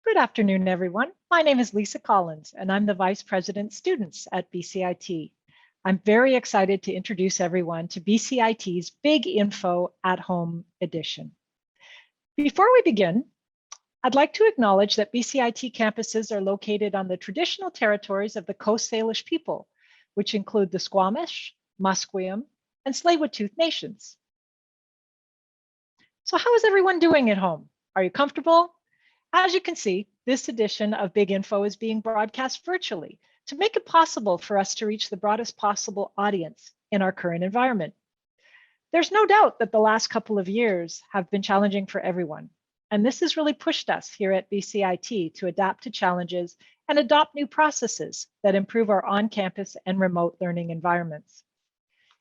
Good afternoon, everyone. My name is Lisa Collins, and I'm the Vice President Students at BCIT. I'm very excited to introduce everyone to BCIT's Big Info at Home edition. Before we begin, I'd like to acknowledge that BCIT campuses are located on the traditional territories of the Coast Salish people, which include the Squamish, Musqueam, and Tsleil-Waututh nations. So how is everyone doing at home? Are you comfortable? As you can see, this edition of Big Info is being broadcast virtually to make it possible for us to reach the broadest possible audience in our current environment. There's no doubt that the last couple of years have been challenging for everyone, and this has really pushed us here at BCIT to adapt to challenges and adopt new processes that improve our on-campus and remote learning environments.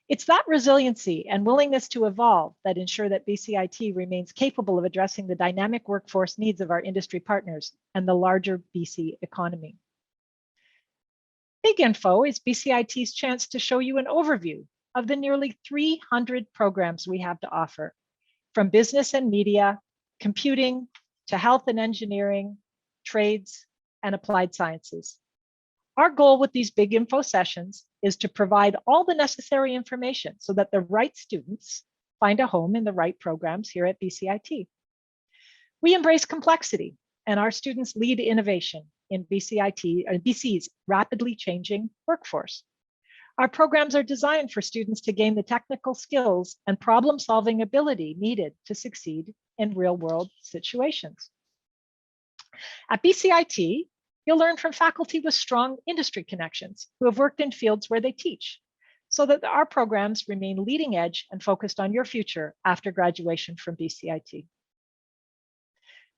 It's that resiliency and willingness to evolve that ensure that BCIT remains capable of addressing the dynamic workforce needs of our industry partners and the larger BC economy. Big Info is BCIT's chance to show you an overview of the nearly 300 programs we have to offer, from business and media, computing, to health and engineering, trades, and applied sciences. Our goal with these Big Info sessions is to provide all the necessary information so that the right students find a home in the right programs here at BCIT. We embrace complexity, and our students lead innovation in BC's rapidly changing workforce. Our programs are designed for students to gain the technical skills and problem-solving ability needed to succeed in real-world situations. At BCIT, you'll learn from faculty with strong industry connections who have worked in fields where they teach, so that our programs remain leading edge and focused on your future after graduation from BCIT.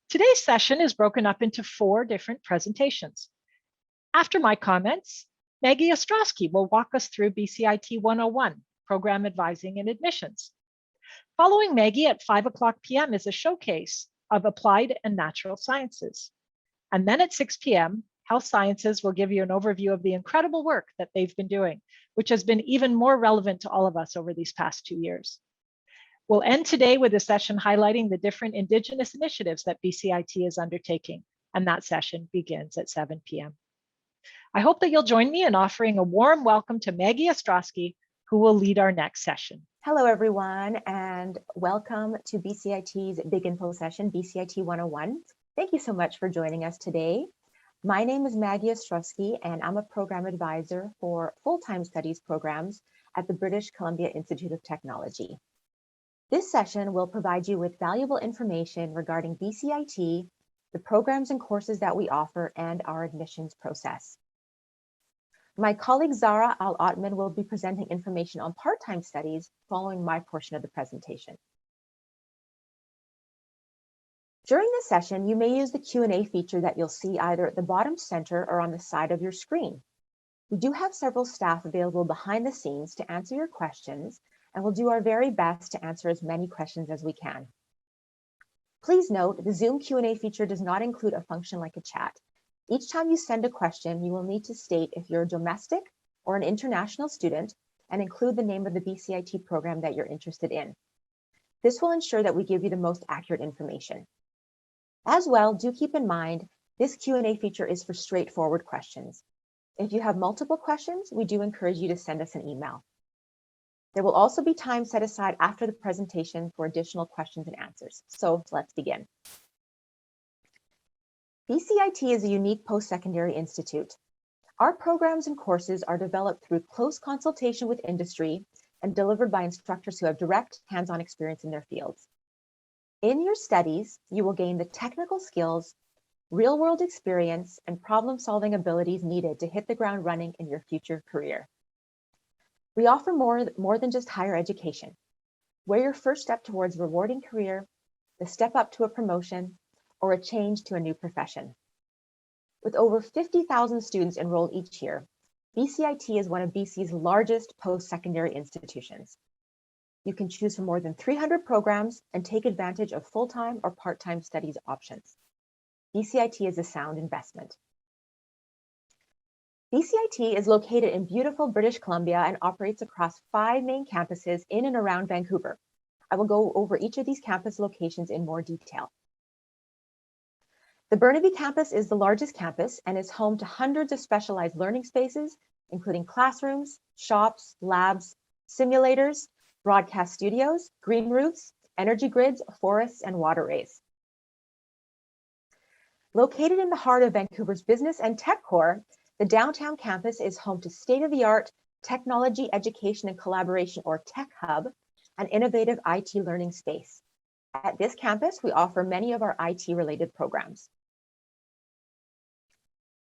Today's session is broken up into 4 different presentations. After my comments, Maggie Ostrowski will walk us through BCIT 101, Program Advising and Admissions. Following Maggie at 5:00 p.m. is a showcase of applied and natural sciences. And then at 6 p.m., Health Sciences will give you an overview of the incredible work that they've been doing, which has been even more relevant to all of us over these past 2 years. We'll end today with a session highlighting the different Indigenous initiatives that BCIT is undertaking, and that session begins at 7 p.m. I hope that you'll join me in offering a warm welcome to Maggie Ostrowski, who will lead our next session. Hello, everyone, and welcome to BCIT's Big Info session, BCIT 101. Thank you so much for joining us today. My name is Maggie Ostrowski, and I'm a program advisor for full-time studies programs at the British Columbia Institute of Technology. This session will provide you with valuable information regarding BCIT, the programs and courses that we offer, and our admissions process. My colleague Zara Al-Otman will be presenting information on part-time studies following my portion of the presentation. During this session, you may use the Q&A feature that you'll see either at the bottom center or on the side of your screen. We do have several staff available behind the scenes to answer your questions, and we'll do our very best to answer as many questions as we can. Please note, the Zoom Q&A feature does not include a function like a chat. Each time you send a question, you will need to state if you're a domestic or an international student and include the name of the BCIT program that you're interested in. This will ensure that we give you the most accurate information. As well, do keep in mind, this Q&A feature is for straightforward questions. If you have multiple questions, we do encourage you to send us an email. There will also be time set aside after the presentation for additional questions and answers. So let's begin. BCIT is a unique post-secondary institute. Our programs and courses are developed through close consultation with industry and delivered by instructors who have direct hands-on experience in their fields. In your studies, you will gain the technical skills, real-world experience, and problem-solving abilities needed to hit the ground running in your future career. We offer more than just higher education. We're your first step towards a rewarding career, the step up to a promotion, or a change to a new profession. With over 50,000 students enrolled each year, BCIT is one of BC's largest post-secondary institutions. You can choose from more than 300 programs and take advantage of full-time or part-time studies options. BCIT is a sound investment. BCIT is located in beautiful British Columbia and operates across 5 main campuses in and around Vancouver. I will go over each of these campus locations in more detail. The Burnaby campus is the largest campus and is home to hundreds of specialized learning spaces, including classrooms, shops, labs, simulators, broadcast studios, green roofs, energy grids, forests, and waterways. Located in the heart of Vancouver's business and tech core, the downtown campus is home to state-of-the-art technology, education, and collaboration, or Tech Hub, an innovative IT learning space. At this campus, we offer many of our IT-related programs.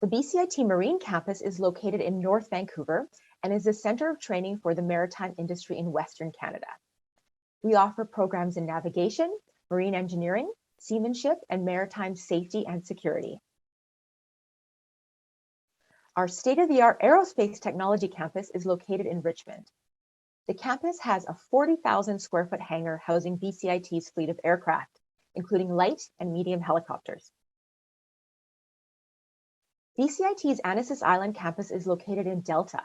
The BCIT Marine campus is located in North Vancouver and is a center of training for the maritime industry in Western Canada. We offer programs in navigation, marine engineering, seamanship, and maritime safety and security. Our state-of-the-art aerospace technology campus is located in Richmond. The campus has a 40,000 square foot hangar housing BCIT's fleet of aircraft, including light and medium helicopters. BCIT's Annacis Island campus is located in Delta.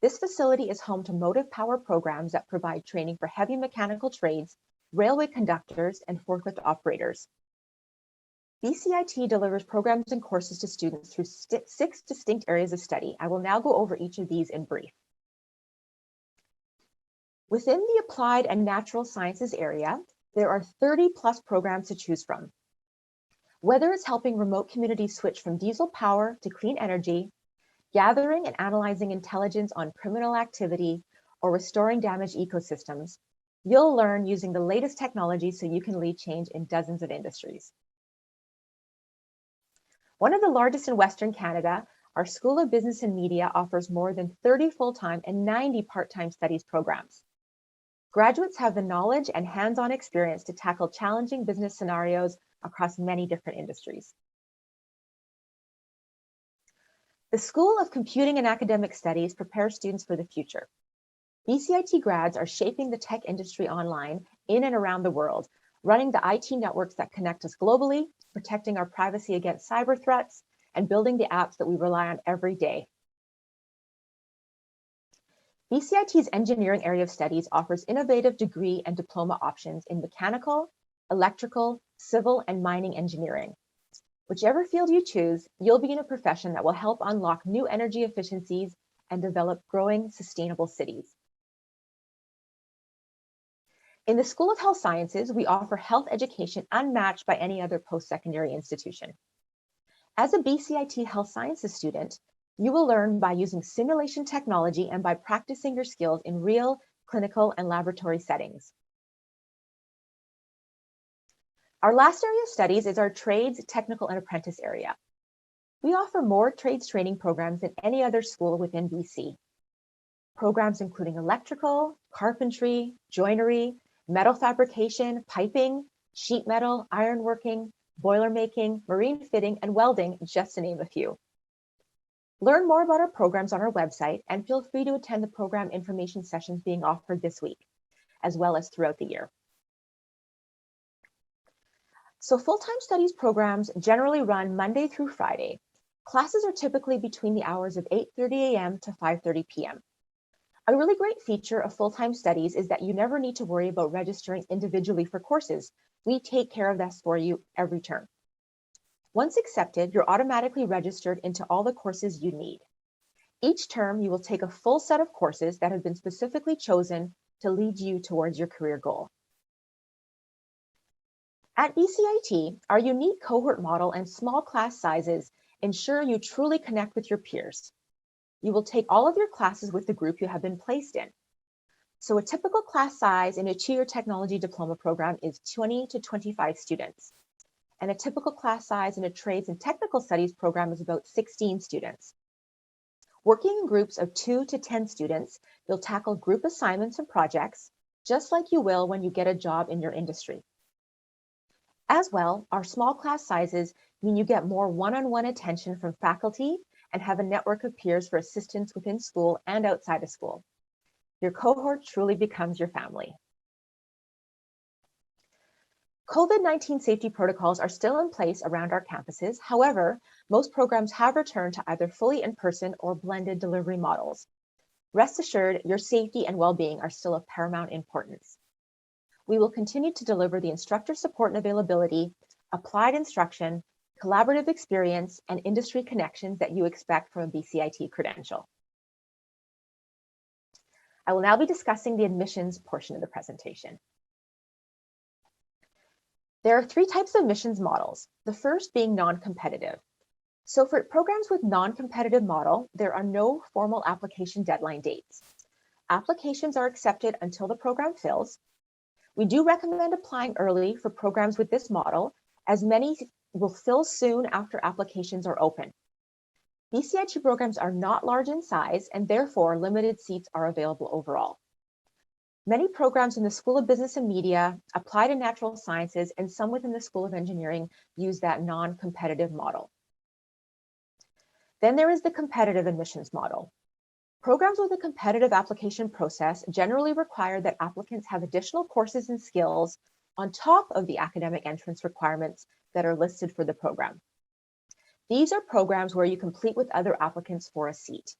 This facility is home to motive power programs that provide training for heavy mechanical trades, railway conductors, and forklift operators. BCIT delivers programs and courses to students through 6 distinct areas of study. I will now go over each of these in brief. Within the applied and natural sciences area, there are 30+ programs to choose from. Whether it's helping remote communities switch from diesel power to clean energy, gathering and analyzing intelligence on criminal activity, or restoring damaged ecosystems, you'll learn using the latest technology so you can lead change in dozens of industries. One of the largest in Western Canada, our School of Business and Media offers more than 30 full-time and 90 part-time studies programs. Graduates have the knowledge and hands-on experience to tackle challenging business scenarios across many different industries. The School of Computing and Academic Studies prepares students for the future. BCIT grads are shaping the tech industry online in and around the world, running the IT networks that connect us globally, protecting our privacy against cyber threats, and building the apps that we rely on every day. BCIT's engineering area of studies offers innovative degree and diploma options in mechanical, electrical, civil, and mining engineering. Whichever field you choose, you'll be in a profession that will help unlock new energy efficiencies and develop growing, sustainable cities. In the School of Health Sciences, we offer health education unmatched by any other post-secondary institution. As a BCIT Health Sciences student, you will learn by using simulation technology and by practicing your skills in real, clinical, and laboratory settings. Our last area of studies is our trades, technical, and apprentice area. We offer more trades training programs than any other school within BC. Programs including electrical, carpentry, joinery, metal fabrication, piping, sheet metal, ironworking, boiler making, marine fitting, and welding, just to name a few. Learn more about our programs on our website and feel free to attend the program information sessions being offered this week, as well as throughout the year. So full-time studies programs generally run Monday through Friday. Classes are typically between the hours of 8:30 a.m. to 5:30 p.m. A really great feature of full-time studies is that you never need to worry about registering individually for courses. We take care of this for you every term. Once accepted, you're automatically registered into all the courses you need. Each term, you will take a full set of courses that have been specifically chosen to lead you towards your career goal. At BCIT, our unique cohort model and small class sizes ensure you truly connect with your peers. You will take all of your classes with the group you have been placed in. So a typical class size in a 2-year technology diploma program is 20 to 25 students. And a typical class size in a trades and technical studies program is about 16 students. Working in groups of 2 to 10 students, you'll tackle group assignments and projects, just like you will when you get a job in your industry. As well, our small class sizes mean you get more one-on-one attention from faculty and have a network of peers for assistance within school and outside of school. Your cohort truly becomes your family. COVID-19 safety protocols are still in place around our campuses. However, most programs have returned to either fully in-person or blended delivery models. Rest assured, your safety and well-being are still of paramount importance. We will continue to deliver the instructor support and availability, applied instruction, collaborative experience, and industry connections that you expect from a BCIT credential. I will now be discussing the admissions portion of the presentation. There are three types of admissions models, the first being non-competitive. So for programs with non-competitive model, there are no formal application deadline dates. Applications are accepted until the program fills. We do recommend applying early for programs with this model, as many will fill soon after applications are open. BCIT programs are not large in size, and therefore limited seats are available overall. Many programs in the School of Business and Media, Applied and Natural Sciences, and some within the School of Engineering use that non-competitive model. Then there is the competitive admissions model. Programs with a competitive application process generally require that applicants have additional courses and skills on top of the academic entrance requirements that are listed for the program. These are programs where you compete with other applicants for a seat.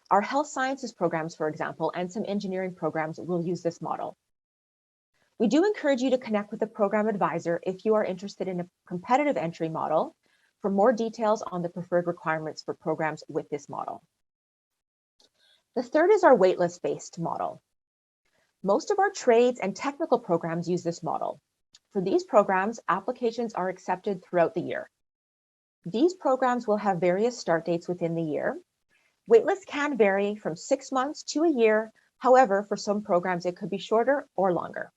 Our health sciences programs, for example, and some engineering programs will use this model. We do encourage you to connect with a program advisor if you are interested in a competitive entry model for more details on the preferred requirements for programs with this model. The third is our waitlist-based model. Most of our trades and technical programs use this model. For these programs, applications are accepted throughout the year. These programs will have various start dates within the year. Waitlists can vary from 6 months to a year. However, for some programs, it could be shorter or longer.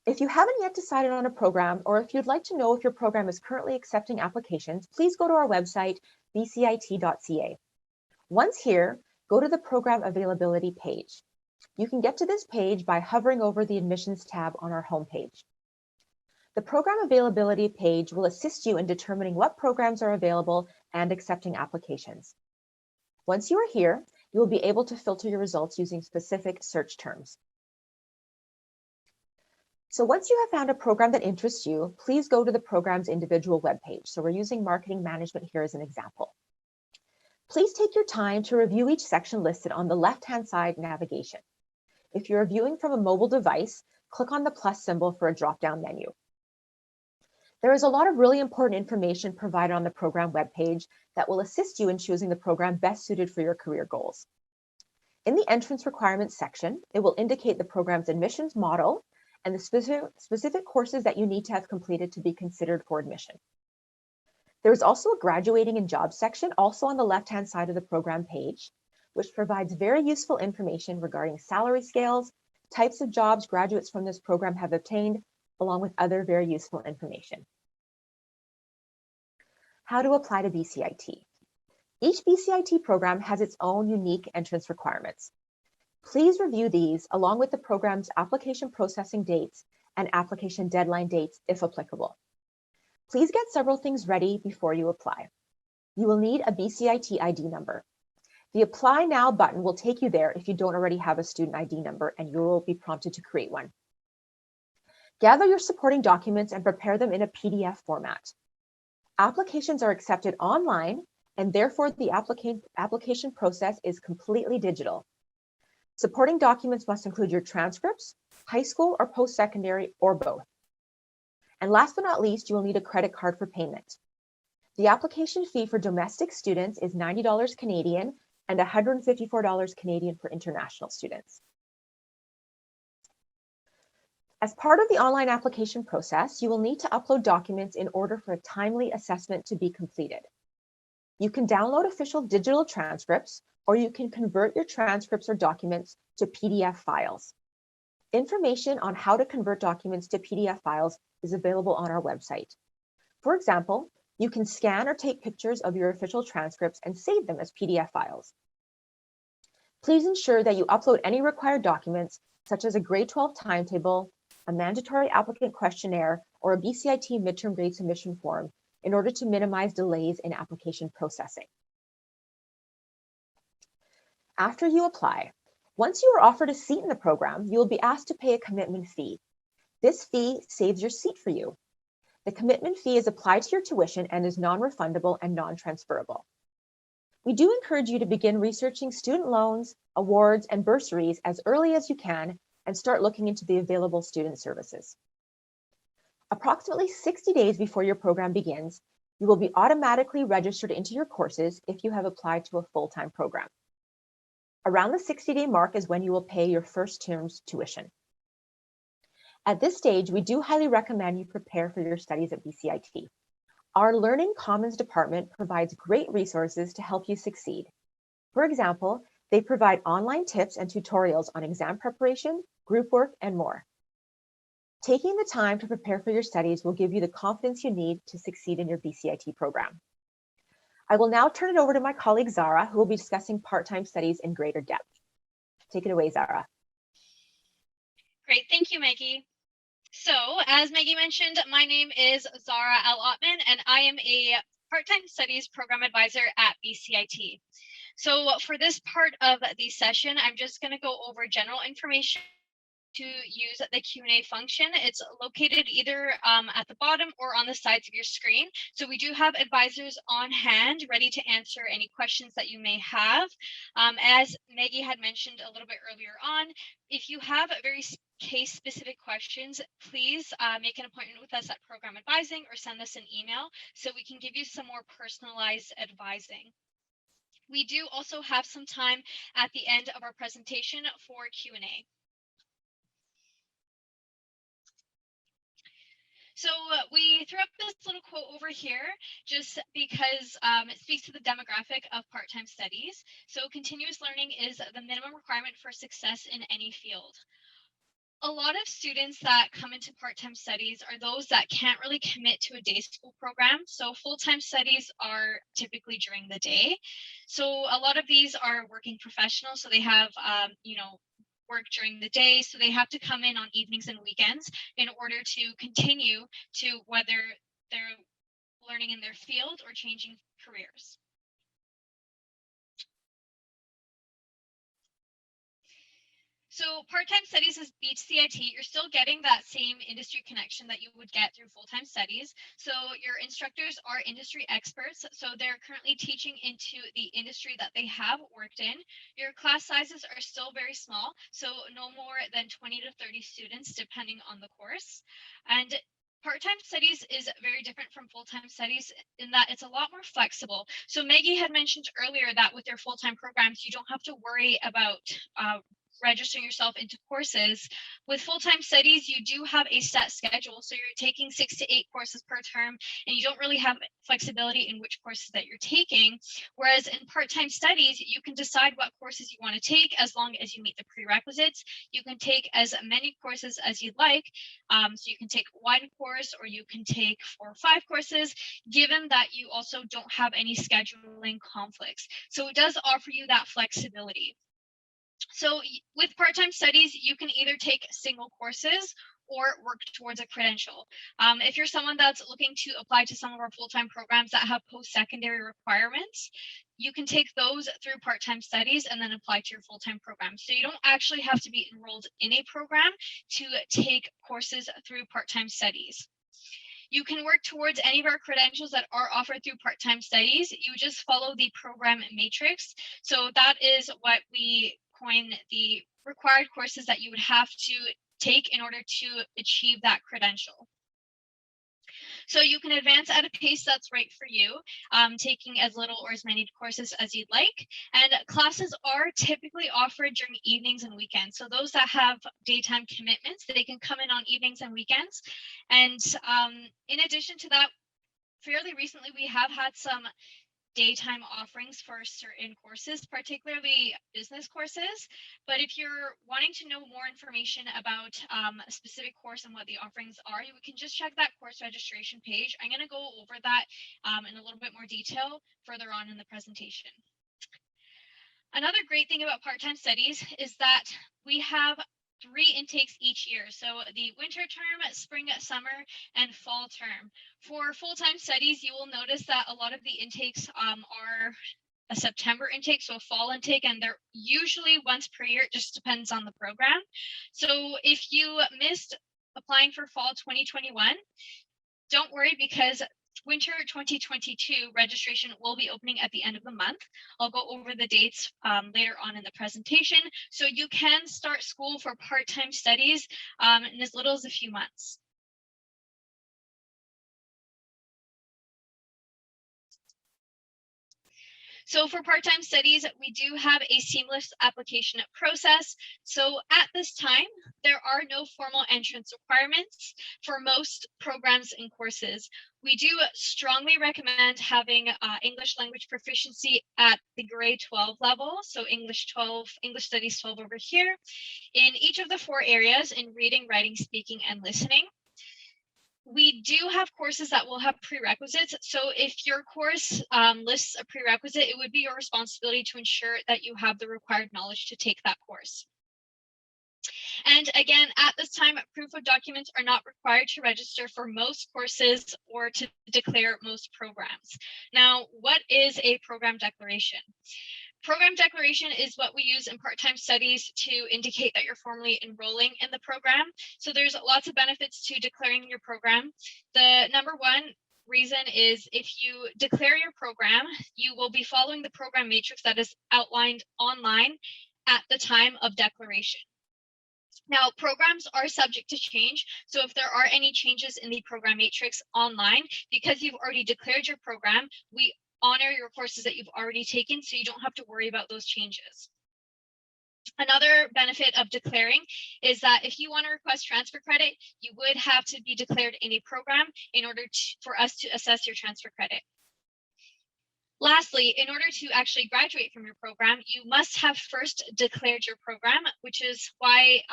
If you haven't yet decided on a program, or if you'd like to know if your program is currently accepting applications, please go to our website, bcit.ca. Once here, go to the program availability page. You can get to this page by hovering over the admissions tab on our homepage. The program availability page will assist you in determining what programs are available and accepting applications. Once you are here, you will be able to filter your results using specific search terms. So once you have found a program that interests you, please go to the program's individual webpage. So we're using marketing management here as an example. Please take your time to review each section listed on the left-hand side navigation. If you're viewing from a mobile device, click on the plus symbol for a drop-down menu. There is a lot of really important information provided on the program webpage that will assist you in choosing the program best suited for your career goals. In the entrance requirements section, it will indicate the program's admissions model and the specific courses that you need to have completed to be considered for admission. There is also a graduating and jobs section also on the left-hand side of the program page, which provides very useful information regarding salary scales, types of jobs graduates from this program have obtained, along with other very useful information. How to apply to BCIT. Each BCIT program has its own unique entrance requirements. Please review these along with the program's application processing dates and application deadline dates if applicable. Please get several things ready before you apply. You will need a BCIT ID number. The Apply Now button will take you there if you don't already have a student ID number, and you will be prompted to create one. Gather your supporting documents and prepare them in a PDF format. Applications are accepted online, and therefore the application process is completely digital. Supporting documents must include your transcripts, high school or post-secondary, or both. And last but not least, you will need a credit card for payment. The application fee for domestic students is $90 Canadian and $154 Canadian for international students. As part of the online application process, you will need to upload documents in order for a timely assessment to be completed. You can download official digital transcripts, or you can convert your transcripts or documents to PDF files. Information on how to convert documents to PDF files is available on our website. For example, you can scan or take pictures of your official transcripts and save them as PDF files. Please ensure that you upload any required documents, such as a grade 12 timetable, a mandatory applicant questionnaire, or a BCIT midterm grade submission form in order to minimize delays in application processing. After you apply, once you are offered a seat in the program, you will be asked to pay a commitment fee. This fee saves your seat for you. The commitment fee is applied to your tuition and is non-refundable and non-transferable. We do encourage you to begin researching student loans, awards, and bursaries as early as you can and start looking into the available student services. Approximately 60 days before your program begins, you will be automatically registered into your courses if you have applied to a full-time program. Around the 60-day mark is when you will pay your first term's tuition. At this stage, we do highly recommend you prepare for your studies at BCIT. Our Learning Commons department provides great resources to help you succeed. For example, they provide online tips and tutorials on exam preparation, group work, and more. Taking the time to prepare for your studies will give you the confidence you need to succeed in your BCIT program. I will now turn it over to my colleague Zara, who will be discussing part-time studies in greater depth. Take it away, Zara. Great, thank you, Maggie. So, as Maggie mentioned, my name is Zara L. Ottman, and I am a part-time studies program advisor at BCIT. So, for this part of the session, I'm just going to go over general information to use the Q&A function. It's located either at the bottom or on the sides of your screen. So we do have advisors on hand ready to answer any questions that you may have. As Maggie had mentioned a little bit earlier on, if you have very case-specific questions, please make an appointment with us at Program Advising or send us an email so we can give you some more personalized advising. We do also have some time at the end of our presentation for Q&A. So we threw up this little quote over here just because it speaks to the demographic of part-time studies. So continuous learning is the minimum requirement for success in any field. A lot of students that come into part-time studies are those that can't really commit to a day school program. So full-time studies are typically during the day. So a lot of these are working professionals. So they have, work during the day. So they have to come in on evenings and weekends in order to continue to whether they're learning in their field or changing careers. So part-time studies is BCIT. You're still getting that same industry connection that you would get through full-time studies. So your instructors are industry experts. So they're currently teaching into the industry that they have worked in. Your class sizes are still very small, so no more than 20 to 30 students, depending on the course. And part-time studies is very different from full-time studies in that it's a lot more flexible. So Maggie had mentioned earlier that with your full-time programs, you don't have to worry about registering yourself into courses. With full-time studies, you do have a set schedule. So you're taking 6 to 8 courses per term, and you don't really have flexibility in which courses that you're taking. Whereas in part-time studies, you can decide what courses you want to take as long as you meet the prerequisites. You can take as many courses as you'd like. So you can take 1 course or you can take 4 or 5 courses, given that you also don't have any scheduling conflicts. So it does offer you that flexibility. So with part-time studies, you can either take single courses or work towards a credential. If you're someone that's looking to apply to some of our full-time programs that have post-secondary requirements, you can take those through part-time studies and then apply to your full-time program. So you don't actually have to be enrolled in a program to take courses through part-time studies. You can work towards any of our credentials that are offered through part-time studies. You just follow the program matrix. So that is what we coin the required courses that you would have to take in order to achieve that credential. So you can advance at a pace that's right for you, taking as little or as many courses as you'd like. And classes are typically offered during evenings and weekends. So those that have daytime commitments, they can come in on evenings and weekends. And in addition to that, fairly recently, we have had some daytime offerings for certain courses, particularly business courses. But if you're wanting to know more information about a specific course and what the offerings are, you can just check that course registration page. I'm going to go over that in a little bit more detail further on in the presentation. Another great thing about part-time studies is that we have 3 intakes each year. So the winter term, spring, summer, and fall term. For full-time studies, you will notice that a lot of the intakes are a September intake, so a fall intake, and they're usually once per year. It just depends on the program. So if you missed applying for fall 2021, don't worry, because winter 2022 registration will be opening at the end of the month. I'll go over the dates later on in the presentation. So you can start school for part-time studies in as little as a few months. So for part-time studies, we do have a seamless application process. So at this time, there are no formal entrance requirements for most programs and courses. We do strongly recommend having English language proficiency at the grade 12 level. So English Studies 12 over here, in each of the 4 areas in reading, writing, speaking, and listening. We do have courses that will have prerequisites. So if your course lists a prerequisite, it would be your responsibility to ensure that you have the required knowledge to take that course. And again, at this time, proof of documents are not required to register for most courses or to declare most programs. Now, what is a program declaration? Program declaration is what we use in part-time studies to indicate that you're formally enrolling in the program. So there's lots of benefits to declaring your program. The number one reason is if you declare your program, you will be following the program matrix that is outlined online at the time of declaration. Now, programs are subject to change. So if there are any changes in the program matrix online, because you've already declared your program, we honor your courses that you've already taken, so you don't have to worry about those changes. Another benefit of declaring is that if you want to request transfer credit, you would have to be declared in a program in order for us to assess your transfer credit. Lastly, in order to actually graduate from your program, you must have first declared your program, which is why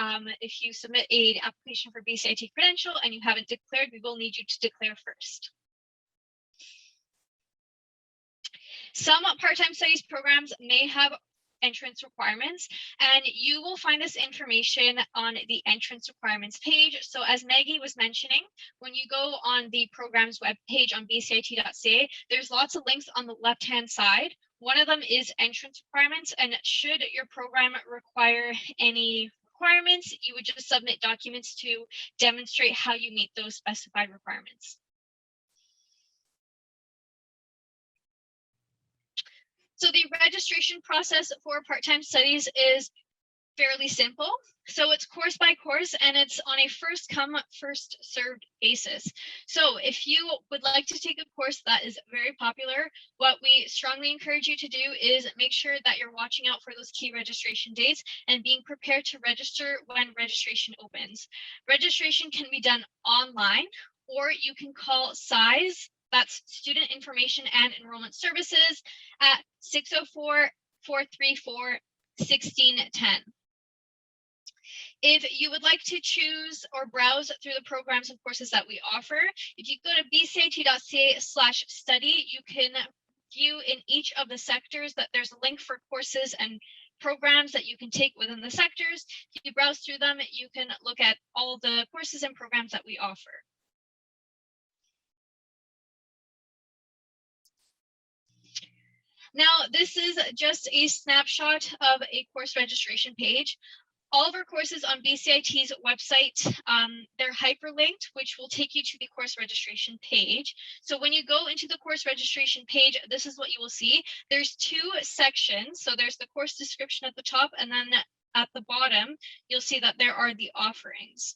if you submit an application for BCIT credential and you haven't declared, we will need you to declare first. Some part-time studies programs may have entrance requirements, and you will find this information on the entrance requirements page. So as Maggie was mentioning, when you go on the program's webpage on bcit.ca, there's lots of links on the left-hand side. One of them is entrance requirements, and should your program require any requirements, you would just submit documents to demonstrate how you meet those specified requirements. So the registration process for part-time studies is fairly simple. So it's course by course, and it's on a first come, first served basis. So if you would like to take a course that is very popular, what we strongly encourage you to do is make sure that you're watching out for those key registration dates and being prepared to register when registration opens. Registration can be done online, or you can call SISE, that's Student Information and Enrollment Services, at 604-434-1610. If you would like to choose or browse through the programs and courses that we offer, if you go to bcit.ca/study, you can view in each of the sectors that there's a link for courses and programs that you can take within the sectors. If you browse through them, you can look at all the courses and programs that we offer. Now, this is just a snapshot of a course registration page. All of our courses on BCIT's website, they're hyperlinked, which will take you to the course registration page. So when you go into the course registration page, this is what you will see. There's 2 sections. So there's the course description at the top, and then at the bottom, you'll see that there are the offerings.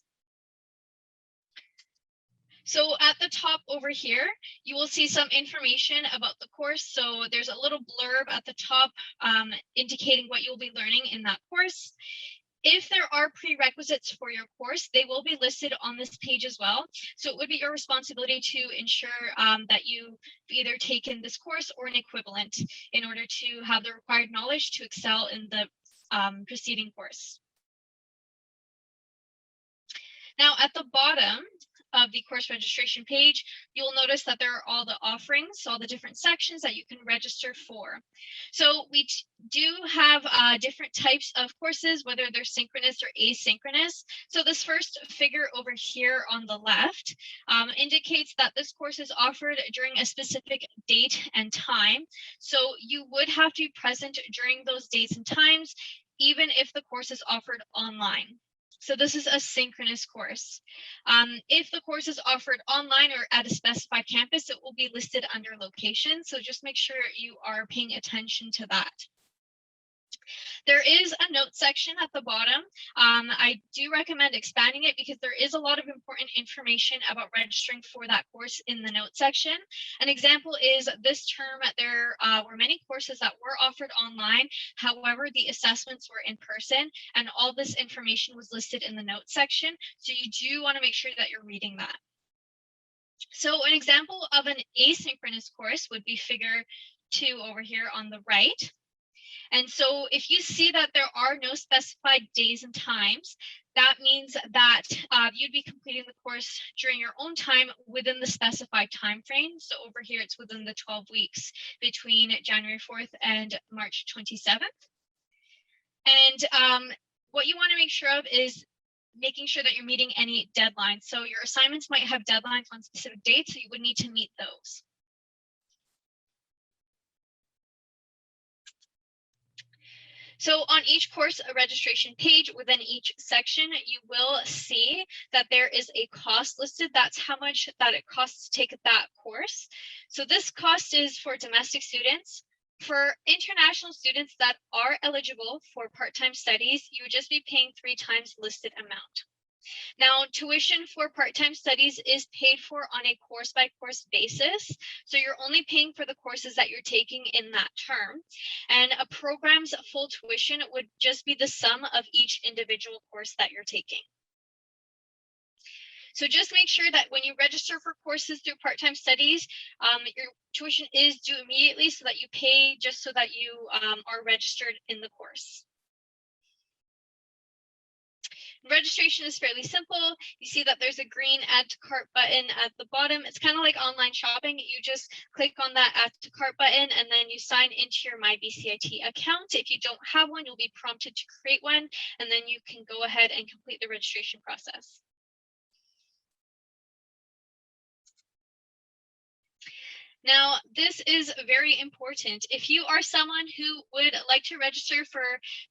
So at the top over here, you will see some information about the course. So there's a little blurb at the top indicating what you'll be learning in that course. If there are prerequisites for your course, they will be listed on this page as well. So it would be your responsibility to ensure that you've either taken this course or an equivalent in order to have the required knowledge to excel in the preceding course. Now at the bottom of the course registration page, you will notice that there are all the offerings, so all the different sections that you can register for. So we do have different types of courses, whether they're synchronous or asynchronous. So this first figure over here on the left indicates that this course is offered during a specific date and time. So you would have to be present during those dates and times, even if the course is offered online. So this is a synchronous course. If the course is offered online or at a specified campus, it will be listed under location. So just make sure you are paying attention to that. There is a note section at the bottom. I do recommend expanding it because there is a lot of important information about registering for that course in the note section. An example is this term, there were many courses that were offered online. However, the assessments were in person, and all this information was listed in the note section. So you do want to make sure that you're reading that. So an example of an asynchronous course would be figure 2 over here on the right. And so if you see that there are no specified days and times, that means that you'd be completing the course during your own time within the specified time frame. So over here, it's within the 12 weeks between January 4th and March 27th. And what you want to make sure of is making sure that you're meeting any deadlines. So your assignments might have deadlines on specific dates, so you would need to meet those. So on each course registration page within each section, you will see that there is a cost listed. That's how much that it costs to take that course. So this cost is for domestic students. For international students that are eligible for part-time studies, you would just be paying 3 times listed amount. Now, tuition for part-time studies is paid for on a course-by-course basis. So you're only paying for the courses that you're taking in that term. And a program's full tuition would just be the sum of each individual course that you're taking. So just make sure that when you register for courses through part-time studies, your tuition is due immediately so that you pay just so that you are registered in the course. Registration is fairly simple. You see that there's a green add to cart button at the bottom. It's kind of like online shopping. You just click on that add to cart button and then you sign into your My BCIT account. If you don't have one, you'll be prompted to create one, and then you can go ahead and complete the registration process. Now, this is very important. If you are someone who would like to register for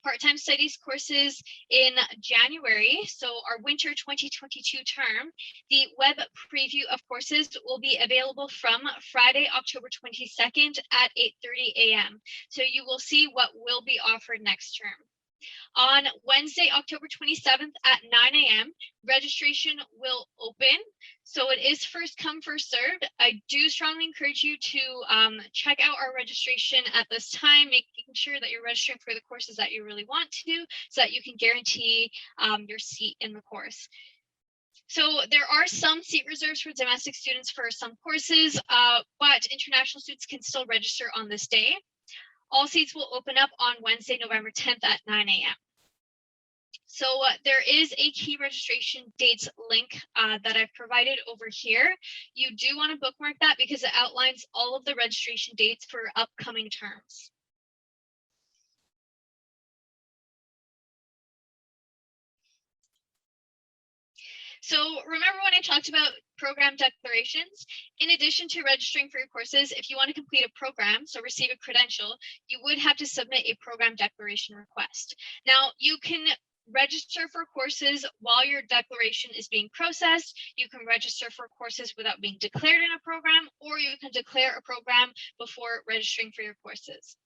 part-time studies courses in January, so our winter 2022 term, the web preview of courses will be available from Friday, October 22nd at 8:30 a.m. So you will see what will be offered next term. On Wednesday, October 27th at 9 a.m., registration will open. So it is first come, first served. I do strongly encourage you to check out our registration at this time, making sure that you're registering for the courses that you really want to, so that you can guarantee your seat in the course. So there are some seat reserves for domestic students for some courses, but international students can still register on this day. All seats will open up on Wednesday, November 10th at 9 a.m. So there is a key registration dates link that I've provided over here. You do want to bookmark that because it outlines all of the registration dates for upcoming terms. So remember when I talked about program declarations? In addition to registering for your courses, if you want to complete a program, so receive a credential, you would have to submit a program declaration request. Now, you can register for courses while your declaration is being processed. You can register for courses without being declared in a program, or you can declare a program before registering for your courses.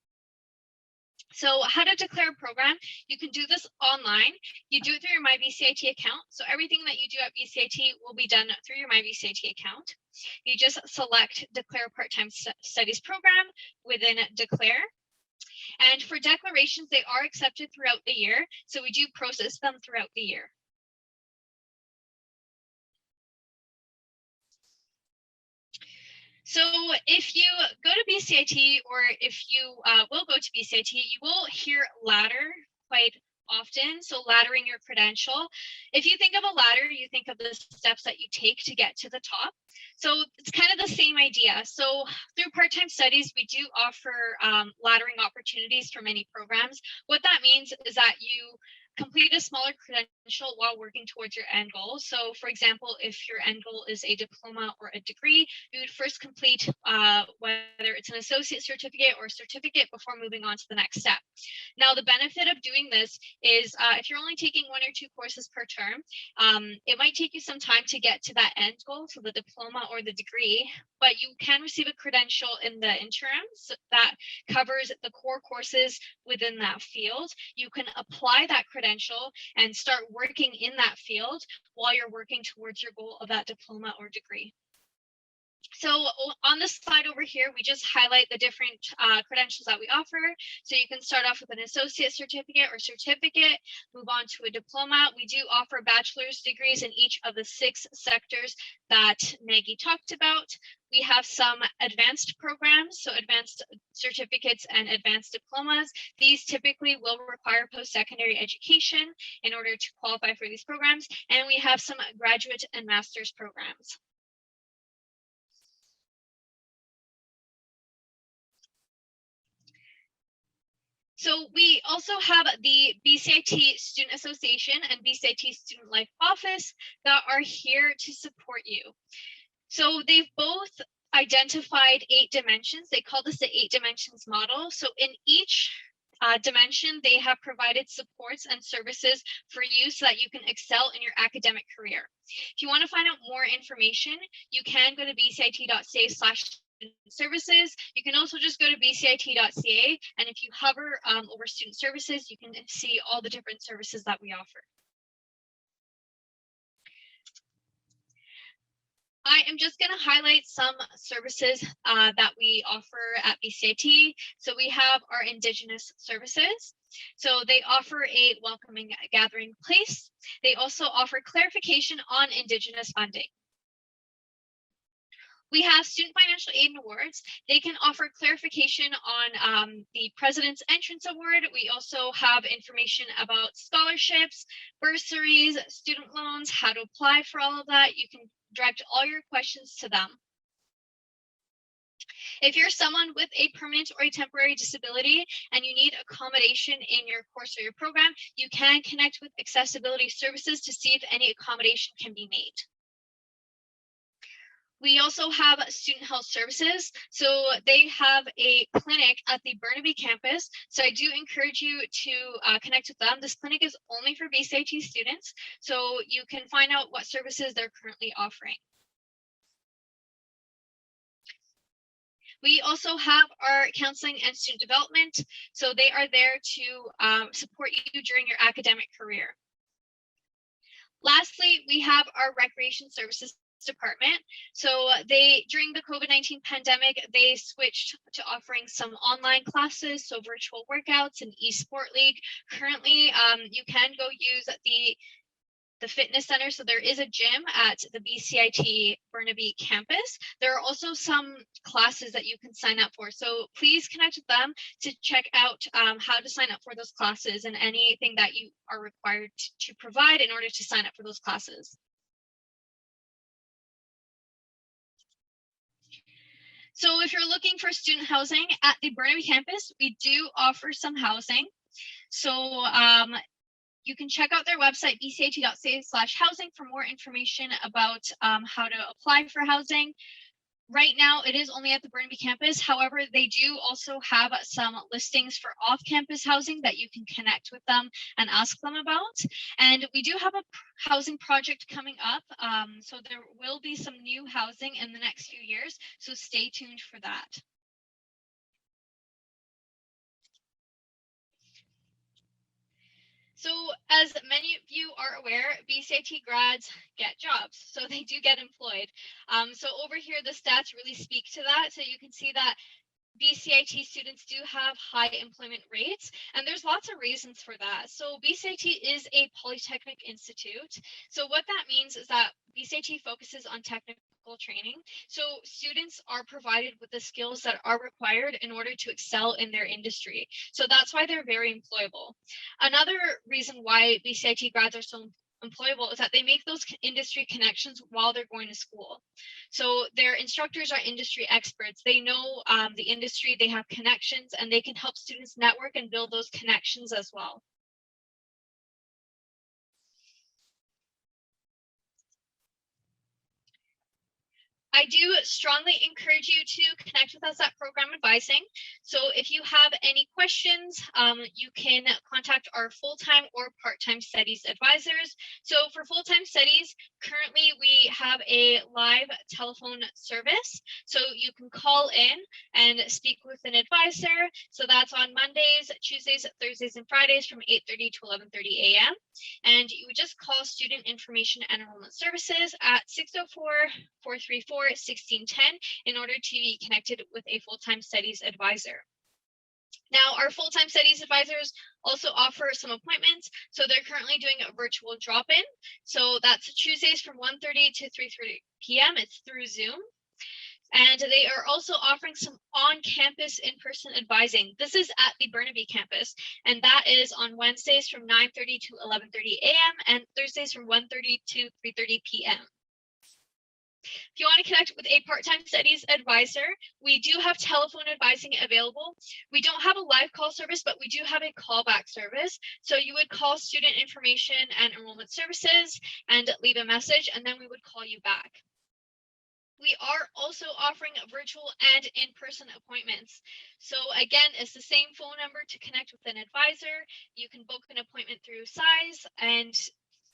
So how to declare a program? You can do this online. You do it through your My BCIT account. So everything that you do at BCIT will be done through your My BCIT account. You just select Declare Part-Time Studies Program within Declare. And for declarations, they are accepted throughout the year. So we do process them throughout the year. So if you go to BCIT, or if you will go to BCIT, you will hear ladder quite often. So laddering your credential. If you think of a ladder, you think of the steps that you take to get to the top. So it's kind of the same idea. So through part-time studies, we do offer laddering opportunities for many programs. What that means is that you complete a smaller credential while working towards your end goal. So for example, if your end goal is a diploma or a degree, you would first complete whether it's an associate certificate or certificate before moving on to the next step. Now, the benefit of doing this is if you're only taking 1 or 2 courses per term, it might take you some time to get to that end goal, so the diploma or the degree, but you can receive a credential in the interim that covers the core courses within that field. You can apply that credential and start working in that field while you're working towards your goal of that diploma or degree. So on the slide over here, we just highlight the different credentials that we offer. So you can start off with an associate certificate or certificate, move on to a diploma. We do offer bachelor's degrees in each of the 6 sectors that Maggie talked about. We have some advanced programs, so advanced certificates and advanced diplomas. These typically will require post-secondary education in order to qualify for these programs. And we have some graduate and master's programs. So we also have the BCIT Student Association and BCIT Student Life Office that are here to support you. So they've both identified 8 dimensions. They call this the 8 dimensions model. So in each dimension, they have provided supports and services for you so that you can excel in your academic career. If you want to find out more information, you can go to bcit.ca/services. You can also just go to bcit.ca, and if you hover over student services, you can see all the different services that we offer. I am just going to highlight some services that we offer at BCIT. So we have our Indigenous services. So they offer a welcoming gathering place. They also offer clarification on Indigenous funding. We have Student Financial Aid and Awards. They can offer clarification on the President's Entrance Award. We also have information about scholarships, bursaries, student loans, how to apply for all of that. You can direct all your questions to them. If you're someone with a permanent or a temporary disability and you need accommodation in your course or your program, you can connect with accessibility services to see if any accommodation can be made. We also have student health services. So they have a clinic at the Burnaby campus. So I do encourage you to connect with them. This clinic is only for BCIT students, so you can find out what services they're currently offering. We also have our counseling and student development. So they are there to support you during your academic career. Lastly, we have our recreation services department. So during the COVID-19 pandemic, they switched to offering some online classes, so virtual workouts and eSport League. Currently, you can go use the fitness center. So there is a gym at the BCIT Burnaby campus. There are also some classes that you can sign up for. So please connect with them to check out how to sign up for those classes and anything that you are required to provide in order to sign up for those classes. So if you're looking for student housing at the Burnaby campus, we do offer some housing. So you can check out their website, bcit.ca/housing, for more information about how to apply for housing. Right now, it is only at the Burnaby campus. However, they do also have some listings for off-campus housing that you can connect with them and ask them about. And we do have a housing project coming up. So there will be some new housing in the next few years. So stay tuned for that. So as many of you are aware, BCIT grads get jobs, so they do get employed. So over here, the stats really speak to that. So you can see that BCIT students do have high employment rates, and there's lots of reasons for that. So BCIT is a polytechnic institute. So what that means is that BCIT focuses on technical training. So students are provided with the skills that are required in order to excel in their industry. So that's why they're very employable. Another reason why BCIT grads are so employable is that they make those industry connections while they're going to school. So their instructors are industry experts. They know the industry, they have connections, and they can help students network and build those connections as well. I do strongly encourage you to connect with us at Program Advising. So if you have any questions, you can contact our full-time or part-time studies advisors. So for full-time studies, currently we have a live telephone service. So you can call in and speak with an advisor. So that's on Mondays, Tuesdays, Thursdays, and Fridays from 8:30 to 11:30 a.m. And you would just call Student Information and Enrollment Services at 604-434-1610 in order to be connected with a full-time studies advisor. Now, our full-time studies advisors also offer some appointments. So they're currently doing a virtual drop-in. So that's Tuesdays from 1:30 to 3:30 p.m. It's through Zoom. And they are also offering some on-campus in-person advising. This is at the Burnaby campus, and that is on Wednesdays from 9:30 to 11:30 a.m. and Thursdays from 1:30 to 3:30 p.m. If you want to connect with a part-time studies advisor, we do have telephone advising available. We don't have a live call service, but we do have a callback service. So you would call Student Information and Enrollment Services and leave a message, and then we would call you back. We are also offering virtual and in-person appointments. So again, it's the same phone number to connect with an advisor. You can book an appointment through SIZE and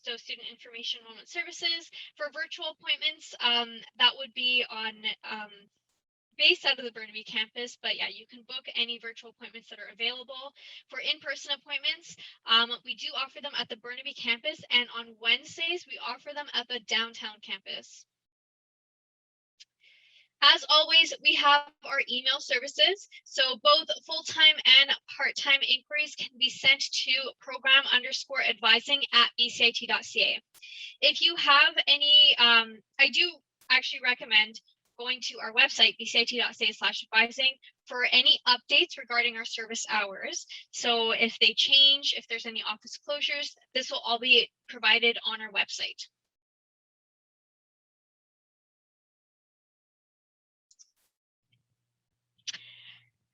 so Student Information Enrollment Services. For virtual appointments, that would be on based out of the Burnaby campus, but yeah, you can book any virtual appointments that are available. For in-person appointments, we do offer them at the Burnaby campus, and on Wednesdays, we offer them at the downtown campus. As always, we have our email services. So both full-time and part-time inquiries can be sent to program_advising@bcit.ca. If you have any, I do actually recommend going to our website, bcit.ca/advising, for any updates regarding our service hours. So if they change, if there's any office closures, this will all be provided on our website.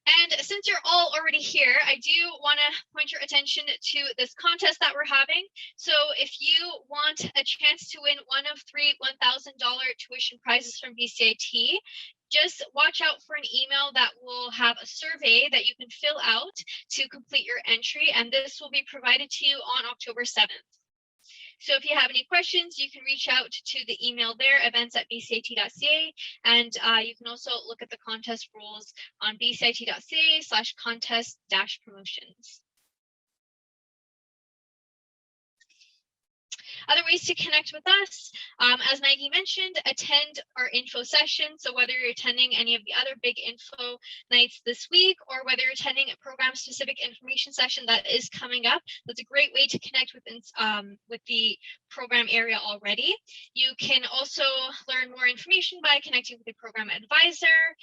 And since you're all already here, I do want to point your attention to this contest that we're having. So if you want a chance to win one of 3 $1,000 tuition prizes from BCIT, just watch out for an email that will have a survey that you can fill out to complete your entry, and this will be provided to you on October 7th. So if you have any questions, you can reach out to the email there, events@bcit.ca, and you can also look at the contest rules on bcit.ca/contest-promotions. Other ways to connect with us, as Maggie mentioned, attend our info session. So whether you're attending any of the other big info nights this week, or whether you're attending a program-specific information session that is coming up, that's a great way to connect with the program area already. You can also learn more information by connecting with a program advisor,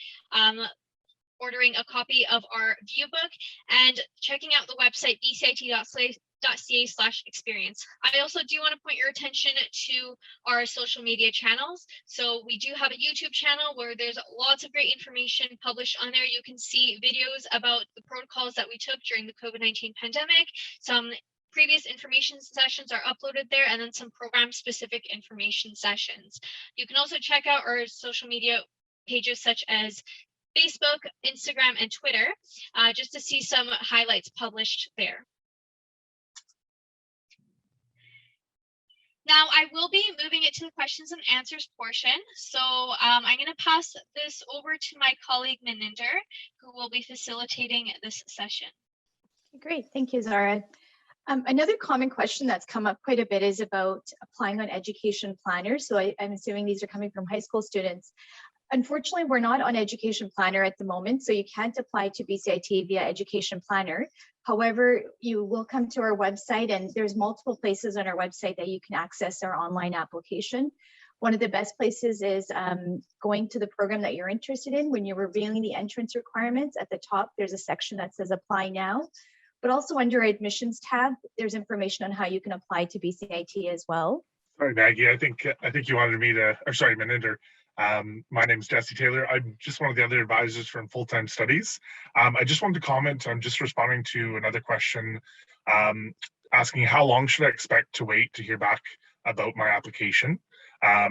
ordering a copy of our view book, and checking out the website bcit.ca/experience. I also do want to point your attention to our social media channels. So we do have a YouTube channel where there's lots of great information published on there. You can see videos about the protocols that we took during the COVID-19 pandemic. Some previous information sessions are uploaded there, and then some program-specific information sessions. You can also check out our social media pages such as Facebook, Instagram, and Twitter, just to see some highlights published there. Now, I will be moving it to the questions and answers portion. So I'm going to pass this over to my colleague, Maninder, who will be facilitating this session. Great, thank you, Zara. Another common question that's come up quite a bit is about applying on education planners. So I'm assuming these are coming from high school students. Unfortunately, we're not on Education Planner at the moment, so you can't apply to BCIT via Education Planner. However, you will come to our website, and there's multiple places on our website that you can access our online application. One of the best places is going to the program that you're interested in. When you're revealing the entrance requirements, at the top, there's a section that says Apply Now. But also under Admissions tab, there's information on how you can apply to BCIT as well. Sorry, Maggie, I think you wanted me to, or sorry, Maninder. My name is Jesse Taylor. I'm just one of the other advisors from full-time studies. I just wanted to comment. I'm just responding to another question asking how long should I expect to wait to hear back about my application?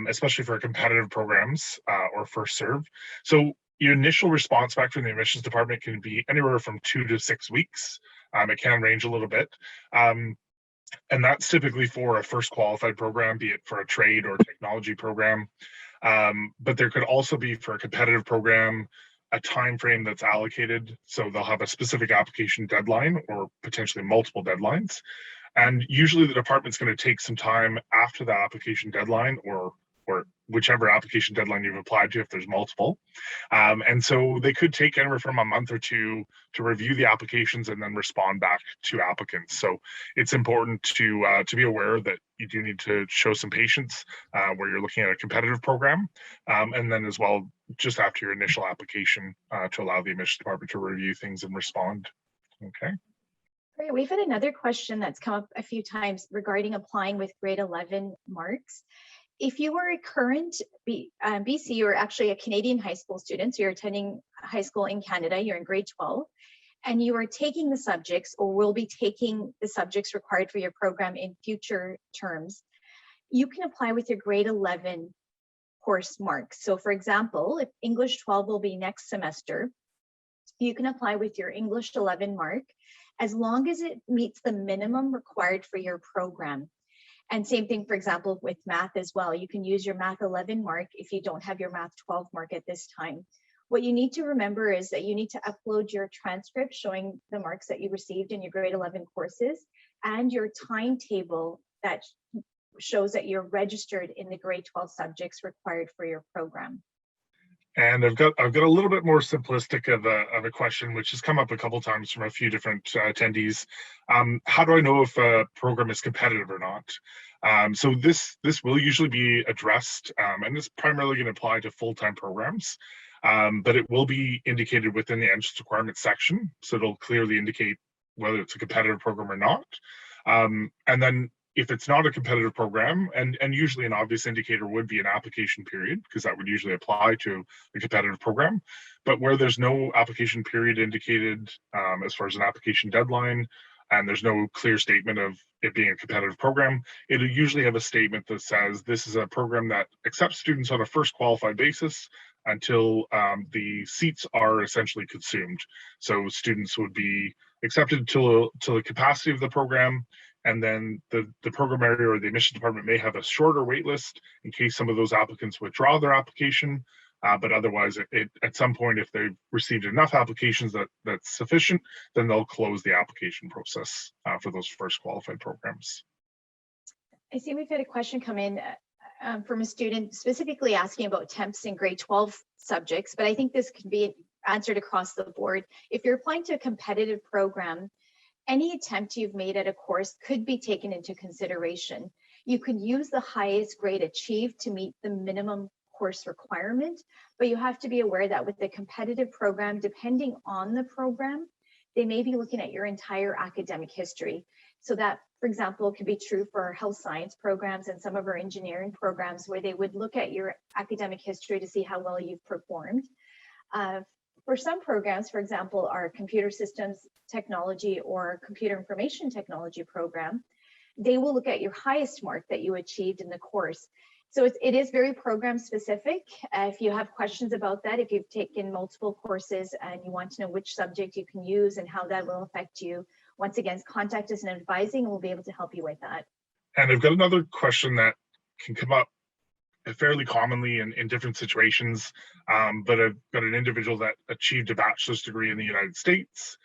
especially for competitive programs or first serve. So your initial response back from the admissions department can be anywhere from 2 to 6 weeks. It can range a little bit. And that's typically for a first qualified program, be it for a trade or technology program. But there could also be for a competitive program, a time frame that's allocated. So they'll have a specific application deadline or potentially multiple deadlines. And usually the department's going to take some time after the application deadline or whichever application deadline you've applied to if there's multiple. And so they could take anywhere from a month or two to review the applications and then respond back to applicants. So it's important to be aware that you do need to show some patience where you're looking at a competitive program. And then as well, just after your initial application to allow the admissions department to review things and respond. Okay. Great. We've had another question that's come up a few times regarding applying with grade 11 marks. If you were a current BC or actually a Canadian high school student, so you're attending high school in Canada, you're in grade 12, and you are taking the subjects or will be taking the subjects required for your program in future terms, you can apply with your grade 11 course marks. So for example, if English 12 will be next semester, you can apply with your English 11 mark as long as it meets the minimum required for your program. And same thing, for example, with math as well. You can use your math 11 mark if you don't have your math 12 mark at this time. What you need to remember is that you need to upload your transcript showing the marks that you received in your grade 11 courses and your timetable that shows that you're registered in the grade 12 subjects required for your program. And I've got a little bit more simplistic of a question, which has come up a couple times from a few different attendees. How do I know if a program is competitive or not? So this will usually be addressed, and it's primarily going to apply to full-time programs, but it will be indicated within the entrance requirements section, so it'll clearly indicate whether it's a competitive program or not. And then if it's not a competitive program, and usually an obvious indicator would be an application period, because that would usually apply to a competitive program. But where there's no application period indicated as far as an application deadline, and there's no clear statement of it being a competitive program, it'll usually have a statement that says this is a program that accepts students on a first qualified basis until the seats are essentially consumed. So students would be accepted till the capacity of the program, and then the program area or the admissions department may have a shorter wait list in case some of those applicants withdraw their application. But otherwise, at some point, if they've received enough applications that's sufficient, then they'll close the application process for those first qualified programs. I see we've had a question come in from a student specifically asking about temps in grade 12 subjects, but I think this could be answered across the board. If you're applying to a competitive program, any attempt you've made at a course could be taken into consideration. You could use the highest grade achieved to meet the minimum course requirement, but you have to be aware that with the competitive program, depending on the program, they may be looking at your entire academic history. So that, for example, could be true for our health science programs and some of our engineering programs, where they would look at your academic history to see how well you've performed. For some programs, for example, our computer systems technology or computer information technology program, they will look at your highest mark that you achieved in the course. So it is very program specific. If you have questions about that, if you've taken multiple courses and you want to know which subject you can use and how that will affect you, once again, contact us in advising and we'll be able to help you with that. And I've got another question that can come up fairly commonly in different situations, but I've got an individual that achieved a bachelor's degree in the United States,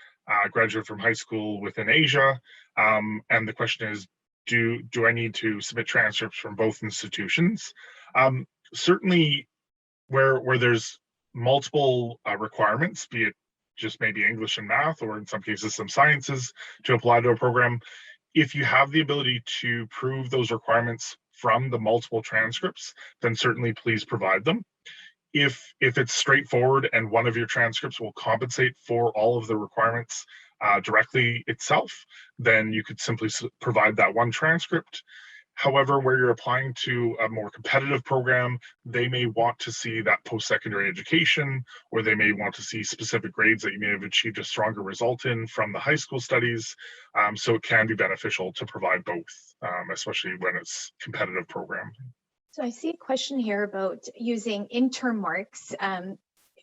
graduated from high school within Asia, and the question is, do I need to submit transcripts from both institutions? Certainly, where there's multiple requirements, be it just maybe English and math, or in some cases some sciences to apply to a program, if you have the ability to prove those requirements from the multiple transcripts, then certainly please provide them. If it's straightforward and one of your transcripts will compensate for all of the requirements directly itself, then you could simply provide that one transcript. However, where you're applying to a more competitive program, they may want to see that post-secondary education, or they may want to see specific grades that you may have achieved a stronger result in from the high school studies. So it can be beneficial to provide both, especially when it's competitive program. So I see a question here about using interim marks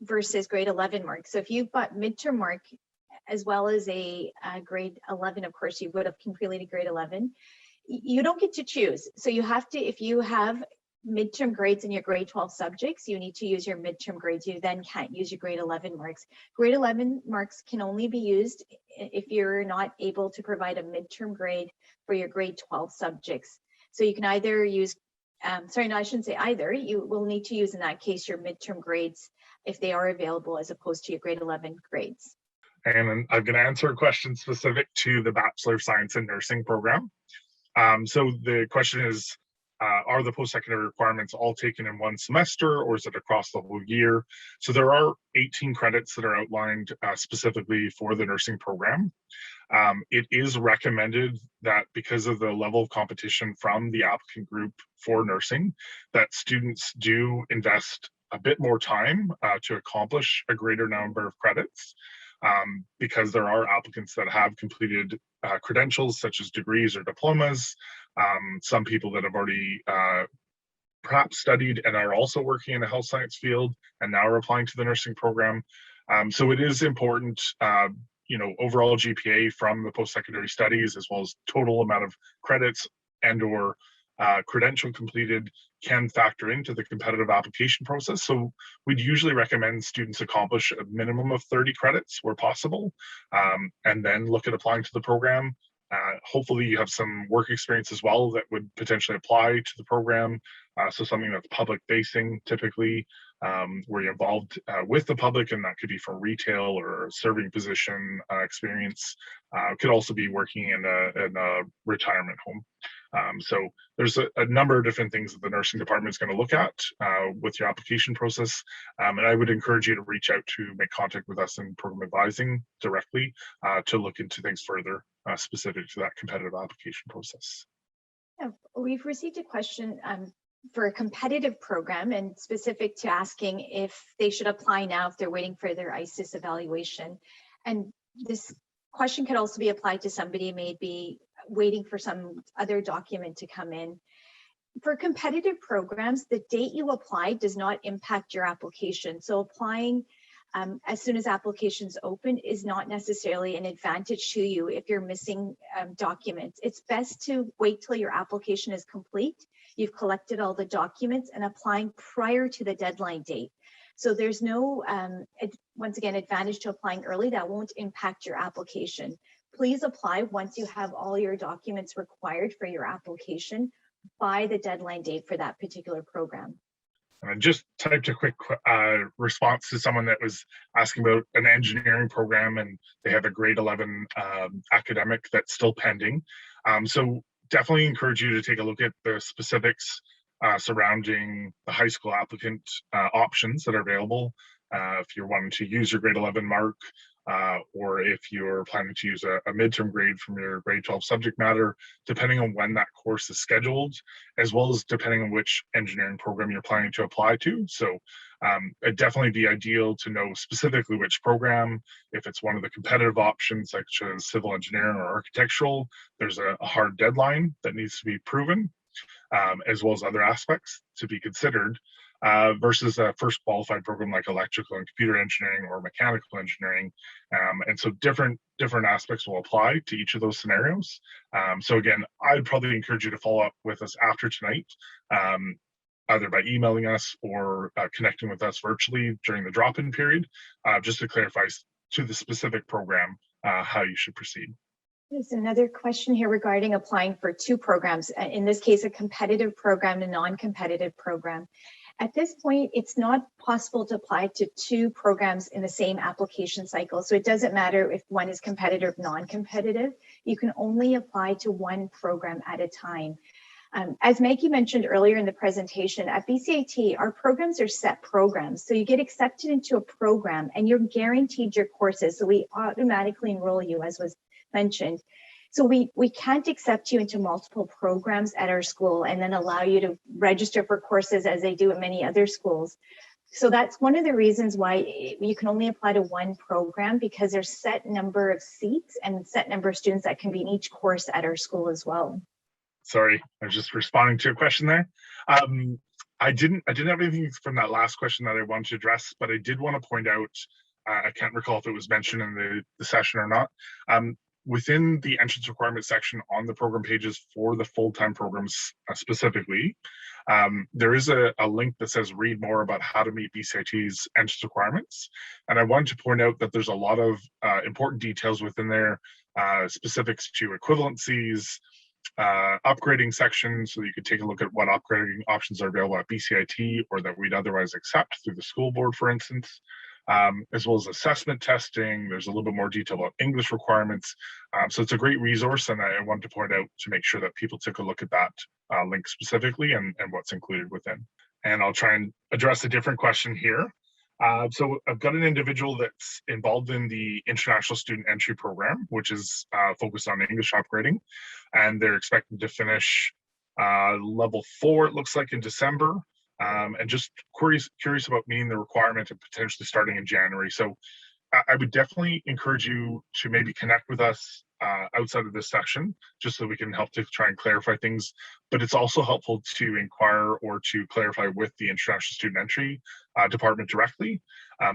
versus grade 11 marks. So if you've got midterm mark as well as a grade 11, of course, you would have completed grade 11. You don't get to choose. So you have to, if you have midterm grades in your grade 12 subjects, you need to use your midterm grades. You then can't use your grade 11 marks. Grade 11 marks can only be used if you're not able to provide a midterm grade for your grade 12 subjects. So you can either use, sorry, no, I shouldn't say either. You will need to use in that case your midterm grades if they are available as opposed to your grade 11 grades. And I'm going to answer a question specific to the Bachelor of Science in Nursing program. So the question is, are the post-secondary requirements all taken in one semester, or is it across the whole year? So there are 18 credits that are outlined specifically for the nursing program. It is recommended that because of the level of competition from the applicant group for nursing, that students do invest a bit more time to accomplish a greater number of credits, because there are applicants that have completed credentials such as degrees or diplomas, some people that have already perhaps studied and are also working in the health science field and now are applying to the nursing program. So it is important, overall GPA from the post-secondary studies, as well as total amount of credits and or credential completed, can factor into the competitive application process. So we'd usually recommend students accomplish a minimum of 30 credits where possible, and then look at applying to the program. Hopefully you have some work experience as well that would potentially apply to the program. So something that's public facing typically, where you're involved with the public, and that could be from retail or serving position experience. Could also be working in a retirement home. So there's a number of different things that the nursing department is going to look at with your application process. And I would encourage you to reach out to make contact with us in program advising directly to look into things further specific to that competitive application process. Yeah, we've received a question for a competitive program and specific to asking if they should apply now if they're waiting for their ISIS evaluation. And this question could also be applied to somebody maybe waiting for some other document to come in. For competitive programs, the date you apply does not impact your application. So applying as soon as applications open is not necessarily an advantage to you if you're missing documents. It's best to wait till your application is complete, you've collected all the documents, and applying prior to the deadline date. So there's no, once again, advantage to applying early that won't impact your application. Please apply once you have all your documents required for your application by the deadline date for that particular program. And I just typed a quick response to someone that was asking about an engineering program, and they have a grade 11 academic that's still pending. So definitely encourage you to take a look at the specifics surrounding the high school applicant options that are available. If you're wanting to use your grade 11 mark, or if you're planning to use a midterm grade from your grade 12 subject matter, depending on when that course is scheduled, as well as depending on which engineering program you're planning to apply to. So it'd definitely be ideal to know specifically which program. If it's one of the competitive options, such as civil engineering or architectural, there's a hard deadline that needs to be proven, as well as other aspects to be considered. Versus a first qualified program like electrical and computer engineering or mechanical engineering. And so different aspects will apply to each of those scenarios. So again, I'd probably encourage you to follow up with us after tonight, either by emailing us or connecting with us virtually during the drop-in period, just to clarify to the specific program how you should proceed. There's another question here regarding applying for two programs, in this case, a competitive program and a non-competitive program. At this point, it's not possible to apply to two programs in the same application cycle. So it doesn't matter if one is competitive or non-competitive. You can only apply to one program at a time. As Maggie mentioned earlier in the presentation, at BCIT, our programs are set programs. So you get accepted into a program and you're guaranteed your courses. So we automatically enroll you, as was mentioned. So we can't accept you into multiple programs at our school and then allow you to register for courses as they do at many other schools. So that's one of the reasons why you can only apply to one program, because there's set number of seats and set number of students that can be in each course at our school as well. Sorry, I was just responding to a question there. I didn't have anything from that last question that I wanted to address, but I did want to point out, I can't recall if it was mentioned in the session or not. Within the entrance requirement section on the program pages for the full-time programs specifically, there is a link that says read more about how to meet BCIT's entrance requirements. And I wanted to point out that there's a lot of important details within there, specifics to equivalencies, upgrading section, so you could take a look at what upgrading options are available at BCIT or that we'd otherwise accept through the school board, for instance, as well as assessment testing. There's a little bit more detail about English requirements. So it's a great resource, and I wanted to point out to make sure that people took a look at that link specifically and what's included within. And I'll try and address a different question here. So I've got an individual that's involved in the International Student Entry Program, which is focused on English upgrading, and they're expected to finish level 4, it looks like, in December, and just curious about meeting the requirement and potentially starting in January. So I would definitely encourage you to maybe connect with us outside of this session, just so we can help to try and clarify things. But it's also helpful to inquire or to clarify with the International Student Entry department directly.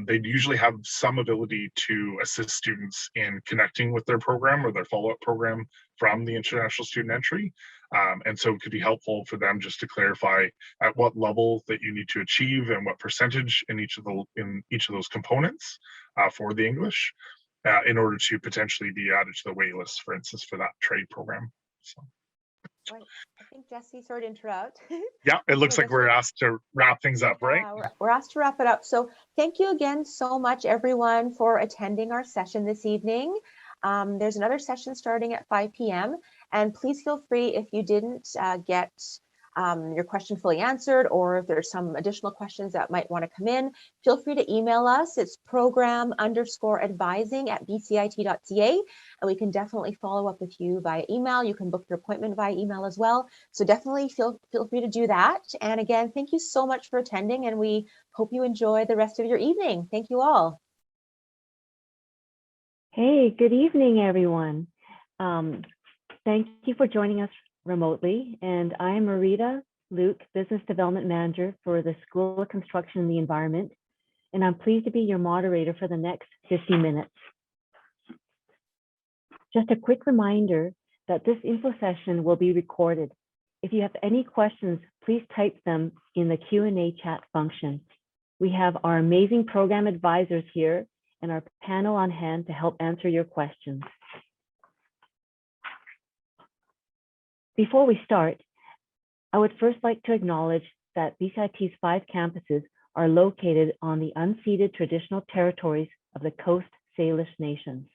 They usually have some ability to assist students in connecting with their program or their follow-up program from the International Student Entry. And so it could be helpful for them just to clarify at what level that you need to achieve and what percentage in each of those components for the English, in order to potentially be added to the wait list, for instance, for that trade program. So. Right. I think Jesse, sorry to interrupt. Yeah, it looks like we're asked to wrap things up, right? We're asked to wrap it up. So thank you again so much, everyone, for attending our session this evening. There's another session starting at 5 p.m. And please feel free, if you didn't get your question fully answered, or if there's some additional questions that might want to come in, feel free to email us. It's program_advising@bcit.ca, and we can definitely follow up with you via email. You can book your appointment via email as well. So definitely feel free to do that. And again, thank you so much for attending, and we hope you enjoy the rest of your evening. Thank you all. Hey, good evening, everyone. Thank you for joining us remotely. And I'm Marita Luke, Business Development Manager for the School of Construction and the Environment. And I'm pleased to be your moderator for the next 50 minutes. Just a quick reminder that this info session will be recorded. If you have any questions, please type them in the Q&A chat function. We have our amazing program advisors here and our panel on hand to help answer your questions. Before we start, I would first like to acknowledge that BCIT's 5 campuses are located on the unceded traditional territories of the Coast Salish Nations.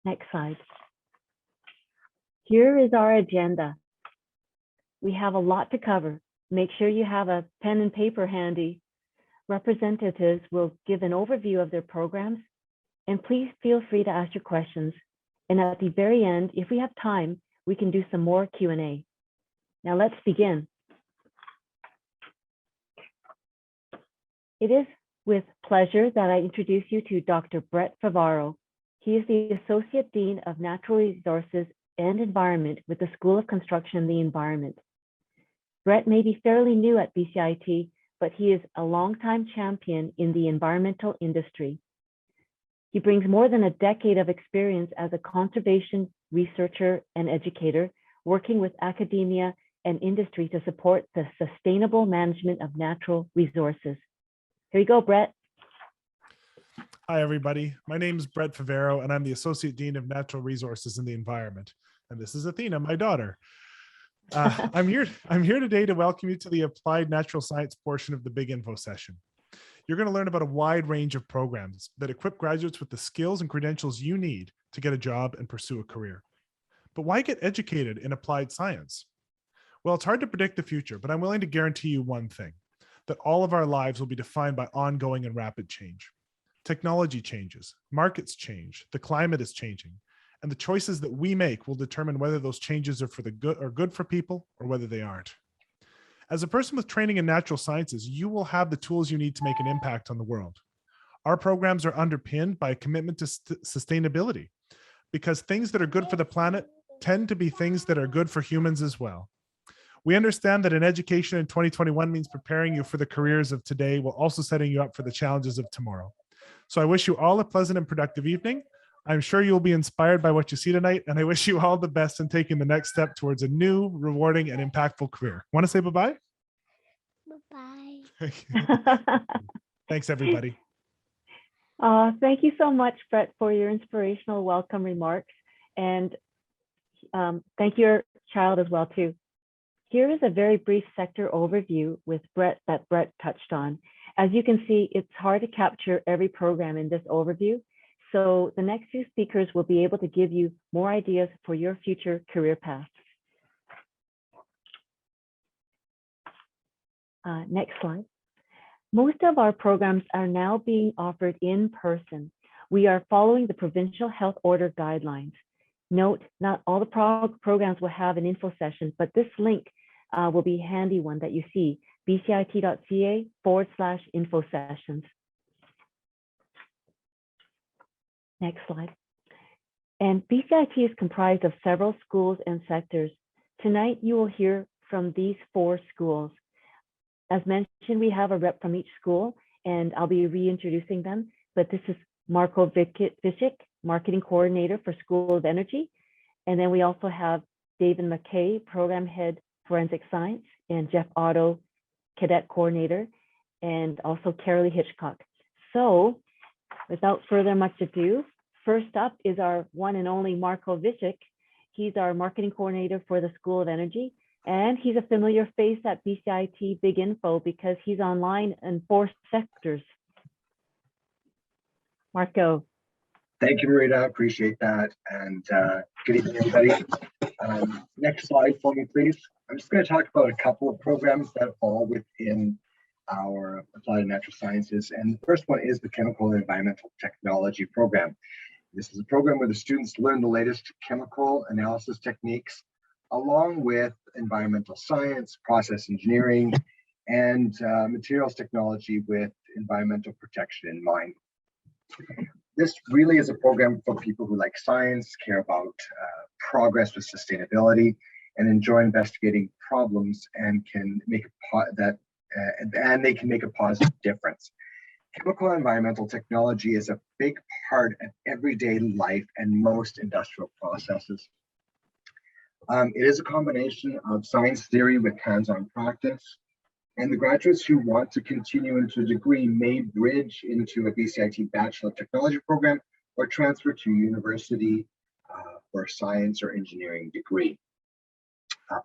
Next slide. Here is our agenda. We have a lot to cover. Make sure you have a pen and paper handy. Representatives will give an overview of their programs, and please feel free to ask your questions. And at the very end, if we have time, we can do some more Q&A. Now let's begin. It is with pleasure that I introduce you to Dr. Brett Favaro. He is the Associate Dean of Natural Resources and Environment with the School of Construction and the Environment. Brett may be fairly new at BCIT, but he is a longtime champion in the environmental industry. He brings more than a decade of experience as a conservation researcher and educator, working with academia and industry to support the sustainable management of natural resources. Here you go, Brett. Hi, everybody. My name is Brett Favaro, and I'm the Associate Dean of Natural Resources and the Environment. And this is Athena, my daughter. I'm here today to welcome you to the Applied Natural Science portion of the Big Info session. You're going to learn about a wide range of programs that equip graduates with the skills and credentials you need to get a job and pursue a career. But why get educated in applied science? Well, it's hard to predict the future, but I'm willing to guarantee you one thing, that all of our lives will be defined by ongoing and rapid change. Technology changes, markets change, the climate is changing, and the choices that we make will determine whether those changes are good for people or whether they aren't. As a person with training in natural sciences, you will have the tools you need to make an impact on the world. Our programs are underpinned by a commitment to sustainability, because things that are good for the planet tend to be things that are good for humans as well. We understand that an education in 2021 means preparing you for the careers of today while also setting you up for the challenges of tomorrow. So I wish you all a pleasant and productive evening. I'm sure you'll be inspired by what you see tonight, and I wish you all the best in taking the next step towards a new, rewarding, and impactful career. Want to say bye-bye? Bye-bye. Thanks, everybody. Thank you so much, Brett, for your inspirational welcome remarks. And thank your child as well, too. Here is a very brief sector overview with Brett that Brett touched on. As you can see, it's hard to capture every program in this overview. So the next few speakers will be able to give you more ideas for your future career path. Next slide. Most of our programs are now being offered in person. We are following the provincial health order guidelines. Note, not all the programs will have an info session, but this link will be a handy one that you see, bcit.ca/info sessions. Next slide. And BCIT is comprised of several schools and sectors. Tonight, you will hear from these 4 schools. As mentioned, we have a rep from each school, and I'll be reintroducing them, but this is Marco Vicic, Marketing Coordinator for School of Energy. And then we also have David McKay, Program Head, Forensic Science, and Jeff Otto, Cadet Coordinator, and also Carolee Hitchcock. So without further much ado, first up is our one and only Marco Vicic. He's our Marketing Coordinator for the School of Energy. And he's a familiar face at BCIT Big Info because he's online in 4 sectors. Marco. Thank you, Marita. Appreciate that. And good evening, everybody. Next slide for me, please. I'm just going to talk about a couple of programs that fall within our Applied and Natural Sciences. And the first one is the Chemical and Environmental Technology program. This is a program where the students learn the latest chemical analysis techniques along with environmental science, process engineering, and materials technology with environmental protection in mind. This really is a program for people who like science, care about progress with sustainability, and enjoy investigating problems and can make they can make a positive difference. Chemical and environmental technology is a big part of everyday life and most industrial processes. It is a combination of science theory with hands-on practice, and the graduates who want to continue into a degree may bridge into a BCIT Bachelor of Technology program or transfer to university for a science or engineering degree.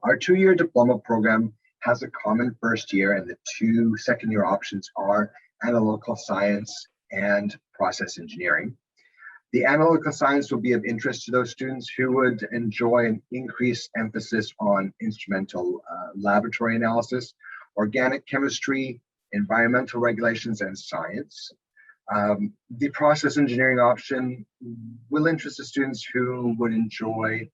Our 2-year diploma program has a common first year, and the 2 second-year options are analytical science and process engineering. The analytical science will be of interest to those students who would enjoy an increased emphasis on instrumental laboratory analysis, organic chemistry, environmental regulations, and science. The process engineering option will interest the students who would enjoy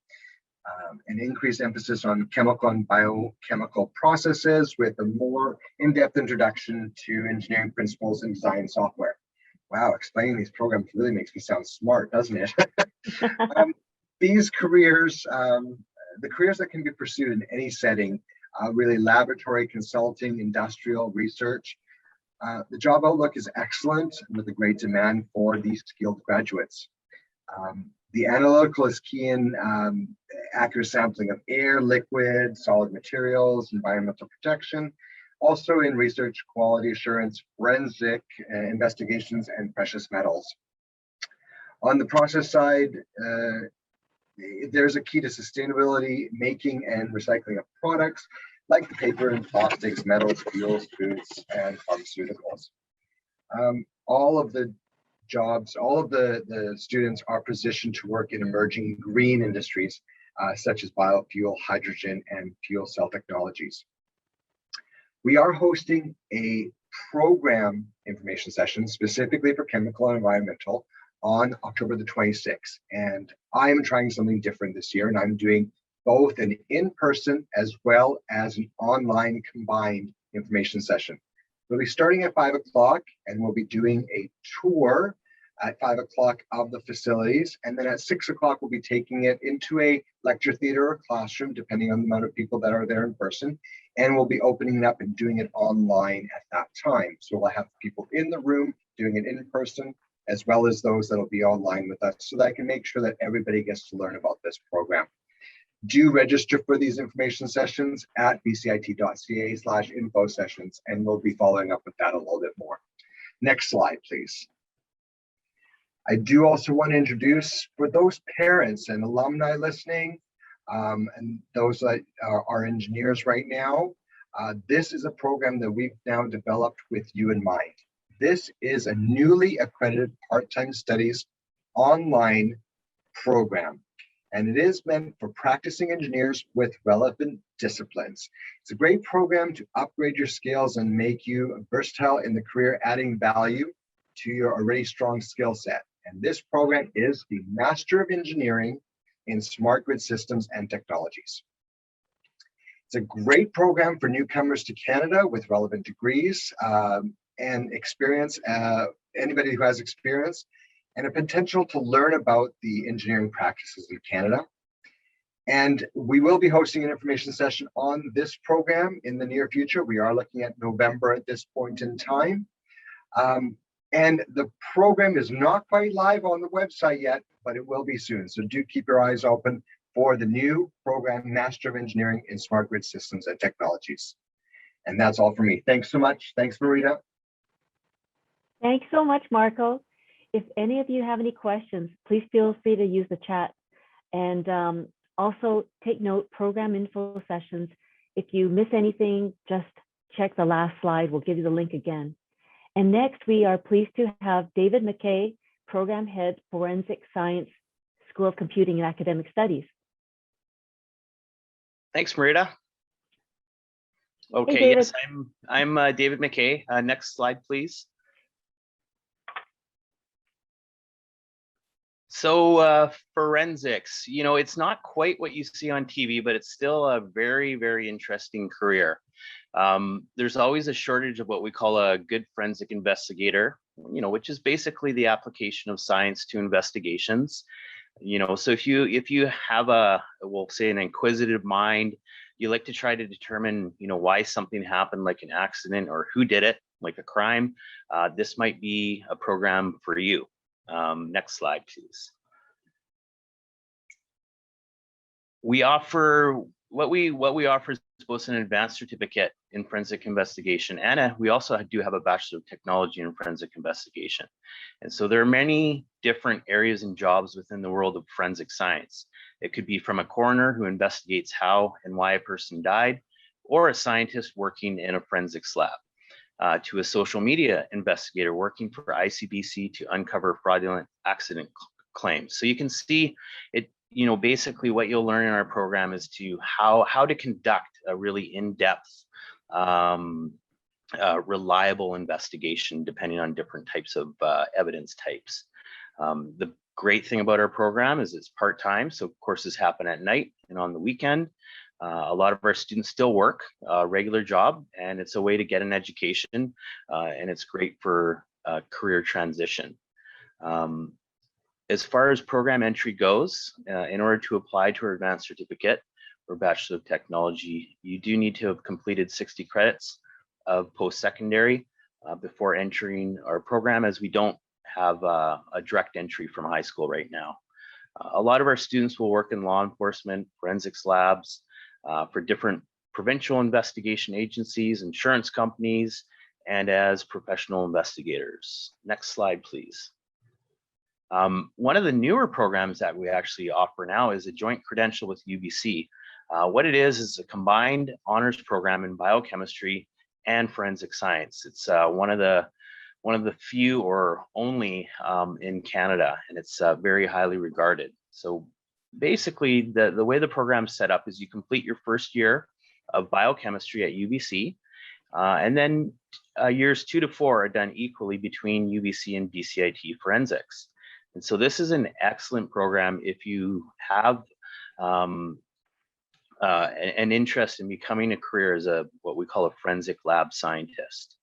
an increased emphasis on chemical and biochemical processes with a more in-depth introduction to engineering principles and design software. Wow, explaining these programs really makes me sound smart, doesn't it? These careers, the careers that can be pursued in any setting, really laboratory, consulting, industrial, research. The job outlook is excellent with a great demand for these skilled graduates. The analytical is key in accurate sampling of air, liquid, solid materials, environmental protection. Also in research, quality assurance, forensic investigations, and precious metals. On the process side, there's a key to sustainability, making and recycling of products like the paper and plastics, metals, fuels, foods, and pharmaceuticals. All of the jobs, all of the students are positioned to work in emerging green industries, such as biofuel, hydrogen, and fuel cell technologies. We are hosting a program information session specifically for chemical and environmental on October the 26th. And I am trying something different this year, and I'm doing both an in-person as well as an online combined information session. We'll be starting at 5 o'clock, and we'll be doing a tour at 5 o'clock of the facilities. And then at 6 o'clock, we'll be taking it into a lecture theater or classroom, depending on the amount of people that are there in person. And we'll be opening it up and doing it online at that time. So we'll have people in the room doing it in person, as well as those that'll be online with us, so that I can make sure that everybody gets to learn about this program. Do register for these information sessions at bcit.ca/info sessions, and we'll be following up with that a little bit more. Next slide, please. I do also want to introduce, for those parents and alumni listening, and those that are engineers right now, this is a program that we've now developed with you in mind. This is a newly accredited part-time studies online program, and it is meant for practicing engineers with relevant disciplines. It's a great program to upgrade your skills and make you versatile in the career, adding value to your already strong skill set. And this program is the Master of Engineering in Smart Grid Systems and Technologies. It's a great program for newcomers to Canada with relevant degrees and experience, anybody who has experience, and a potential to learn about the engineering practices in Canada. And we will be hosting an information session on this program in the near future. We are looking at November at this point in time. And the program is not quite live on the website yet, but it will be soon. So do keep your eyes open for the new program, Master of Engineering in Smart Grid Systems and Technologies. And that's all for me. Thanks so much. Thanks, Marita. Thanks so much, Marco. If any of you have any questions, please feel free to use the chat. And also take note, program info sessions. If you miss anything, just check the last slide. We'll give you the link again. And next, we are pleased to have David McKay, Program Head, Forensic Science, School of Computing and Academic Studies. Thanks, Marita. Okay, Hey, yes, I'm David McKay. Next slide, please. So forensics, you know, it's not quite what you see on TV, but it's still a very, very interesting career. There's always a shortage of what we call a good forensic investigator, you know, which is basically the application of science to investigations. You know, so if you have we'll say an inquisitive mind, you like to try to determine, you know, why something happened, like an accident, or who did it, like a crime, this might be a program for you. Next slide, please. We offer what we offer is both an advanced certificate in forensic investigation, and we also do have a Bachelor of Technology in forensic investigation. And so there are many different areas and jobs within the world of forensic science. It could be from a coroner who investigates how and why a person died, or a scientist working in a forensics lab, to a social media investigator working for ICBC to uncover fraudulent accident claims. So you can see it, you know, basically what you'll learn in our program is how to conduct a really in-depth, reliable investigation depending on different types of evidence types. The great thing about our program is it's part-time, so courses happen at night and on the weekend. A lot of our students still work a regular job, and it's a way to get an education, and it's great for career transition. As far as program entry goes, in order to apply to our advanced certificate or Bachelor of Technology, you do need to have completed 60 credits of post-secondary before entering our program, as we don't have a direct entry from high school right now. A lot of our students will work in law enforcement, forensics labs, for different provincial investigation agencies, insurance companies, and as professional investigators. Next slide, please. One of the newer programs that we actually offer now is a joint credential with UBC. What it is a combined honors program in biochemistry and forensic science. It's one of the few or only in Canada, and it's very highly regarded. So basically, the way the program's set up is you complete your first year of biochemistry at UBC, and then years 2 to 4 are done equally between UBC and BCIT forensics. And so this is an excellent program if you have an interest in becoming a career as what we call a forensic lab scientist.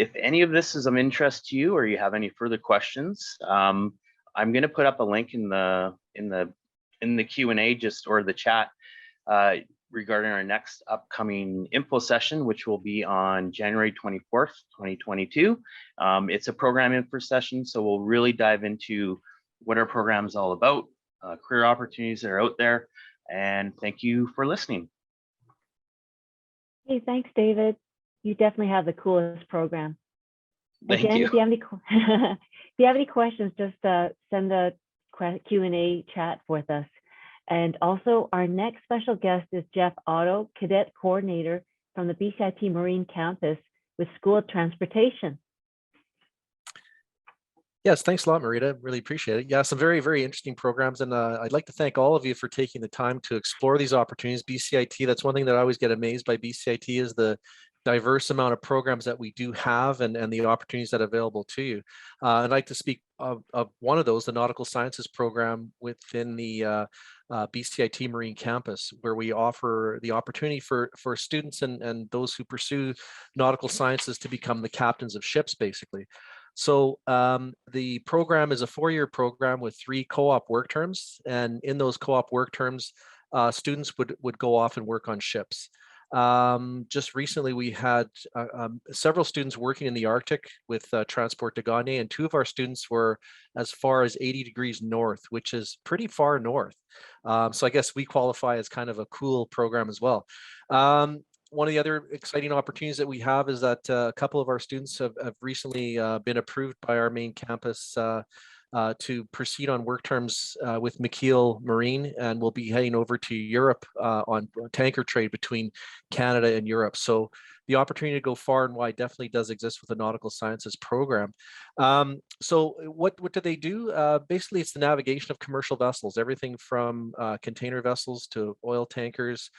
If any of this is of interest to you or you have any further questions, I'm going to put up a link in the Q&A or the chat regarding our next upcoming info session, which will be on January 24th, 2022. It's a program info session, so we'll really dive into what our program is all about, career opportunities that are out there, and thank you for listening. Hey, thanks, David. You definitely have the coolest program. Thank Again, you. if you have any questions, just send the Q&A chat with us. And also, our next special guest is Jeff Otto, Cadet Coordinator from the BCIT Marine Campus with School of Transportation. Yes, thanks a lot, Marita. Really appreciate it. Yeah, some very, very interesting programs. And I'd like to thank all of you for taking the time to explore these opportunities. BCIT, that's one thing that I always get amazed by BCIT is the diverse amount of programs that we do have and the opportunities that are available to you. I'd like to speak of one of those, the Nautical Sciences program within the BCIT Marine Campus, where we offer the opportunity for students and those who pursue nautical sciences to become the captains of ships, basically. So the program is a 4-year program with 3 co-op work terms, and in those co-op work terms, students would go off and work on ships. Just recently, we had several students working in the Arctic with Transport de Gagné, and 2 of our students were as far as 80 degrees north, which is pretty far north. So I guess we qualify as kind of a cool program as well. One of the other exciting opportunities that we have is that a couple of our students have recently been approved by our main campus to proceed on work terms with McKeel Marine, and we'll be heading over to Europe on tanker trade between Canada and Europe. So the opportunity to go far and wide definitely does exist with the Nautical Sciences program. So what do they do? Basically, it's the navigation of commercial vessels, everything from container vessels to oil tankers,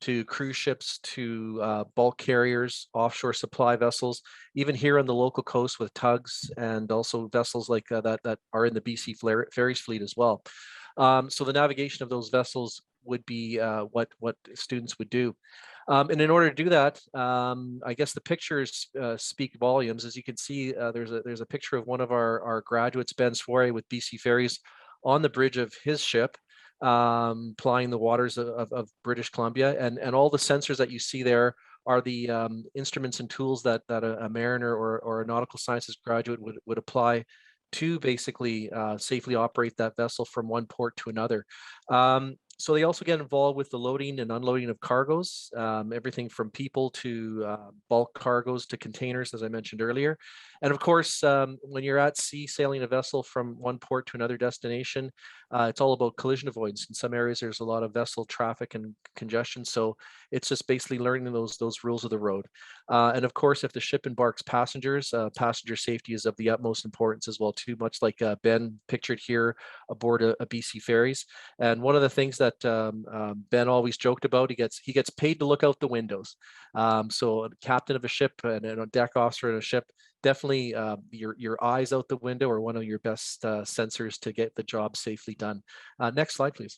to cruise ships, to bulk carriers, offshore supply vessels, even here on the local coast with tugs and also vessels like that are in the BC Ferries fleet as well. So the navigation of those vessels would be what students would do. And in order to do that, I guess the pictures speak volumes. As you can see, there's a picture of one of our graduates, Ben Soiree, with BC Ferries on the bridge of his ship, plying the waters of British Columbia, and all the sensors that you see there are the instruments and tools that a mariner or a nautical sciences graduate would apply to basically safely operate that vessel from one port to another. So they also get involved with the loading and unloading of cargoes, everything from people to bulk cargoes to containers, as I mentioned earlier. And of course, when you're at sea sailing a vessel from one port to another destination, it's all about collision avoidance. In some areas, there's a lot of vessel traffic and congestion. So it's just basically learning those rules of the road. And of course, if the ship embarks passengers, passenger safety is of the utmost importance as well, too, much like Ben pictured here aboard a BC Ferries. And one of the things that Ben always joked about, he gets paid to look out the windows. So a captain of a ship and a deck officer in a ship, definitely your eyes out the window are one of your best sensors to get the job safely done. Next slide, please.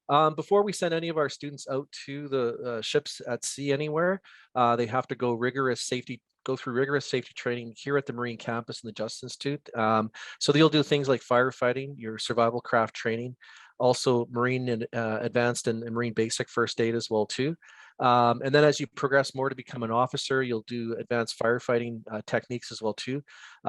Before we send any of our students out to the ships at sea anywhere, they have to go through rigorous safety training here at the Marine Campus and the Justice Institute. So they'll do things like firefighting, your survival craft training, also Marine and advanced and Marine basic first aid as well too. And then as you progress more to become an officer, you'll do advanced firefighting techniques as well too,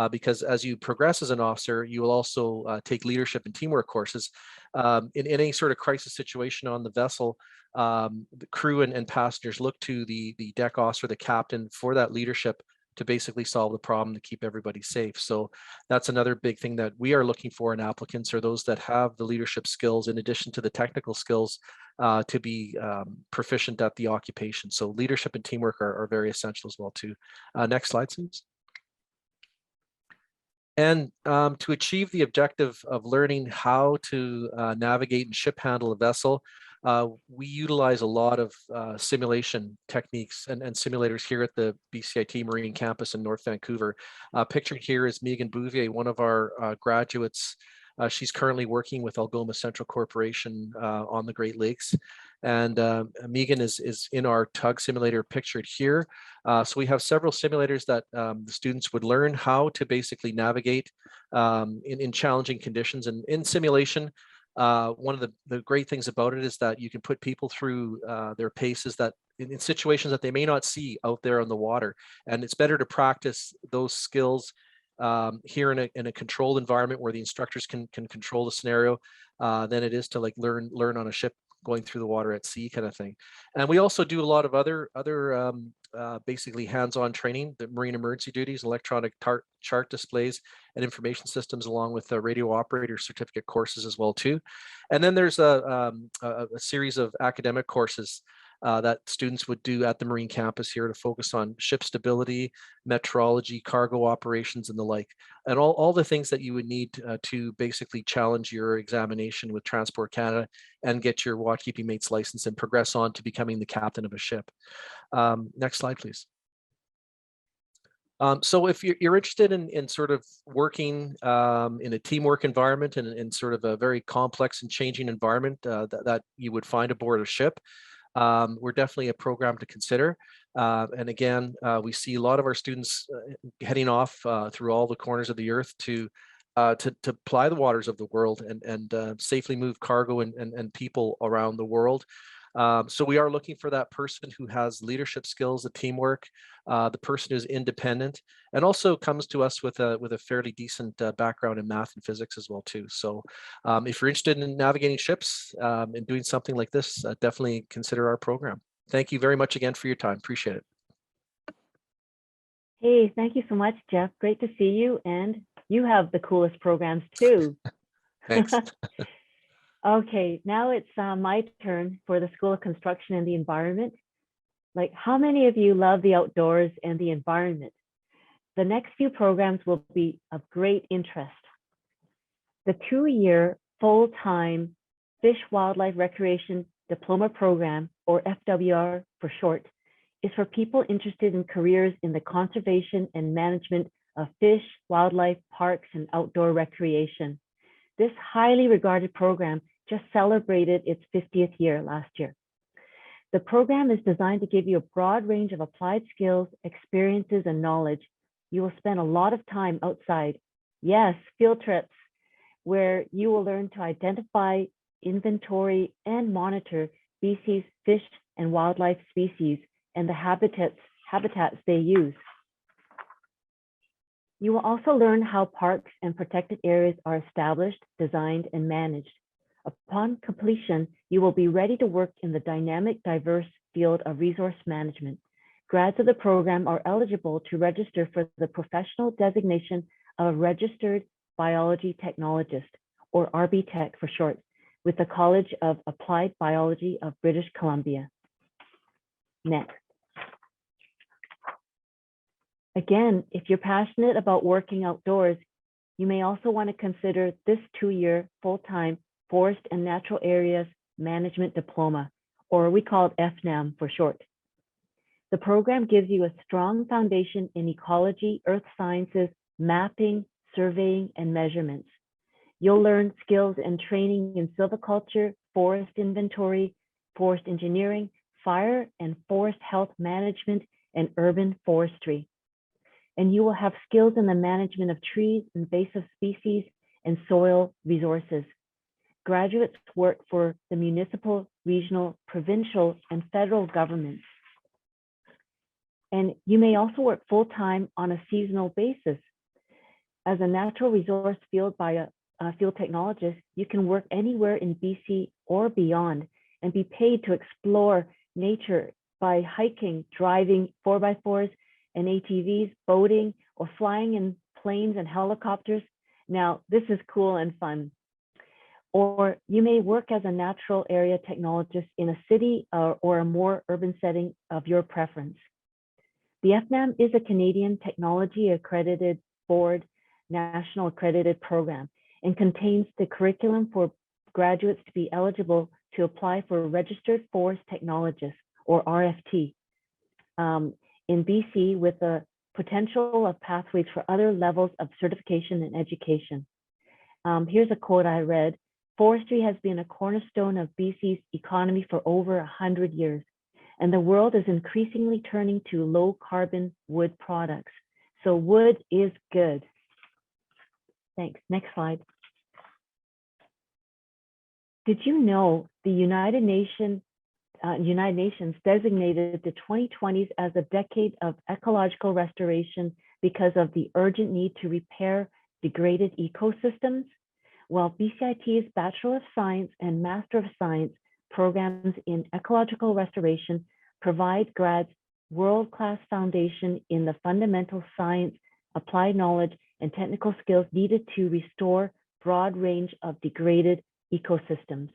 because as you progress as an officer, you will also take leadership and teamwork courses. In any sort of crisis situation on the vessel, the crew and passengers look to the deck officer, the captain, for that leadership to basically solve the problem to keep everybody safe. So that's another big thing that we are looking for in applicants, are those that have the leadership skills in addition to the technical skills to be proficient at the occupation. So leadership and teamwork are very essential as well too. Next slide, please. And to achieve the objective of learning how to navigate and ship handle a vessel, we utilize a lot of simulation techniques and simulators here at the BCIT Marine Campus in North Vancouver. Pictured here is Megan Bouvier, one of our graduates She's currently working with Algoma Central Corporation on the Great Lakes. And Megan is in our tug simulator pictured here. So we have several simulators that the students would learn how to basically navigate in challenging conditions. And in simulation, one of the great things about it is that you can put people through their paces that in situations that they may not see out there on the water. And it's better to practice those skills here in a controlled environment where the instructors can control the scenario than it is to like learn on a ship going through the water at sea kind of thing. And we also do a lot of other basically hands-on training, the marine emergency duties, electronic chart displays and information systems, along with radio operator certificate courses as well too. And then there's a series of academic courses that students would do at the Marine campus here to focus on ship stability, metrology, cargo operations, and the like, and all the things that you would need to basically challenge your examination with Transport Canada and get your watch-keeping mate's license and progress on to becoming the captain of a ship. Next slide, please. So if you're interested in sort of working in a teamwork environment and in sort of a very complex and changing environment that you would find aboard a ship, we're definitely a program to consider. And again, we see a lot of our students heading off through all the corners of the earth to ply the waters of the world and safely move cargo and people around the world. So we are looking for that person who has leadership skills, the teamwork, the person who's independent, and also comes to us with a fairly decent background in math and physics as well too. So if you're interested in navigating ships and doing something like this, definitely consider our program. Thank you very much again for your time. Appreciate it. Hey, thank you so much, Jeff. Great to see you. And you have the coolest programs too. Thanks. Okay, now it's my turn for the School of Construction and the Environment. Like, how many of you love the outdoors and the environment? The next few programs will be of great interest. The 2-year full-time Fish Wildlife Recreation Diploma Program, or FWR for short, is for people interested in careers in the conservation and management of fish, wildlife, parks, and outdoor recreation. This highly regarded program just celebrated its 50th year last year. The program is designed to give you a broad range of applied skills, experiences, and knowledge. You will spend a lot of time outside. Yes, field trips, where you will learn to identify, inventory, and monitor BC's fish and wildlife species and the habitats they use. You will also learn how parks and protected areas are established, designed, and managed. Upon completion, you will be ready to work in the dynamic, diverse field of resource management. Grads of the program are eligible to register for the professional designation of a registered biology technologist, or RBTech for short, with the College of Applied Biology of British Columbia. Next. Again, if you're passionate about working outdoors, you may also want to consider this 2-year full-time Forest and Natural Areas Management Diploma, or we call it FNAM for short. The program gives you a strong foundation in ecology, earth sciences, mapping, surveying, and measurements. You'll learn skills and training in silviculture, forest inventory, forest engineering, fire and forest health management, and urban forestry. And you will have skills in the management of trees, invasive species, and soil resources. Graduates work for the municipal, regional, provincial, and federal governments. And you may also work full-time on a seasonal basis. As a natural resource field field technologist, you can work anywhere in BC or beyond and be paid to explore nature by hiking, driving 4x4s and ATVs, boating, or flying in planes and helicopters. Now, this is cool and fun. Or you may work as a natural area technologist in a city or a more urban setting of your preference. The FNAM is a Canadian Technology Accredited Board national accredited program and contains the curriculum for graduates to be eligible to apply for a registered forest technologist, or RFT, in BC, with the potential of pathways for other levels of certification and education. Here's a quote I read. Forestry has been a cornerstone of BC's economy for over 100 years, and the world is increasingly turning to low carbon wood products. So wood is good. Thanks. Next slide. Did you know the United Nations designated the 2020s as a decade of ecological restoration because of the urgent need to repair degraded ecosystems? Well, BCIT's Bachelor of Science and Master of Science programs in ecological restoration provide grads world-class foundation in the fundamental science, applied knowledge, and technical skills needed to restore broad range of degraded ecosystems.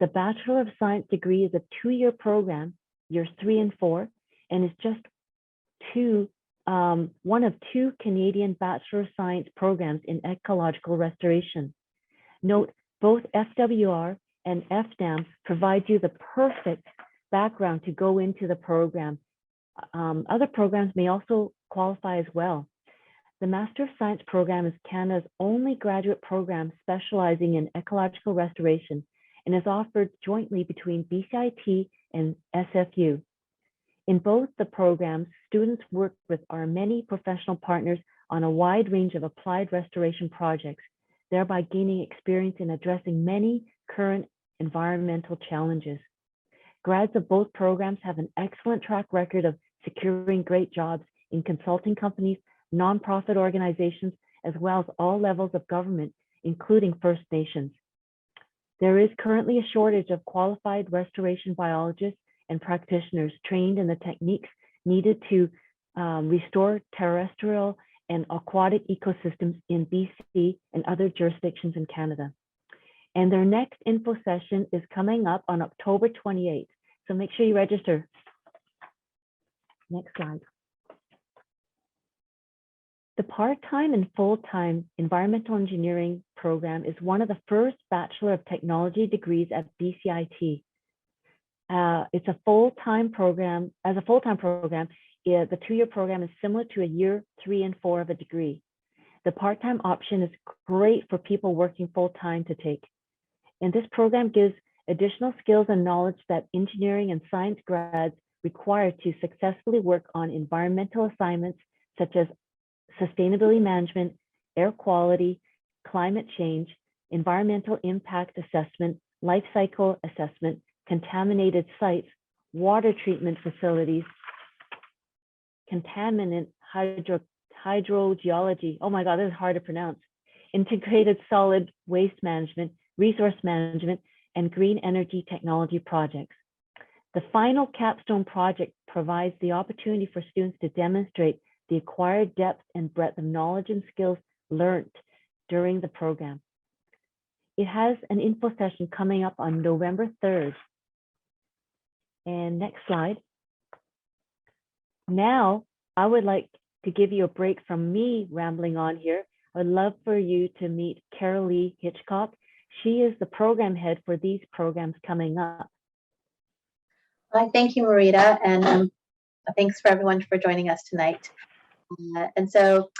The Bachelor of Science degree is a 2-year program, years 3 and 4, and is just one of 2 Canadian Bachelor of Science programs in ecological restoration. Note, both FWR and FDAM provide you the perfect background to go into the program. Other programs may also qualify as well. The Master of Science program is Canada's only graduate program specializing in ecological restoration and is offered jointly between BCIT and SFU. In both the programs, students work with our many professional partners on a wide range of applied restoration projects, thereby gaining experience in addressing many current environmental challenges. Grads of both programs have an excellent track record of securing great jobs in consulting companies, nonprofit organizations, as well as all levels of government, including First Nations. There is currently a shortage of qualified restoration biologists and practitioners trained in the techniques needed to restore terrestrial and aquatic ecosystems in BC and other jurisdictions in Canada. And their next info session is coming up on October 28th. So make sure you register. Next slide. The part-time and full-time environmental engineering program is one of the first Bachelor of Technology degrees at BCIT. It's a full-time program. As a full-time program, the 2-year program is similar to a year 3 and 4 of a degree. The part-time option is great for people working full-time to take. And this program gives additional skills and knowledge that engineering and science grads require to successfully work on environmental assignments such as sustainability management, air quality, climate change, environmental impact assessment, life cycle assessment, contaminated sites, water treatment facilities, contaminant hydrogeology, oh my God, this is hard to pronounce, integrated solid waste management, resource management, and green energy technology projects. The final capstone project provides the opportunity for students to demonstrate the acquired depth and breadth of knowledge and skills learned during the program. It has an info session coming up on November 3rd. And next slide. Now, I would like to give you a break from me rambling on here. I would love for you to meet Carol Lee Hitchcock. She is the program head for these programs coming up. Hi, thank you, Marita, and thanks for everyone for joining us tonight. And so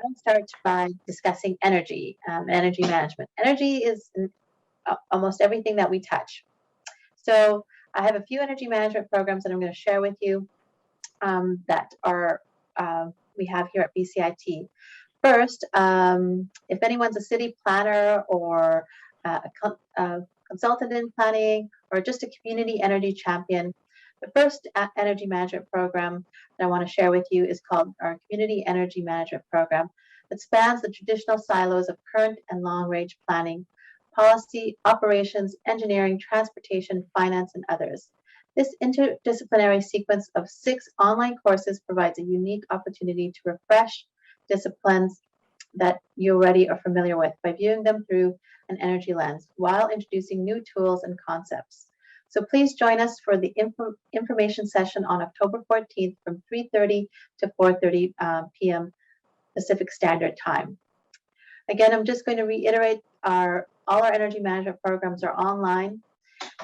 I'll start by discussing energy, energy management. Energy is in almost everything that we touch. So I have a few energy management programs that I'm going to share with you that are we have here at BCIT. First, if anyone's a city planner or a consultant in planning or just a community energy champion, the first energy management program that I want to share with you is called our Community Energy Management Program. It spans the traditional silos of current and long-range planning, policy, operations, engineering, transportation, finance, and others. This interdisciplinary sequence of 6 online courses provides a unique opportunity to refresh disciplines that you already are familiar with by viewing them through an energy lens while introducing new tools and concepts. So please join us for the information session on October 14th from 3:30 to 4:30 p.m. Pacific Standard Time. Again, I'm just going to reiterate all our energy management programs are online.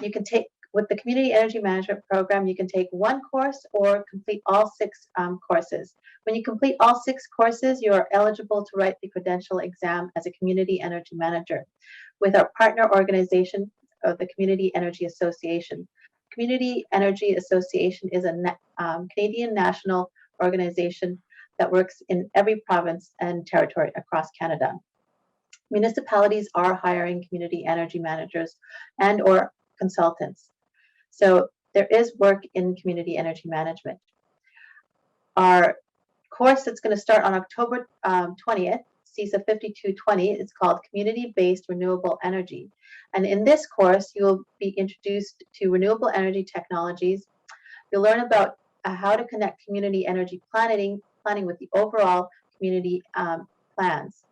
You can take With the Community Energy Management Program, you can take one course or complete all 6 courses. When you complete all 6 courses, you are eligible to write the credential exam as a Community Energy Manager with our partner organization of the Community Energy Association. Community Energy Association is a Canadian national organization that works in every province and territory across Canada. Municipalities are hiring community energy managers and or consultants. So there is work in community energy management. Our course that's going to start on October 20th, CISA 5220, is called Community-Based Renewable Energy. And in this course, you'll be introduced to renewable energy technologies. You'll learn about how to connect community energy planning with the overall community plans,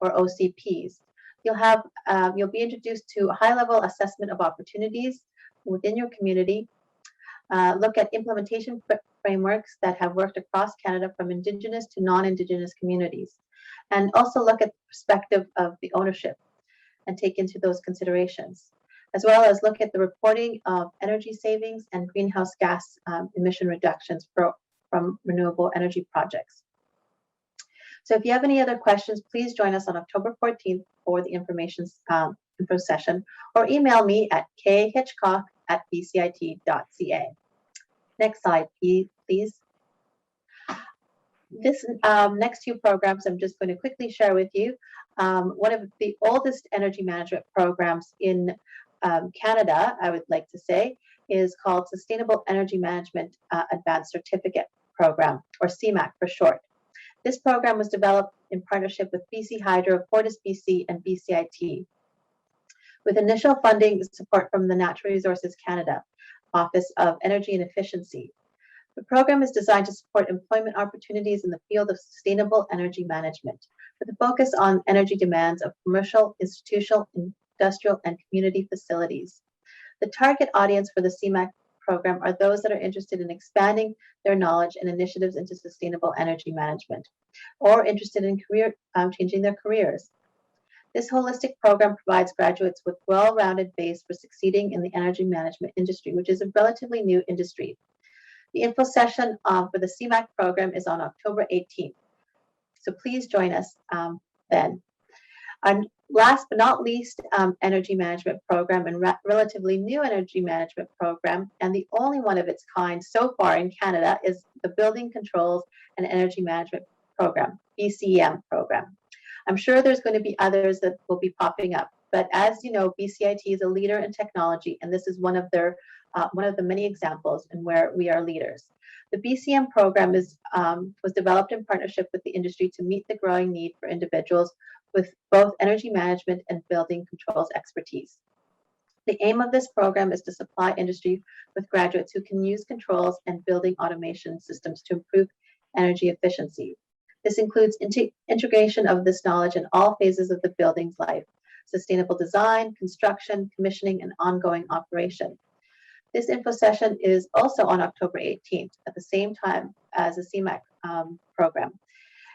or OCPs. You'll be introduced to a high-level assessment of opportunities within your community. Look at implementation frameworks that have worked across Canada from Indigenous to non-Indigenous communities, and also look at the perspective of the ownership and take into those considerations, as well as look at the reporting of energy savings and greenhouse gas emission reductions from renewable energy projects. So if you have any other questions, please join us on October 14th for the info session, or email me at khitchcock@bcit.ca. Next slide, please. This next 2 programs I'm just going to quickly share with you. One of the oldest energy management programs in Canada, I would like to say, is called Sustainable Energy Management Advanced Certificate Program, or CMAC for short. This program was developed in partnership with BC Hydro, FortisBC, and BCIT, with initial funding support from the Natural Resources Canada Office of Energy and Efficiency. The program is designed to support employment opportunities in the field of sustainable energy management, with a focus on energy demands of commercial, institutional, industrial, and community facilities. The target audience for the CMAC program are those that are interested in expanding their knowledge and initiatives into sustainable energy management, or interested in changing their careers. This holistic program provides graduates with well-rounded base for succeeding in the energy management industry, which is a relatively new industry. The info session for the CMAC program is on October 18th. So please join us then. And last but not least, energy management program, and relatively new energy management program, and the only one of its kind so far in Canada, is the Building Controls and Energy Management Program, BCEM program. I'm sure there's going to be others that will be popping up, but as you know, BCIT is a leader in technology, and this is one of the many examples in where we are leaders. The BCM program was developed in partnership with the industry to meet the growing need for individuals with both energy management and building controls expertise. The aim of this program is to supply industry with graduates who can use controls and building automation systems to improve energy efficiency. This includes integration of this knowledge in all phases of the building's life: sustainable design, construction, commissioning, and ongoing operation. This info session is also on October 18th at the same time as the CMAC program.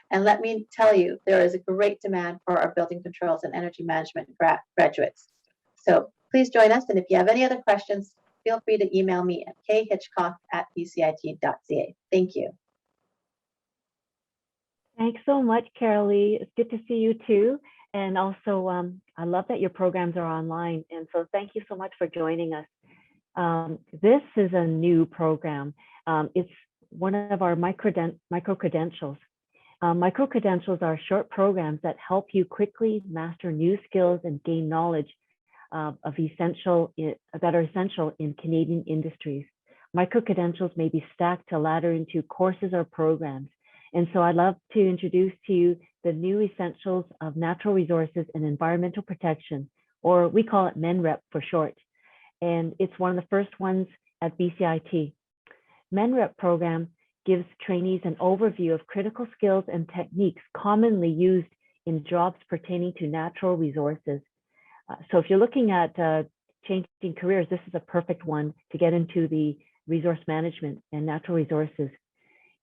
And let me tell you, there is a great demand for our building controls and energy management graduates. So please join us. And if you have any other questions, feel free to email me at khitchcock@bcit.ca. Thank you. Thanks so much, Carolee. It's good to see you too. And also, I love that your programs are online. And so thank you so much for joining us. This is a new program. It's one of our micro-credentials. Micro-credentials are short programs that help you quickly master new skills and gain knowledge that are essential in Canadian industries. Micro-credentials may be stacked to ladder into courses or programs. And so I'd love to introduce to you the new essentials of natural resources and environmental protection, or we call it MENREP for short. And it's one of the first ones at BCIT. MENREP program gives trainees an overview of critical skills and techniques commonly used in jobs pertaining to natural resources. So if you're looking at changing careers, this is a perfect one to get into the resource management and natural resources.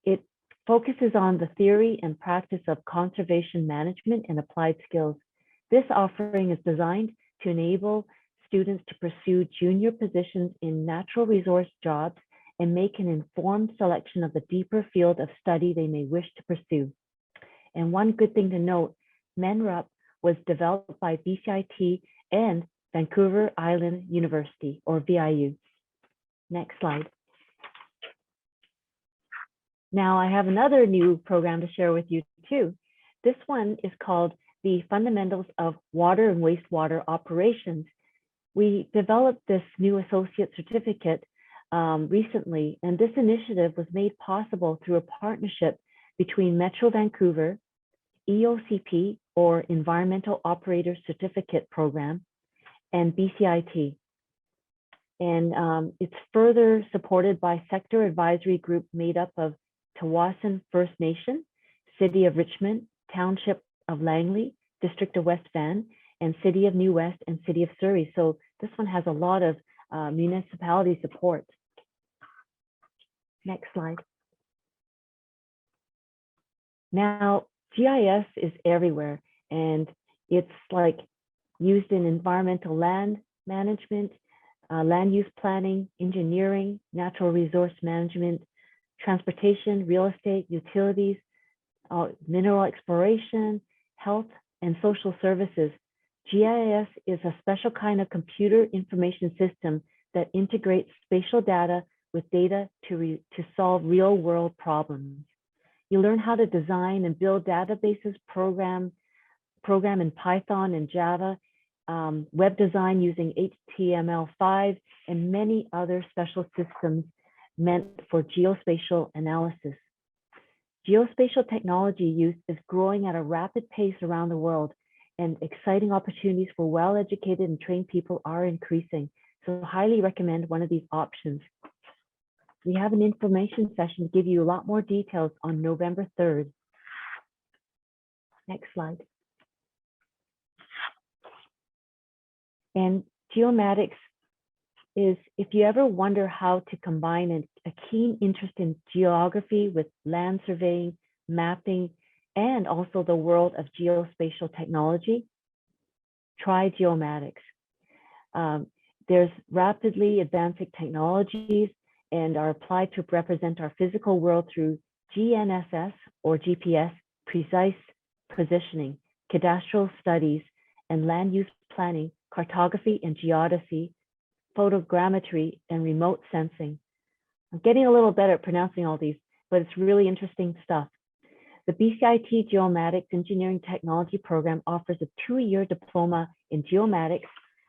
It focuses on the theory and practice of conservation management and applied skills. This offering is designed to enable students to pursue junior positions in natural resource jobs and make an informed selection of the deeper field of study they may wish to pursue. And one good thing to note, MENRUP was developed by BCIT and Vancouver Island University, or VIU. Next slide. Now I have another new program to share with you too. This one is called the Fundamentals of Water and Wastewater Operations. We developed this new associate certificate recently, and this initiative was made possible through a partnership between Metro Vancouver, EOCP, or Environmental Operator Certificate Program, and BCIT. And it's further supported by sector advisory group made up of Tawasin First Nation, City of Richmond, Township of Langley, District of West Van, and City of New West and City of Surrey. So this one has a lot of municipality support. Next slide. Now, GIS is everywhere, and it's like used in environmental land management, land use planning, engineering, natural resource management, transportation, real estate, utilities, mineral exploration, health, and social services. GIS is a special kind of computer information system that integrates spatial data with data to solve real-world problems. You learn how to design and build databases, program in Python and Java, web design using HTML5, and many other special systems meant for geospatial analysis. Geospatial technology use is growing at a rapid pace around the world, and exciting opportunities for well-educated and trained people are increasing. So I highly recommend one of these options. We have an information session to give you a lot more details on November 3rd. Next slide. And geomatics is, if you ever wonder how to combine a keen interest in geography with land surveying, mapping, and also the world of geospatial technology, try geomatics. There's rapidly advancing technologies and are applied to represent our physical world through GNSS or GPS, precise positioning, cadastral studies, and land use planning, cartography and geodesy, photogrammetry, and remote sensing. I'm getting a little better at pronouncing all these, but it's really interesting stuff. The BCIT Geomatics Engineering Technology Program offers a 2-year diploma in geomatics,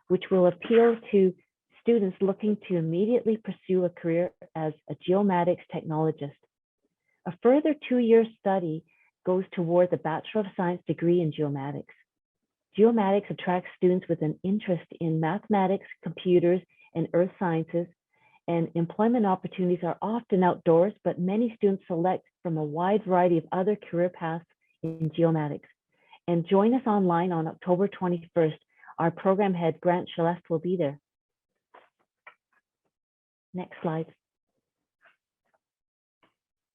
which will appeal to students looking to immediately pursue a career as a geomatics technologist. A further 2-year study goes towards a Bachelor of Science degree in geomatics. Geomatics attracts students with an interest in mathematics, computers, and earth sciences, and employment opportunities are often outdoors, but many students select from a wide variety of other career paths in geomatics. And join us online on October 21st. Our program head, Grant Celeste, will be there. Next slide.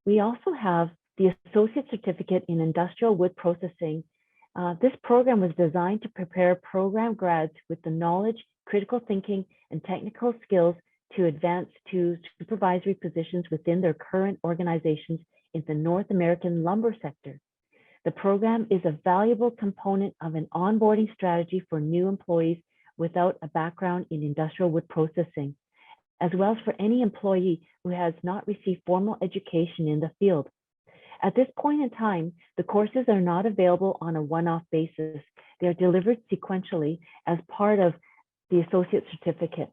We also have the Associate Certificate in Industrial Wood Processing. This program was designed to prepare program grads with the knowledge, critical thinking, and technical skills to advance to supervisory positions within their current organizations in the North American lumber sector. The program is a valuable component of an onboarding strategy for new employees without a background in industrial wood processing, as well as for any employee who has not received formal education in the field. At this point in time, the courses are not available on a one-off basis. They are delivered sequentially as part of the associate certificate.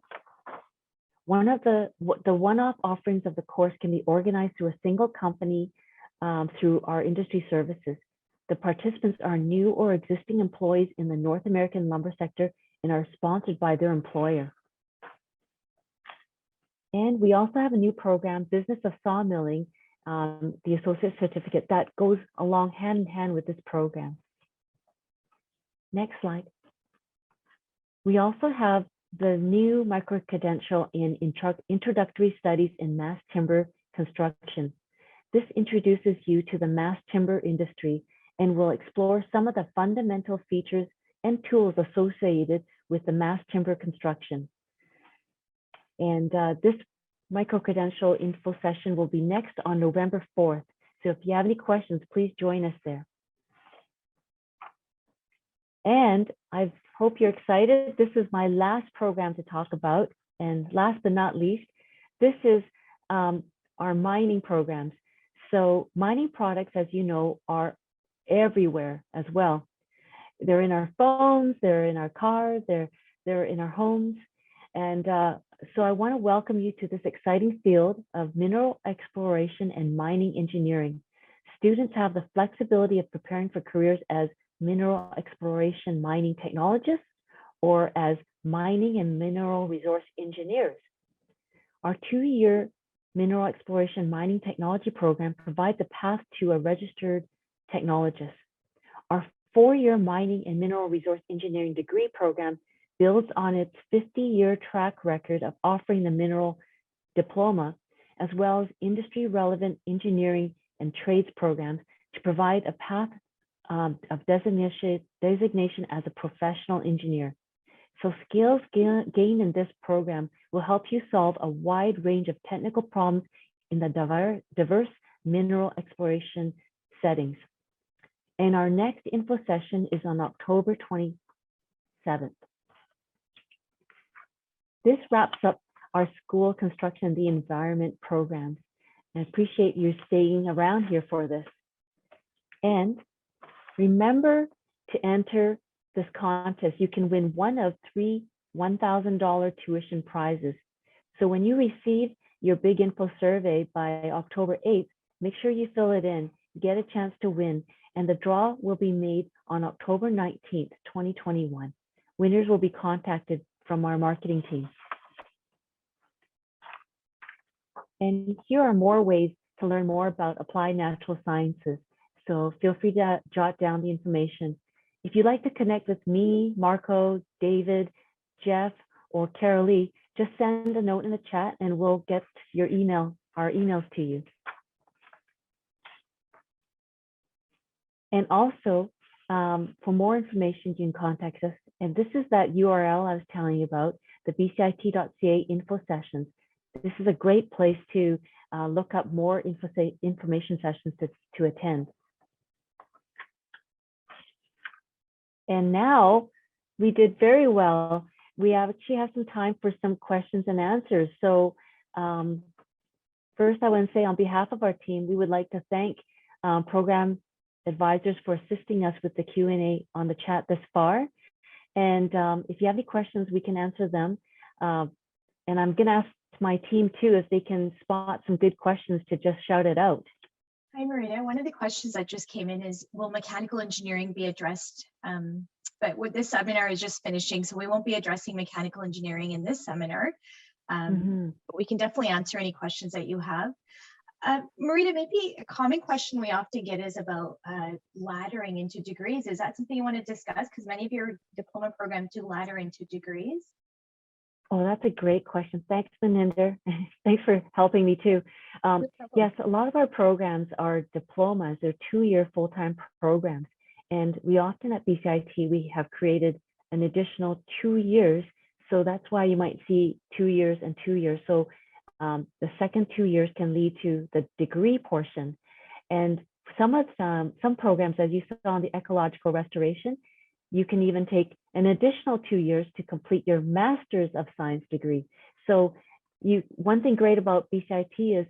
One of the one-off offerings of the course can be organized through a single company through our industry services. The participants are new or existing employees in the North American lumber sector and are sponsored by their employer. And we also have a new program, Business of Sawmilling, the associate certificate that goes along hand in hand with this program. Next slide. We also have the new micro-credential in introductory studies in mass timber construction. This introduces you to the mass timber industry and will explore some of the fundamental features and tools associated with the mass timber construction. And this micro-credential info session will be next on November 4th. So if you have any questions, please join us there. And I hope you're excited. This is my last program to talk about. And last but not least, this is our mining programs. So mining products, as you know, are everywhere as well. They're in our phones, they're in our cars, they're in our homes. And so I want to welcome you to this exciting field of mineral exploration and mining engineering. Students have the flexibility of preparing for careers as mineral exploration mining technologists or as mining and mineral resource engineers. Our 2-year mineral exploration mining technology program provides a path to a registered technologist. Our 4-year mining and mineral resource engineering degree program builds on its 50-year track record of offering the mineral diploma, as well as industry-relevant engineering and trades programs to provide a path of designation as a professional engineer. So skills gained in this program will help you solve a wide range of technical problems in the diverse mineral exploration settings. And our next info session is on October 27th. This wraps up our school construction and the environment programs. I appreciate you staying around here for this. And remember to enter this contest. You can win one of 3 $1,000 tuition prizes. So when you receive your Big Info survey by October 8th, make sure you fill it in, get a chance to win, and the draw will be made on October 19th, 2021. Winners will be contacted from our marketing team. And here are more ways to learn more about applied natural sciences. So feel free to jot down the information. If you'd like to connect with me, Marco, David, Jeff, or Carolee, just send a note in the chat and we'll get your our emails to you. And also, for more information, you can contact us. And this is that URL I was telling you about, the bcit.ca info sessions. This is a great place to look up more information sessions to attend. And now we did very well. We actually have some time for some questions and answers. So first I want to say on behalf of our team, we would like to thank Program Advisors for assisting us with the Q&A on the chat this far. And if you have any questions, we can answer them. And I'm going to ask my team too, if they can spot some good questions to just shout it out. Hi, Marita. One of the questions that just came in is, will mechanical engineering be addressed? But with this seminar is just finishing, so we won't be addressing mechanical engineering in this seminar. But we can definitely answer any questions that you have. Marita, maybe a common question we often get is about laddering into degrees. Is that something you want to discuss? Because many of your diploma programs do ladder into degrees. Oh, that's a great question. Thanks, Meninder. Thanks for helping me too. Yes, a lot of our programs are diplomas. They're 2-year full-time programs. And we often at BCIT, we have created an additional 2 years. So that's why you might see 2 years and 2 years. So the second 2 years can lead to the degree portion. And some programs, as you saw on the ecological restoration, you can even take an additional 2 years to complete your Master's of Science degree. So one thing great about BCIT is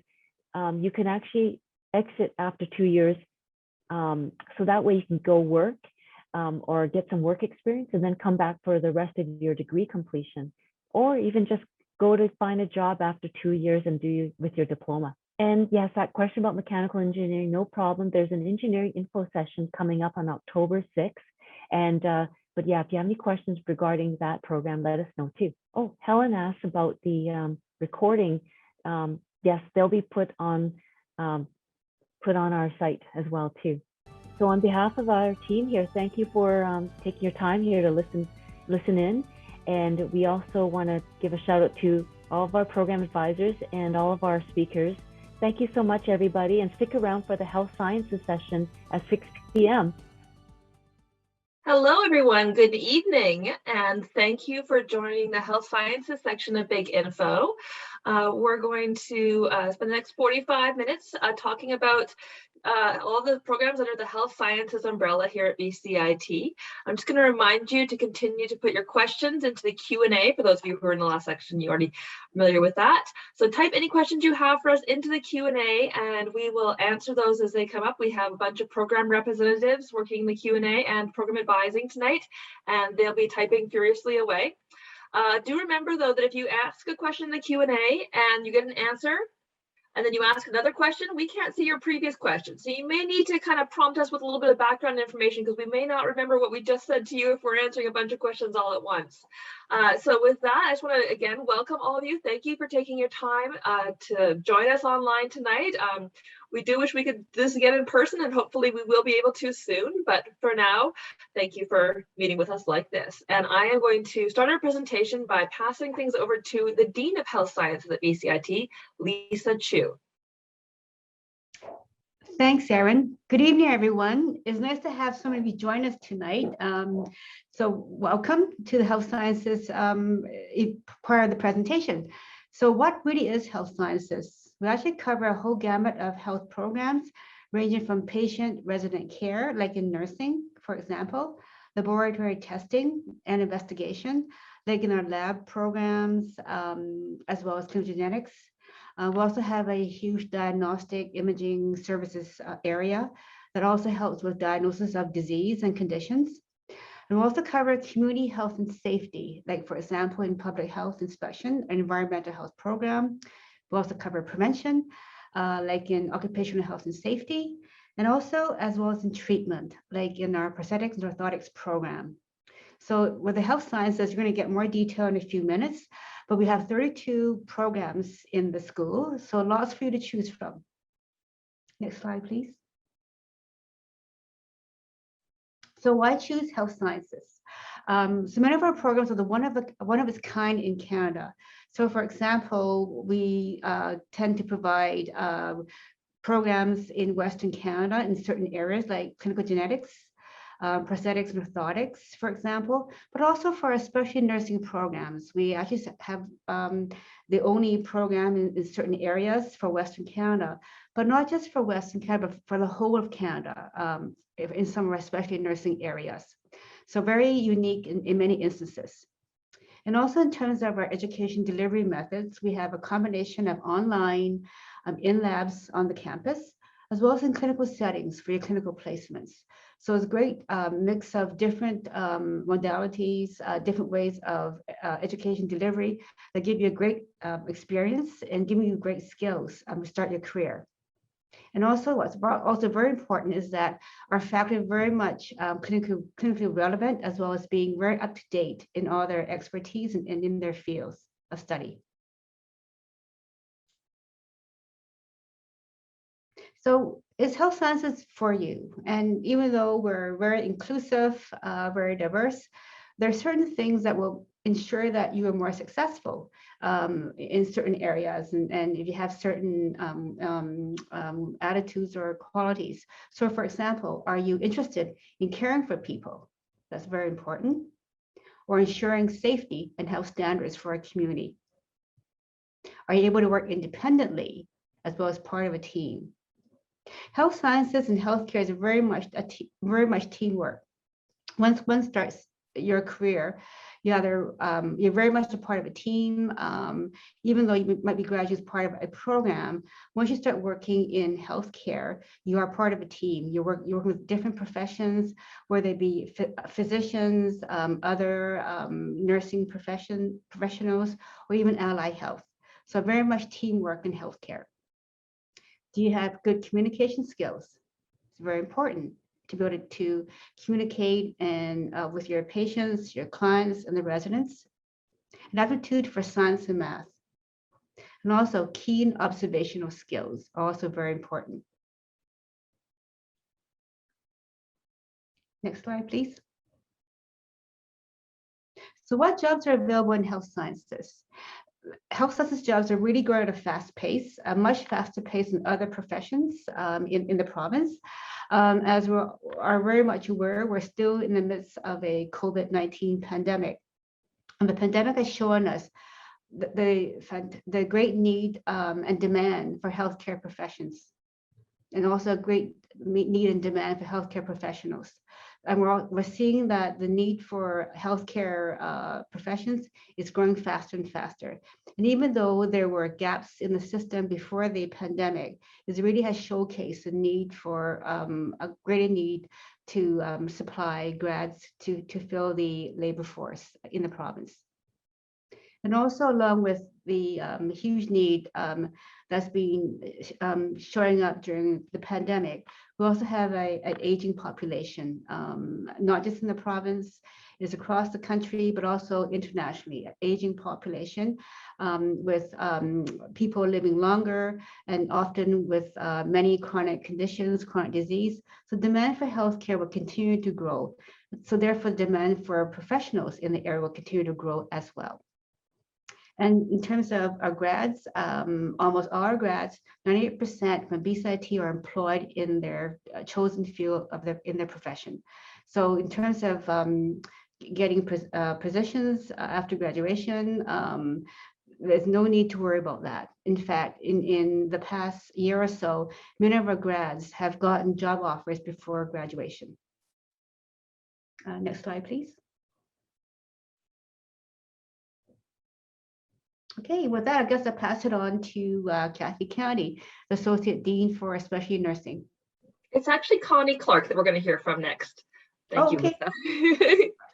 you can actually exit after 2 years. So that way you can go work or get some work experience and then come back for the rest of your degree completion, or even just go to find a job after 2 years and do with your diploma. And yes, that question about mechanical engineering, no problem. There's an engineering info session coming up on October 6th. And but yeah, if you have any questions regarding that program, let us know too. Oh, Helen asked about the recording. Yes, they'll be put on our site as well too. So on behalf of our team here, thank you for taking your time here to listen in. And we also want to give a shout out to all of our program advisors and all of our speakers. Thank you so much, everybody, and stick around for the health sciences session at 6 p.m. Hello, everyone. Good evening, and thank you for joining the Health Sciences section of Big Info. We're going to spend the next 45 minutes talking about all the programs under the Health Sciences umbrella here at BCIT. I'm just going to remind you to continue to put your questions into the Q&A. For those of you who are in the last section, you're already familiar with that. So type any questions you have for us into the Q&A, and we will answer those as they come up. We have a bunch of program representatives working the Q&A and program advising tonight, and they'll be typing furiously away. Do remember, though, that if you ask a question in the Q&A and you get an answer, and then you ask another question, we can't see your previous question. So you may need to kind of prompt us with a little bit of background information, because we may not remember what we just said to you if we're answering a bunch of questions all at once. So with that, I just want to, again, welcome all of you. Thank you for taking your time to join us online tonight. We do wish we could do this again in person, and hopefully we will be able to soon. But for now, thank you for meeting with us like this. And I am going to start our presentation by passing things over to the Dean of Health Sciences at BCIT, Lisa Chu. Thanks, Erin. Good evening, everyone. It's nice to have so many of you join us tonight. So welcome to the Health Sciences part of the presentation. So what really is health sciences? We actually cover a whole gamut of health programs, ranging from patient-resident care, like in nursing, for example, laboratory testing and investigation, like in our lab programs, as well as clinical genetics. We also have a huge diagnostic imaging services area that also helps with diagnosis of disease and conditions. And we also cover community health and safety, like, for example, in public health inspection and environmental health program. We also cover prevention, like in occupational health and safety, and also as well as in treatment, like in our prosthetics and orthotics program. So with the health sciences, you're going to get more detail in a few minutes, but we have 32 programs in the school, so lots for you to choose from. Next slide, please. So why choose health sciences? So many of our programs are the one of its kind in Canada. So for example, we tend to provide programs in Western Canada in certain areas like clinical genetics, prosthetics and orthotics, for example, but also for our specialty nursing programs. We actually have the only program in certain areas for Western Canada, but not just for Western Canada, but for the whole of Canada, in some of our specialty nursing areas. So very unique in many instances. And also in terms of our education delivery methods, we have a combination of online, in labs on the campus, as well as in clinical settings for your clinical placements. So it's a great mix of different modalities, different ways of education delivery that give you a great experience and give you great skills to start your career. And also what's also very important is that our faculty are very much clinically relevant, as well as being very up to date in all their expertise and in their fields of study. So is health sciences for you? And even though we're very inclusive, very diverse, there are certain things that will ensure that you are more successful in certain areas, and if you have certain attitudes or qualities. So for example, are you interested in caring for people? That's very important. Or ensuring safety and health standards for our community. Are you able to work independently as well as part of a team? Health sciences and healthcare is very much teamwork. Once one starts your career, you're very much a part of a team. Even though you might be graduates part of a program, once you start working in healthcare, you are part of a team. You're working with different professions, whether they be physicians, other nursing professionals, or even allied health. So very much teamwork in healthcare. Do you have good communication skills? It's very important to be able to communicate and with your patients, your clients, and the residents. An aptitude for science and math. And also keen observational skills are also very important. Next slide, please. So what jobs are available in health sciences? Health sciences jobs are really growing at a fast pace, a much faster pace than other professions in the province. As we are very much aware, we're still in the midst of a COVID-19 pandemic. And the pandemic has shown us the great need and demand for healthcare professions, and also a great need and demand for healthcare professionals. And we're seeing that the need for healthcare professions is growing faster and faster. And even though there were gaps in the system before the pandemic, it really has showcased the need for a greater need to supply grads to fill the labor force in the province. And also, along with the huge need that's been showing up during the pandemic, we also have an aging population, not just in the province, it's across the country, but also internationally, an aging population with people living longer and often with many chronic conditions, chronic disease. So demand for healthcare will continue to grow. So therefore, demand for professionals in the area will continue to grow as well. And in terms of our grads, almost all our grads, 98% from BCIT are employed in their chosen field of in their profession. So in terms of getting positions after graduation, there's no need to worry about that. In fact, in the past year or so, many of our grads have gotten job offers before graduation. Next slide, please. Okay, with that, I guess I'll pass it on to Kathy County, the Associate Dean for Specialty Nursing. It's actually Connie Clark that we're going to hear from next. Thank you, Lisa.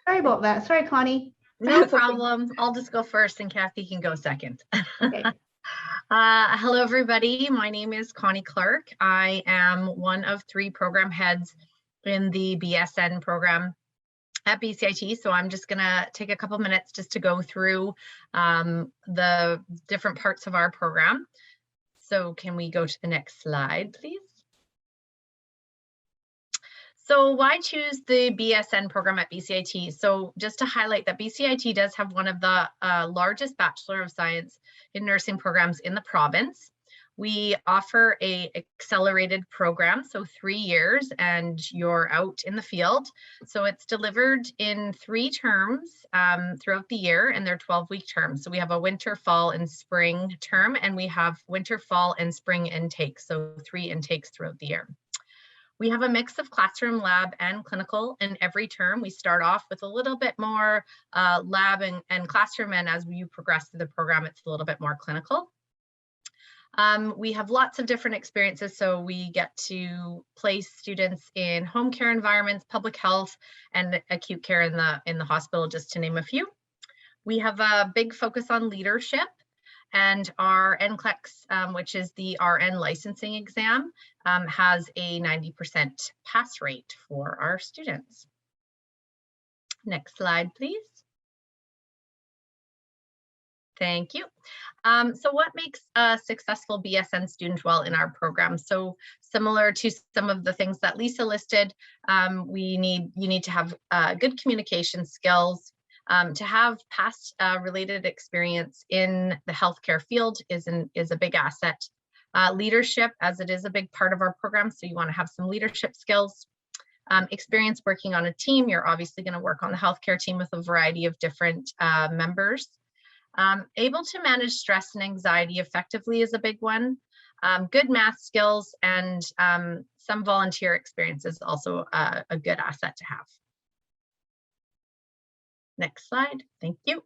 Sorry about that. Sorry, Connie. No problem. I'll just go first and Kathy can go second. Okay. Hello, everybody. My name is Connie Clark. I am one of 3 program heads in the BSN program at BCIT. So I'm just gonna take a couple minutes just to go through the different parts of our program. So can we go to the next slide, please? So why choose the BSN program at BCIT? So just to highlight that BCIT does have one of the largest Bachelor of Science in Nursing programs in the province. We offer a accelerated program, so 3 years and you're out in the field. So it's delivered in 3 terms throughout the year, and they're 12-week terms. So we have a winter, fall, and spring term, and we have winter, fall, and spring intakes, so 3 intakes throughout the year. We have a mix of classroom, lab, and clinical in every term. We start off with a little bit more lab and classroom, and as you progress through the program, it's a little bit more clinical. We have lots of different experiences, so we get to place students in home care environments, public health, and acute care in the hospital, just to name a few. We have a big focus on leadership, and our NCLEX, which is the RN licensing exam, has a 90% pass rate for our students. Next slide, please. Thank you. So what makes a successful BSN student well in our program? So similar to some of the things that Lisa listed, you need to have good communication skills. To have past related experience in the healthcare field is a big asset. Leadership, as it is a big part of our program, so you want to have some leadership skills. Experience working on a team, you're obviously going to work on the healthcare team with a variety of different members. Able to manage stress and anxiety effectively is a big one. Good math skills and some volunteer experience is also a good asset to have. Next slide, thank you.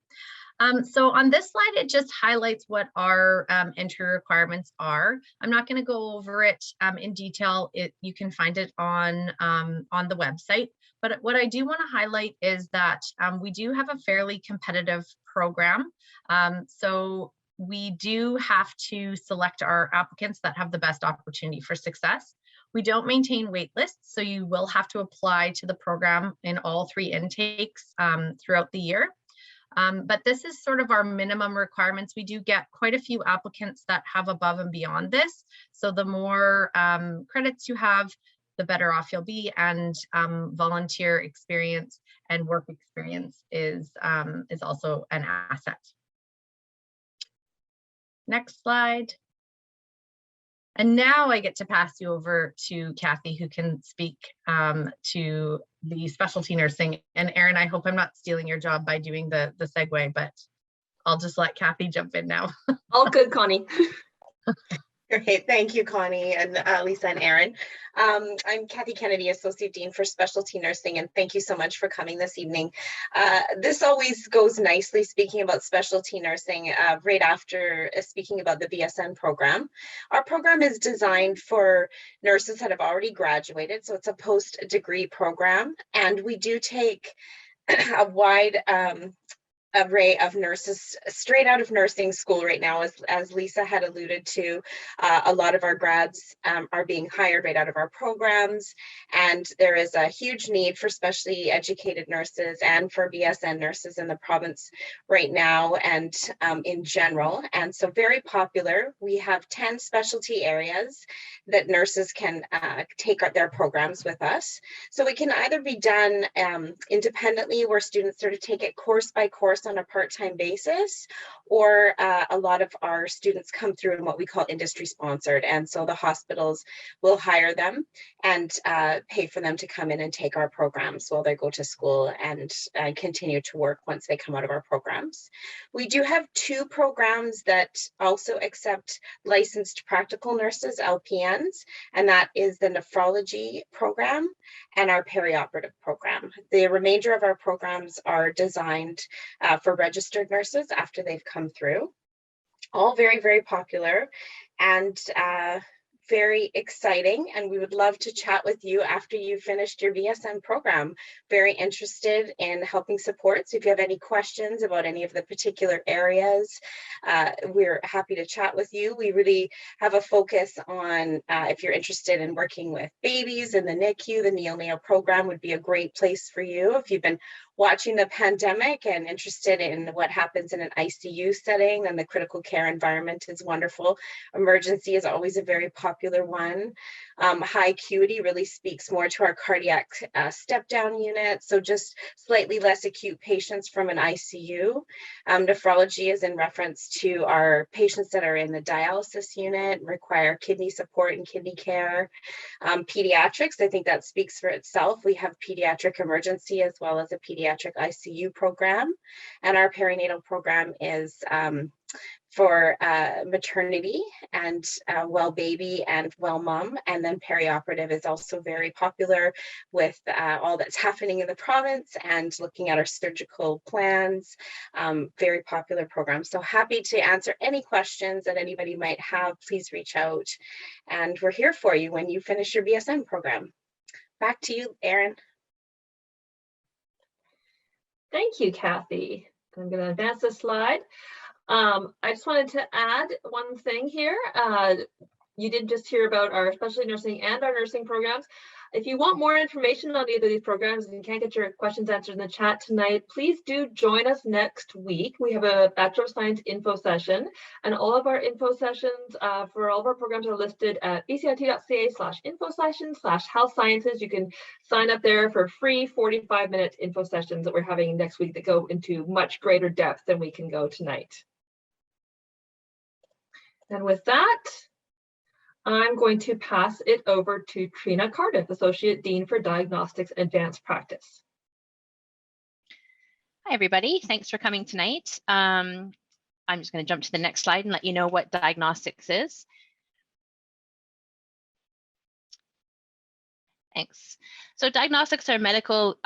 So on this slide, it just highlights what our entry requirements are. I'm not going to go over it in detail. You can find it on the website. But what I do want to highlight is that we do have a fairly competitive program. So we do have to select our applicants that have the best opportunity for success. We don't maintain wait lists, so you will have to apply to the program in all 3 intakes throughout the year. But this is sort of our minimum requirements. We do get quite a few applicants that have above and beyond this. So the more credits you have, the better off you'll be, and volunteer experience and work experience is also an asset. Next slide. And now I get to pass you over to Kathy, who can speak to the specialty nursing. And Erin, I hope I'm not stealing your job by doing the segue, but I'll just let Kathy jump in now. All good, Connie. Great, thank you, Connie and Lisa and Erin. I'm Kathy Kennedy, Associate Dean for Specialty Nursing, and thank you so much for coming this evening. This always goes nicely, speaking about specialty nursing, right after speaking about the BSN program. Our program is designed for nurses that have already graduated, so it's a post-degree program, and we do take a wide array of nurses straight out of nursing school right now. As Lisa had alluded to, a lot of our grads are being hired right out of our programs, and there is a huge need for specially educated nurses and for BSN nurses in the province right now and in general. And so very popular. We have 10 specialty areas that nurses can take their programs with us. So it can either be done independently, where students sort of take it course by course on a part-time basis, or a lot of our students come through in what we call industry sponsored, and so the hospitals will hire them and pay for them to come in and take our programs while they go to school and continue to work once they come out of our programs. We do have 2 programs that also accept licensed practical nurses, LPNs, and that is the nephrology program and our perioperative program. The remainder of our programs are designed for registered nurses after they've come through. All very, very popular and very exciting, and we would love to chat with you after you finished your BSN program. Very interested in helping support. So if you have any questions about any of the particular areas, we're happy to chat with you. We really have a focus on if you're interested in working with babies in the NICU, the neonatal program would be a great place for you. If you've been watching the pandemic and interested in what happens in an ICU setting, then the critical care environment is wonderful. Emergency is always a very popular one. High acuity really speaks more to our cardiac step-down unit, so just slightly less acute patients from an ICU. Nephrology is in reference to our patients that are in the dialysis unit, require kidney support and kidney care. Pediatrics, I think that speaks for itself. We have pediatric emergency as well as a pediatric ICU program, and our perinatal program is for maternity and well baby and well mom, and then perioperative is also very popular with all that's happening in the province and looking at our surgical plans. Very popular program. So happy to answer any questions that anybody might have. Please reach out, and we're here for you when you finish your BSN program. Back to you, Erin. Thank you, Kathy. I'm going to advance the slide. I just wanted to add one thing here. You did just hear about our specialty nursing and our nursing programs. If you want more information on either of these programs and you can't get your questions answered in the chat tonight, please do join us next week. We have a Bachelor of Science info session, and all of our info sessions for all of our programs are listed at bcit.ca/info/health sciences. You can sign up there for free 45-minute info sessions that we're having next week that go into much greater depth than we can go tonight. And with that, I'm going to pass it over to Trina Cardiff, Associate Dean for Diagnostics Advanced Practice. Hi, everybody. Thanks for coming tonight. I'm just going to jump to the next slide and let you know what diagnostics is. Thanks. So diagnostics are medical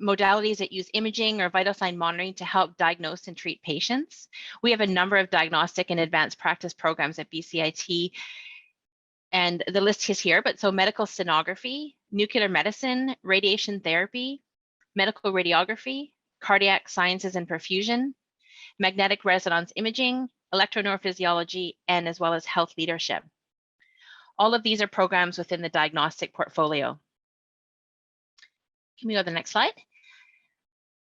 modalities that use imaging or vital sign monitoring to help diagnose and treat patients. We have a number of diagnostic and advanced practice programs at BCIT, and the list is here, but so medical sonography, nuclear medicine, radiation therapy, medical radiography, cardiac sciences and perfusion, magnetic resonance imaging, electroneurophysiology, and as well as health leadership. All of these are programs within the diagnostic portfolio. Can we go to the next slide?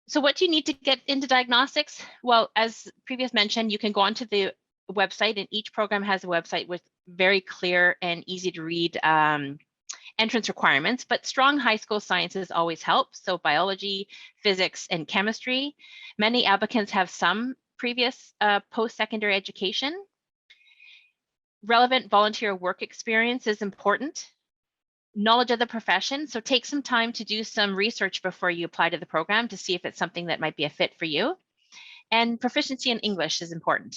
So what do you need to get into diagnostics? Well, as previously mentioned, you can go onto the website, and each program has a website with very clear and easy to read entrance requirements, but strong high school sciences always help. So biology, physics, and chemistry. Many applicants have some previous post-secondary education. Relevant volunteer work experience is important. Knowledge of the profession. So take some time to do some research before you apply to the program to see if it's something that might be a fit for you. And proficiency in English is important.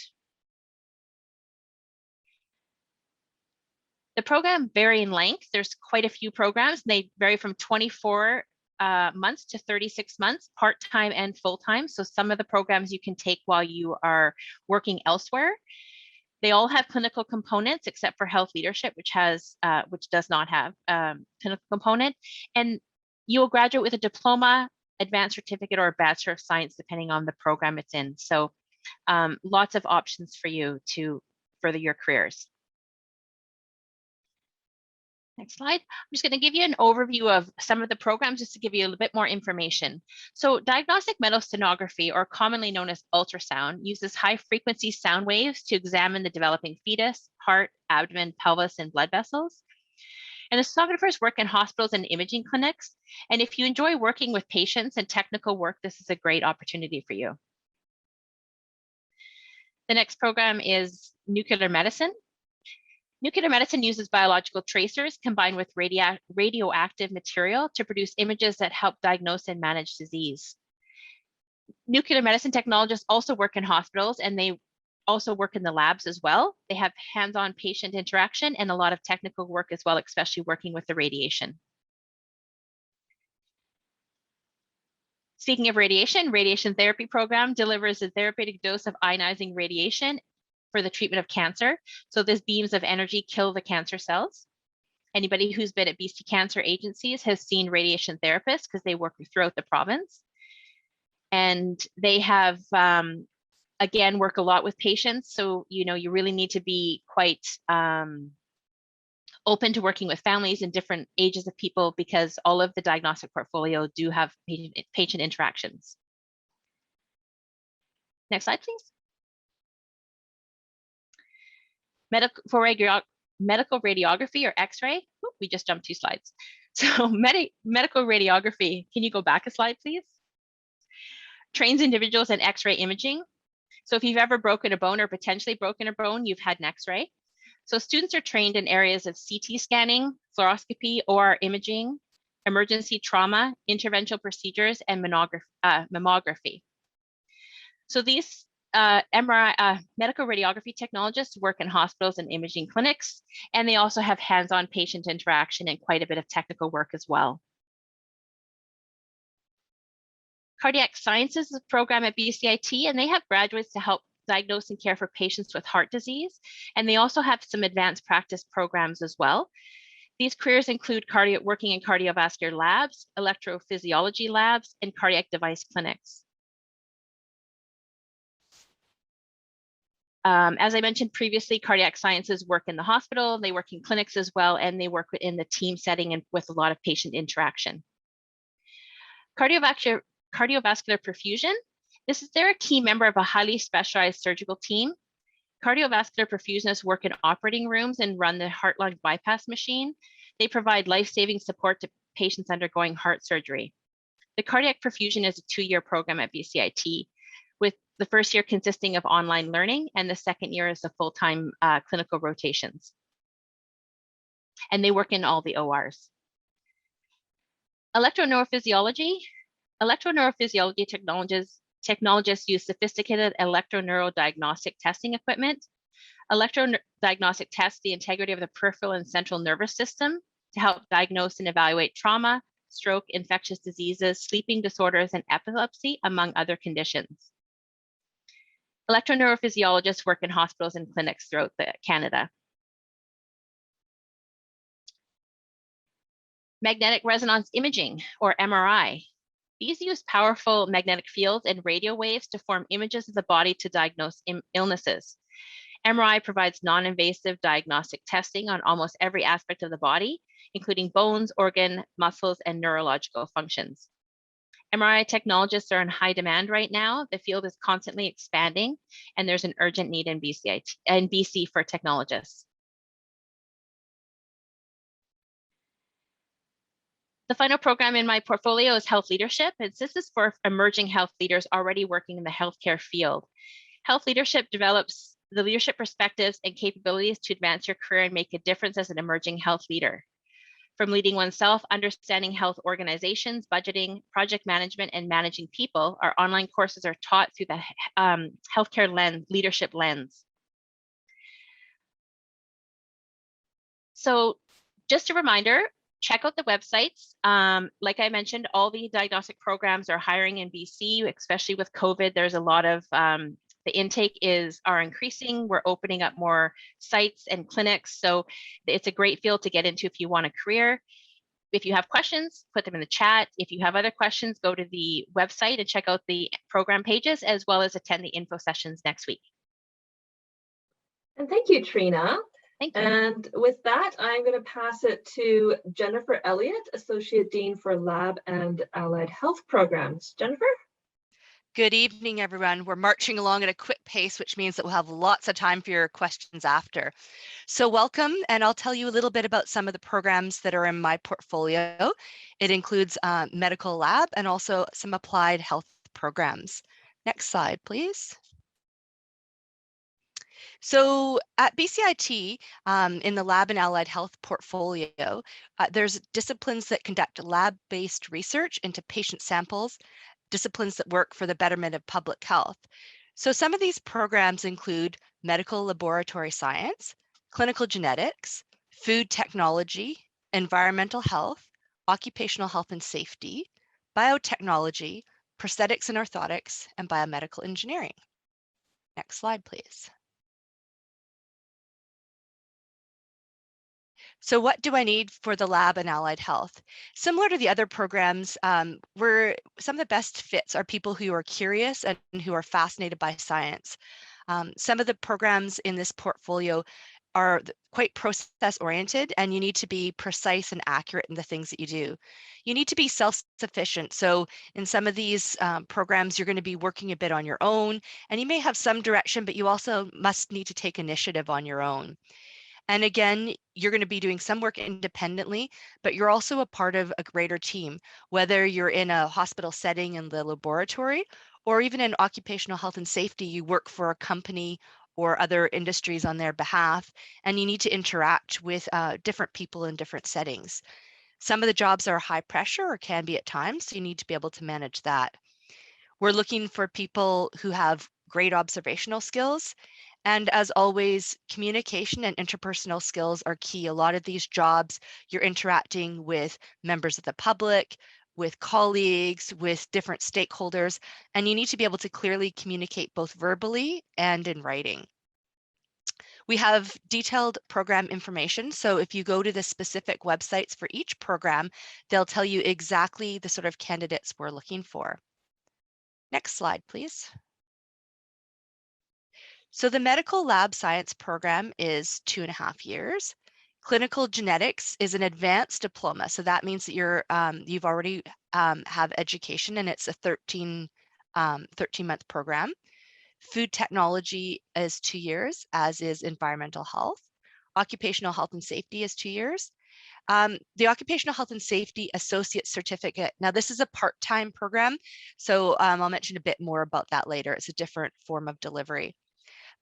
The program vary in length. There's quite a few programs. They vary from 24 months to 36 months, part-time and full-time. So some of the programs you can take while you are working elsewhere. They all have clinical components except for health leadership, which does not have clinical component. And you will graduate with a diploma, advanced certificate, or a Bachelor of Science, depending on the program it's in. So lots of options for you to further your careers. Next slide. I'm just going to give you an overview of some of the programs just to give you a little bit more information. So diagnostic metal sonography, or commonly known as ultrasound, uses high frequency sound waves to examine the developing fetus, heart, abdomen, pelvis, and blood vessels. And the sonographers work in hospitals and imaging clinics. And if you enjoy working with patients and technical work, this is a great opportunity for you. The next program is nuclear medicine. Nuclear medicine uses biological tracers combined with radioactive material to produce images that help diagnose and manage disease. Nuclear medicine technologists also work in hospitals, and they also work in the labs as well. They have hands-on patient interaction and a lot of technical work as well, especially working with the radiation. Speaking of radiation therapy program delivers a therapeutic dose of ionizing radiation for the treatment of cancer. So these beams of energy kill the cancer cells. Anybody who's been at BC Cancer Agencies has seen radiation therapists because they work throughout the province. And they have, again, work a lot with patients. So, you really need to be quite open to working with families and different ages of people because all of the diagnostic portfolio do have patient interactions. Next slide, please. Medical radiography or X-ray. We just jumped 2 slides. So medical radiography, can you go back a slide, please? Trains individuals in X-ray imaging. So if you've ever broken a bone or potentially broken a bone, you've had an X-ray. So students are trained in areas of CT scanning, fluoroscopy, OR imaging, emergency trauma, interventional procedures, and mammography. So these medical radiography technologists work in hospitals and imaging clinics, and they also have hands-on patient interaction and quite a bit of technical work as well. Cardiac Sciences is a program at BCIT, and they have graduates to help diagnose and care for patients with heart disease, and they also have some advanced practice programs as well. These careers include working in cardiovascular labs, electrophysiology labs, and cardiac device clinics. As I mentioned previously, Cardiac Sciences work in the hospital, they work in clinics as well, and they work in the team setting and with a lot of patient interaction. Cardiovascular perfusion. They're a key member of a highly specialized surgical team. Cardiovascular perfusionists work in operating rooms and run the heart-lung bypass machine. They provide life-saving support to patients undergoing heart surgery. The cardiac perfusion is a 2-year program at BCIT, with the first year consisting of online learning, and the second year is the full-time clinical rotations. And they work in all the ORs. Electroneurophysiology technologists use sophisticated electroneural-diagnostic testing equipment. Electrodiagnostic tests the integrity of the peripheral and central nervous system to help diagnose and evaluate trauma, stroke, infectious diseases, sleeping disorders, and epilepsy, among other conditions. Electroneurophysiologists work in hospitals and clinics throughout Canada. Magnetic resonance imaging, or MRI. These use powerful magnetic fields and radio waves to form images of the body to diagnose illnesses. MRI provides non-invasive diagnostic testing on almost every aspect of the body, including bones, organ, muscles, and neurological functions. MRI technologists are in high demand right now. The field is constantly expanding, and there's an urgent need in BC for technologists. The final program in my portfolio is health leadership, and this is for emerging health leaders already working in the healthcare field. Health leadership develops the leadership perspectives and capabilities to advance your career and make a difference as an emerging health leader. From leading oneself, understanding health organizations, budgeting, project management, and managing people, our online courses are taught through the healthcare leadership lens. So just a reminder, check out the websites. Like I mentioned, all the diagnostic programs are hiring in BC, especially with COVID. There's a lot of, the intake are increasing. We're opening up more sites and clinics. So it's a great field to get into if you want a career. If you have questions, put them in the chat. If you have other questions, go to the website and check out the program pages, as well as attend the info sessions next week. And thank you, Trina. Thank you. And with that, I'm going to pass it to Jennifer Elliott, Associate Dean for Lab and Allied Health Programs. Jennifer? Good evening, everyone. We're marching along at a quick pace, which means that we'll have lots of time for your questions after. So welcome, and I'll tell you a little bit about some of the programs that are in my portfolio. It includes medical lab and also some applied health programs. Next slide, please. So at BCIT, in the Lab and Allied Health portfolio, there's disciplines that conduct lab-based research into patient samples, disciplines that work for the betterment of public health. So some of these programs include medical laboratory science, clinical genetics, food technology, environmental health, occupational health and safety, biotechnology, prosthetics and orthotics, and biomedical engineering. Next slide, please. So what do I need for the lab and allied health? Similar to the other programs, some of the best fits are people who are curious and who are fascinated by science. Some of the programs in this portfolio are quite process oriented, and you need to be precise and accurate in the things that you do. You need to be self-sufficient. So in some of these programs, you're going to be working a bit on your own, and you may have some direction, but you also must need to take initiative on your own. And again, you're going to be doing some work independently, but you're also a part of a greater team, whether you're in a hospital setting in the laboratory, or even in occupational health and safety, you work for a company or other industries on their behalf, and you need to interact with different people in different settings. Some of the jobs are high pressure or can be at times, so you need to be able to manage that. We're looking for people who have great observational skills. And as always, communication and interpersonal skills are key. A lot of these jobs, you're interacting with members of the public, with colleagues, with different stakeholders, and you need to be able to clearly communicate both verbally and in writing. We have detailed program information. So if you go to the specific websites for each program, they'll tell you exactly the sort of candidates we're looking for. Next slide, please. So the medical lab science program is 2.5 years. Clinical genetics is an advanced diploma. So that means that you've already have education, and it's a 13-month program. Food technology is 2 years, as is environmental health. Occupational health and safety is 2 years. The Occupational Health and Safety Associate Certificate. Now, this is a part-time program, so I'll mention a bit more about that later. It's a different form of delivery.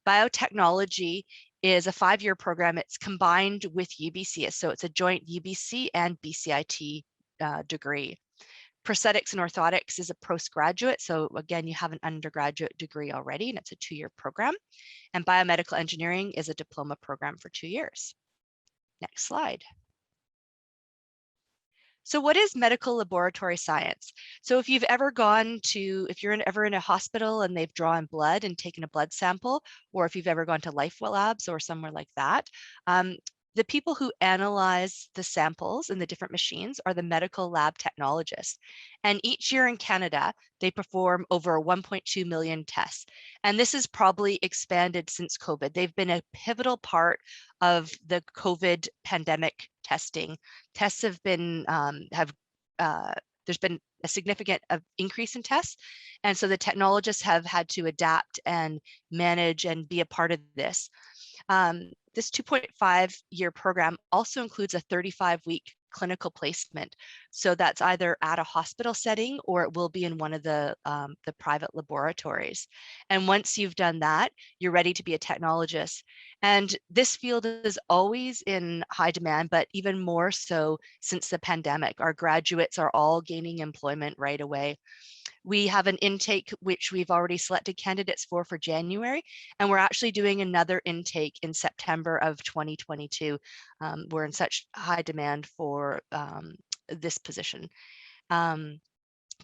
Biotechnology is a 5-year program. It's combined with UBC, so it's a joint UBC and BCIT degree. Prosthetics and orthotics is a postgraduate, so again, you have an undergraduate degree already, and it's a 2-year program. And biomedical engineering is a diploma program for 2 years. Next slide. So what is medical laboratory science? So if you've ever if you're ever in a hospital and they've drawn blood and taken a blood sample, or if you've ever gone to Life Labs or somewhere like that, the people who analyze the samples in the different machines are the medical lab technologists. And each year in Canada, they perform over 1.2 million tests. And this has probably expanded since COVID. They've been a pivotal part of the COVID pandemic testing. Tests have been, there's been a significant increase in tests. And so the technologists have had to adapt and manage and be a part of this. This 2.5-year program also includes a 35-week clinical placement. So that's either at a hospital setting or it will be in one of the private laboratories. And once you've done that, you're ready to be a technologist. And this field is always in high demand, but even more so since the pandemic. Our graduates are all gaining employment right away. We have an intake which we've already selected candidates for January, and we're actually doing another intake in September of 2022. We're in such high demand for this position.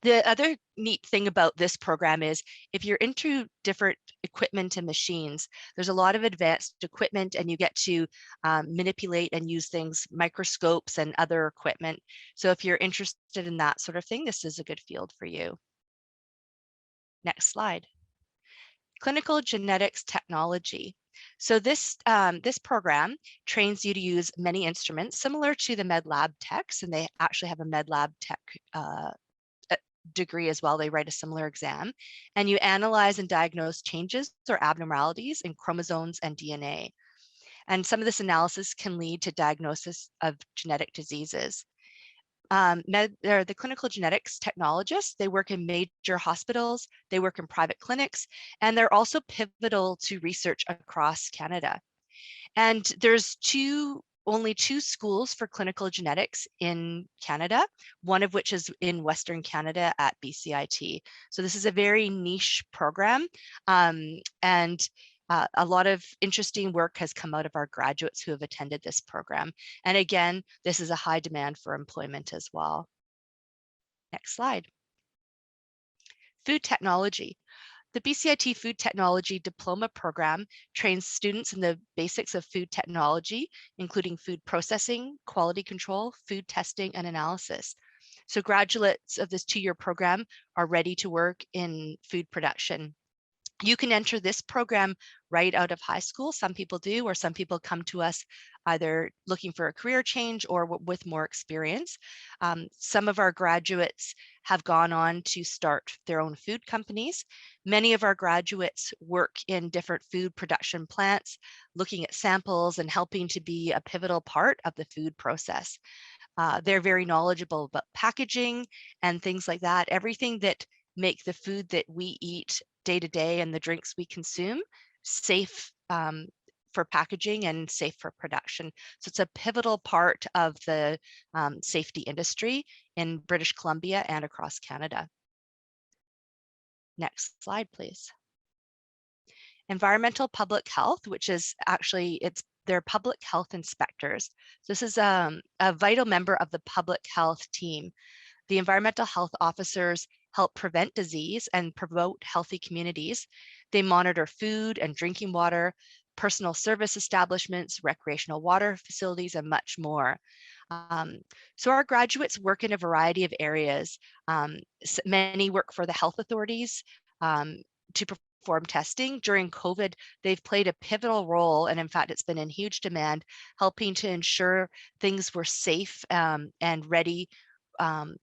The other neat thing about this program is if you're into different equipment and machines, there's a lot of advanced equipment and you get to manipulate and use things, microscopes and other equipment. So if you're interested in that sort of thing, this is a good field for you. Next slide. Clinical genetics technology. So this program trains you to use many instruments similar to the med lab techs, and they actually have a med lab tech degree as well. They write a similar exam, and you analyze and diagnose changes or abnormalities in chromosomes and DNA. And some of this analysis can lead to diagnosis of genetic diseases. They're the clinical genetics technologists. They work in major hospitals, they work in private clinics, and they're also pivotal to research across Canada. And there's only two schools for clinical genetics in Canada, one of which is in Western Canada at BCIT. So this is a very niche program, and a lot of interesting work has come out of our graduates who have attended this program. And again, this is a high demand for employment as well. Next slide. Food technology. The BCIT Food Technology Diploma Program trains students in the basics of food technology, including food processing, quality control, food testing, and analysis. So graduates of this 2-year program are ready to work in food production. You can enter this program right out of high school. Some people do, or some people come to us either looking for a career change or with more experience. Some of our graduates have gone on to start their own food companies. Many of our graduates work in different food production plants, looking at samples and helping to be a pivotal part of the food process. They're very knowledgeable about packaging and things like that, everything that make the food that we eat day to day and the drinks we consume safe for packaging and safe for production. So it's a pivotal part of the safety industry in British Columbia and across Canada. Next slide, please. Environmental public health, which is actually, they're public health inspectors. So this is a vital member of the public health team. The environmental health officers help prevent disease and promote healthy communities. They monitor food and drinking water, personal service establishments, recreational water facilities, and much more. So our graduates work in a variety of areas. Many work for the health authorities to perform testing. During COVID, they've played a pivotal role, and in fact, it's been in huge demand, helping to ensure things were safe and ready.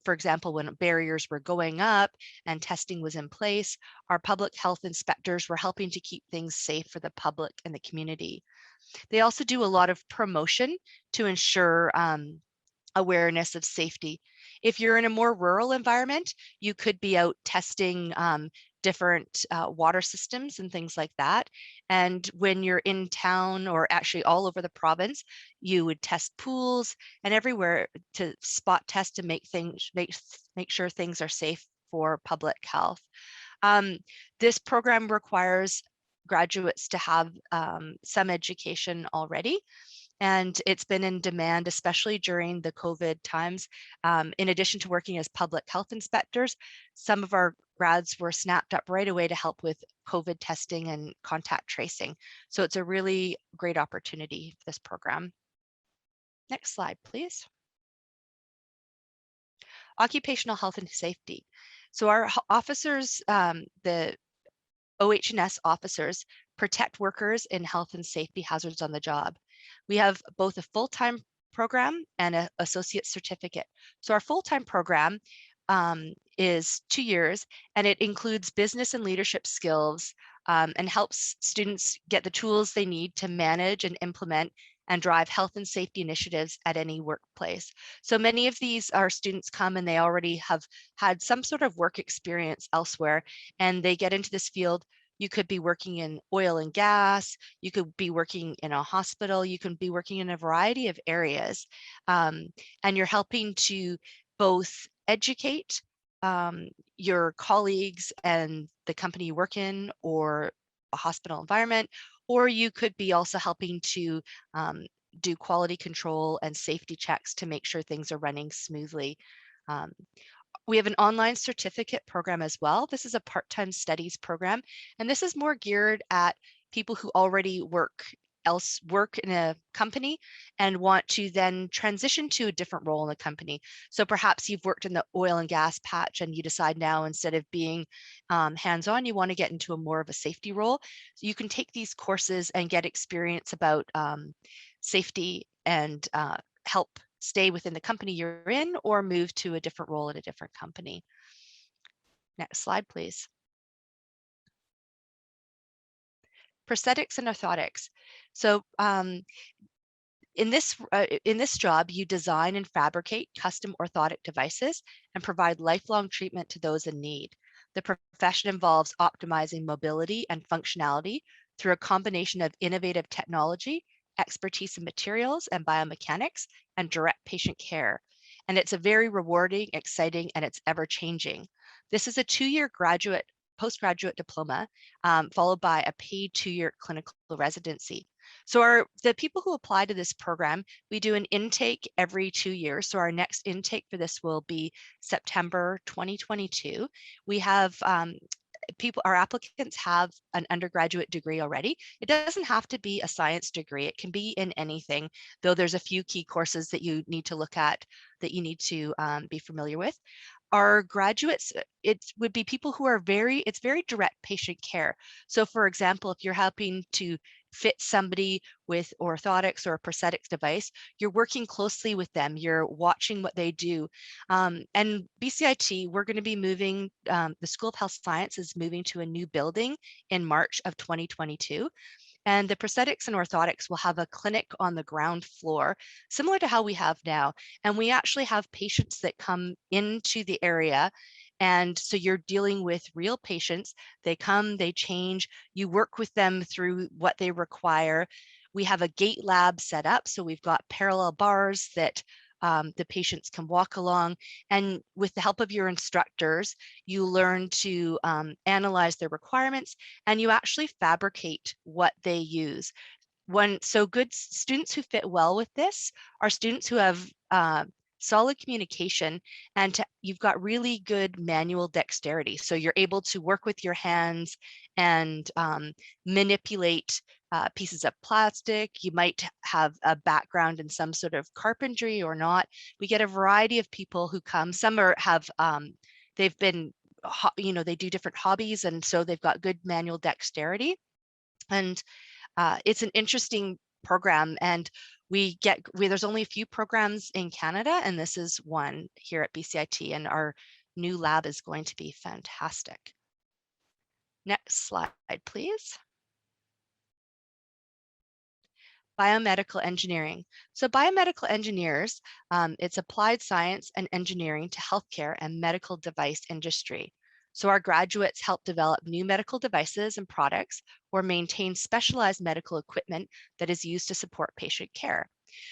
For example, when barriers were going up and testing was in place, our public health inspectors were helping to keep things safe for the public and the community. They also do a lot of promotion to ensure awareness of safety. If you're in a more rural environment, you could be out testing different water systems and things like that. And when you're in town or actually all over the province, you would test pools and everywhere to spot test to make sure things are safe for public health. This program requires graduates to have some education already. And it's been in demand, especially during the COVID times. In addition to working as public health inspectors, some of our grads were snapped up right away to help with COVID testing and contact tracing. So it's a really great opportunity for this program. Next slide, please. Occupational health and safety. So our officers, the OH&S officers, protect workers in health and safety hazards on the job. We have both a full-time program and an associate certificate. So our full-time program is 2 years, and it includes business and leadership skills and helps students get the tools they need to manage and implement and drive health and safety initiatives at any workplace. So many of these are students come and they already have had some sort of work experience elsewhere, and they get into this field. You could be working in oil and gas, you could be working in a hospital, you can be working in a variety of areas. And you're helping to both educate your colleagues and the company you work in, or a hospital environment, or you could be also helping to do quality control and safety checks to make sure things are running smoothly. We have an online certificate program as well. This is a part-time studies program, and this is more geared at people who already work in a company and want to then transition to a different role in the company. So perhaps you've worked in the oil and gas patch and you decide now, instead of being hands-on, you want to get into a more of a safety role. So you can take these courses and get experience about safety and help stay within the company you're in or move to a different role at a different company. Next slide, please. Prosthetics and orthotics. So in this job, you design and fabricate custom orthotic devices and provide lifelong treatment to those in need. The profession involves optimizing mobility and functionality through a combination of innovative technology, expertise in materials and biomechanics, and direct patient care. And it's a very rewarding, exciting, and it's ever changing. This is a 2-year postgraduate diploma, followed by a paid 2-year clinical residency. So the people who apply to this program, we do an intake every 2 years. So our next intake for this will be September 2022. We have our applicants have an undergraduate degree already. It doesn't have to be a science degree. It can be in anything, though there's a few key courses that you need to look at, that you need to be familiar with. Our graduates, it would be people who are it's very direct patient care. So for example, if you're helping to fit somebody with orthotics or a prosthetics device, you're working closely with them, you're watching what they do. And BCIT, we're going to be moving, the School of Health Science is moving to a new building in March of 2022. And the prosthetics and orthotics will have a clinic on the ground floor, similar to how we have now. And we actually have patients that come into the area. And so you're dealing with real patients. They come, they change, you work with them through what they require. We have a gait lab set up. So we've got parallel bars that the patients can walk along, and with the help of your instructors, you learn to analyze their requirements, and you actually fabricate what they use. So good students who fit well with this are students who have solid communication, and you've got really good manual dexterity. So you're able to work with your hands and manipulate pieces of plastic. You might have a background in some sort of carpentry or not. We get a variety of people who come. Some they've been, they do different hobbies, and so they've got good manual dexterity. And it's an interesting program, and there's only a few programs in Canada, and this is one here at BCIT, and our new lab is going to be fantastic. Next slide, please. Biomedical engineering. So biomedical engineers, it's applied science and engineering to healthcare and medical device industry. So our graduates help develop new medical devices and products or maintain specialized medical equipment that is used to support patient care.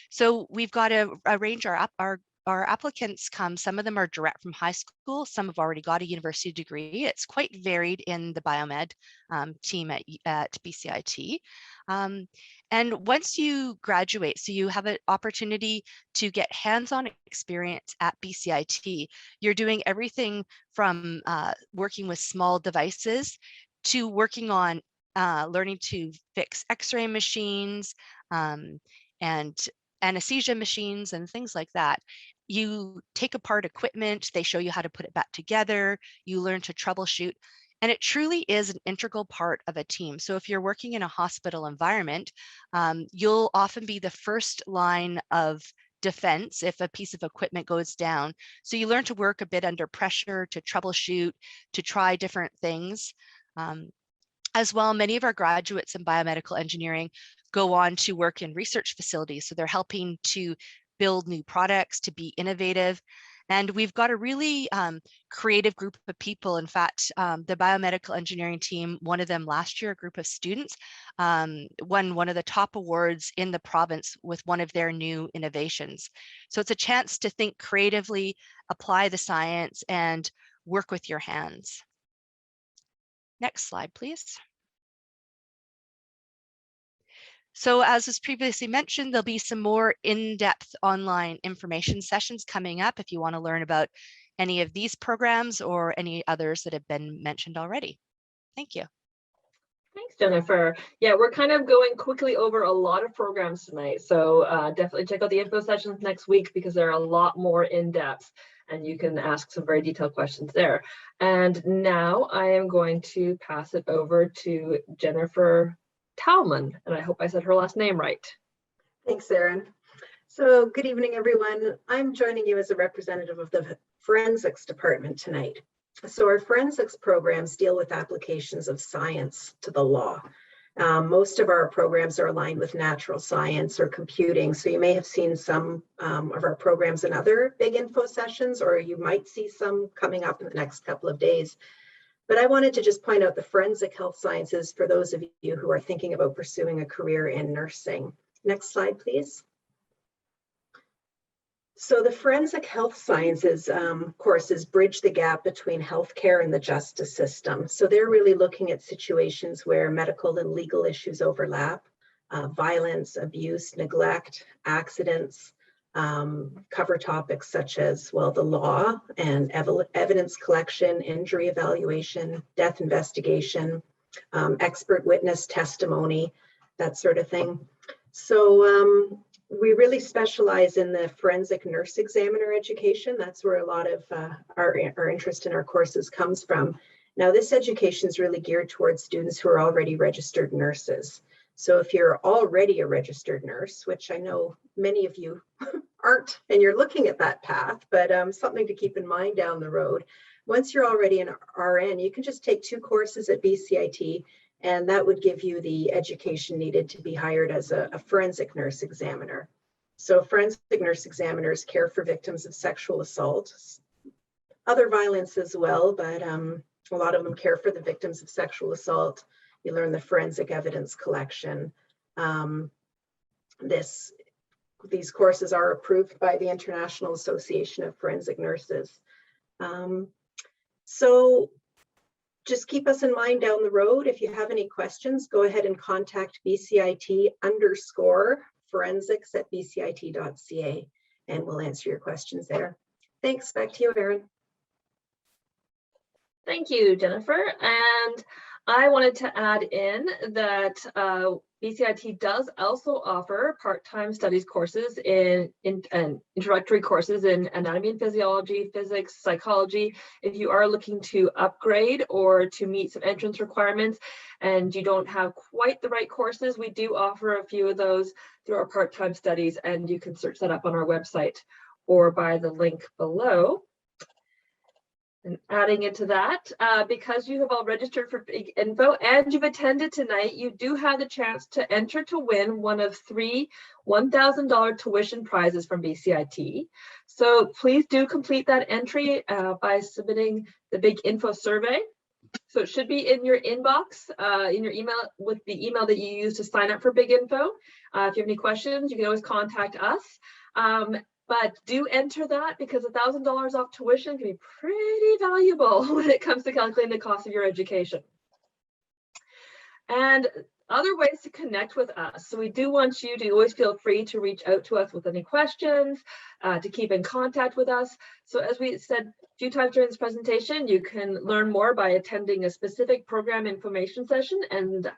So we've got a range. Our applicants come, some of them are direct from high school, some have already got a university degree. It's quite varied in the biomed team at BCIT. And once you graduate, so you have an opportunity to get hands-on experience at BCIT. You're doing everything from working with small devices to working on learning to fix X-ray machines and anesthesia machines and things like that. You take apart equipment, they show you how to put it back together, you learn to troubleshoot, and it truly is an integral part of a team. So if you're working in a hospital environment, you'll often be the first line of defense if a piece of equipment goes down. So you learn to work a bit under pressure, to troubleshoot, to try different things. As well, many of our graduates in biomedical engineering go on to work in research facilities. So they're helping to build new products, to be innovative. And we've got a really creative group of people. In fact, the biomedical engineering team, one of them last year, a group of students, won one of the top awards in the province with one of their new innovations. So it's a chance to think creatively, apply the science, and work with your hands. Next slide, please. So as was previously mentioned, there'll be some more in-depth online information sessions coming up if you want to learn about any of these programs or any others that have been mentioned already. Thank you. Thanks, Jennifer. Yeah, we're kind of going quickly over a lot of programs tonight. So definitely check out the info sessions next week because they're a lot more in-depth and you can ask some very detailed questions there. And now I am going to pass it over to Jennifer Talman, and I hope I said her last name right. Thanks, Erin. So good evening, everyone. I'm joining you as a representative of the Forensics Department tonight. So our forensics programs deal with applications of science to the law. Most of our programs are aligned with natural science or computing. So you may have seen some of our programs in other big info sessions, or you might see some coming up in the next couple of days. But I wanted to just point out the forensic health sciences for those of you who are thinking about pursuing a career in nursing. Next slide, please. So the forensic health sciences courses bridge the gap between healthcare and the justice system. So they're really looking at situations where medical and legal issues overlap, violence, abuse, neglect, accidents, cover topics such as, well, the law and evidence collection, injury evaluation, death investigation, expert witness testimony, that sort of thing. So we really specialize in the forensic nurse examiner education. That's where a lot of our interest in our courses comes from. Now, this education is really geared towards students who are already registered nurses. So if you're already a registered nurse, which I know many of you aren't, and you're looking at that path, but something to keep in mind down the road. Once you're already an RN, you can just take 2 courses at BCIT, and that would give you the education needed to be hired as a forensic nurse examiner. So forensic nurse examiners care for victims of sexual assault, other violence as well, but a lot of them care for the victims of sexual assault. You learn the forensic evidence collection. These courses are approved by the International Association of Forensic Nurses. So just keep us in mind down the road. If you have any questions, go ahead and contact BCIT_forensics@bcit.ca, and we'll answer your questions there. Thanks, back to you, Erin. Thank you, Jennifer. And I wanted to add in that BCIT does also offer part-time studies courses in introductory courses in anatomy and physiology, physics, psychology. If you are looking to upgrade or to meet some entrance requirements and you don't have quite the right courses, we do offer a few of those through our part-time studies, and you can search that up on our website or by the link below. And adding into that, because you have all registered for Big Info and you've attended tonight, you do have the chance to enter to win one of 3 $1,000 tuition prizes from BCIT. So please do complete that entry by submitting the Big Info survey. So it should be in your inbox, in your email, with the email that you use to sign up for Big Info. If you have any questions, you can always contact us. But do enter that, because $1,000 off tuition can be pretty valuable when it comes to calculating the cost of your education. And other ways to connect with us. So we do want you to always feel free to reach out to us with any questions, to keep in contact with us. So as we said a few times during this presentation, you can learn more by attending a specific program information session, and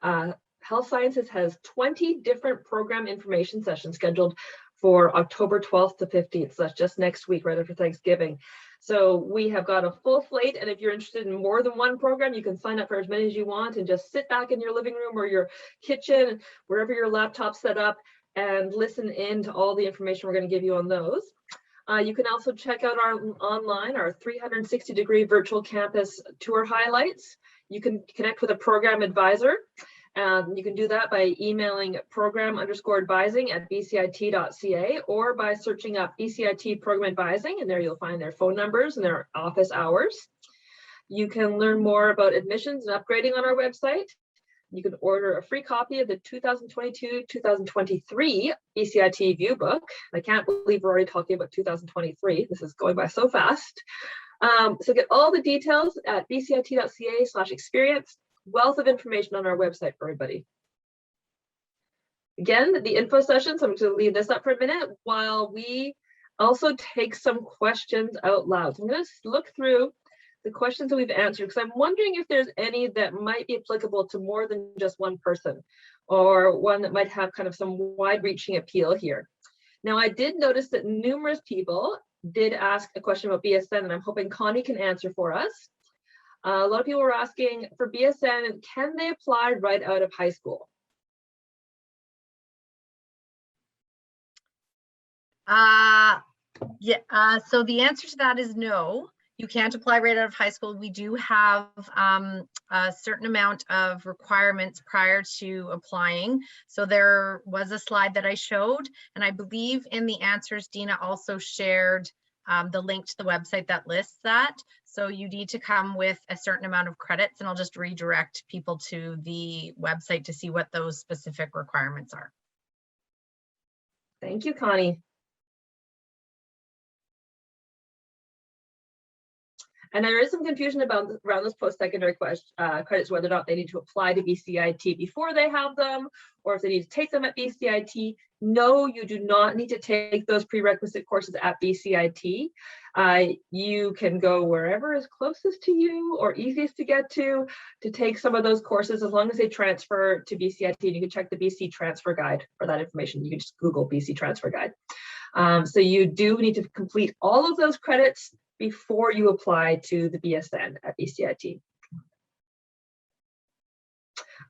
Health Sciences has 20 different program information sessions scheduled for October 12th to 15th. So that's just next week, right after Thanksgiving. So we have got a full slate, and if you're interested in more than one program, you can sign up for as many as you want and just sit back in your living room or your kitchen, wherever your laptop's set up, and listen in to all the information we're going to give you on those. You can also check out our 360-degree virtual campus tour highlights. You can connect with a program advisor, You can do that by emailing program_advising@bcit.ca or by searching up BCIT Program Advising, and there you'll find their phone numbers and their office hours. You can learn more about admissions and upgrading on our website. You can order a free copy of the 2022-2023 BCIT View Book. I can't believe we're already talking about 2023. This is going by so fast. So get all the details at bcit.ca/experience. Wealth of information on our website for everybody. Again, the info session, so I'm just going to leave this up for a minute while we also take some questions out loud. So I'm going to look through the questions that we've answered, because I'm wondering if there's any that might be applicable to more than just one person, or one that might have kind of some wide-reaching appeal here. Now, I did notice that numerous people did ask a question about BSN, and I'm hoping Connie can answer for us. A lot of people were asking for BSN, can they apply right out of high school? So the answer to that is no. You can't apply right out of high school. We do have a certain amount of requirements prior to applying. So there was a slide that I showed, and I believe in the answers, Dina also shared the link to the website that lists that. So you need to come with a certain amount of credits, and I'll just redirect people to the website to see what those specific requirements are. Thank you, Connie. And there is some confusion around those post-secondary credits, whether or not they need to apply to BCIT before they have them, or if they need to take them at BCIT. No, you do not need to take those prerequisite courses at BCIT. You can go wherever is closest to you or easiest to get to take some of those courses, as long as they transfer to BCIT. And you can check the BC Transfer Guide for that information. You can just Google BC Transfer Guide. So you do need to complete all of those credits before you apply to the BSN at BCIT.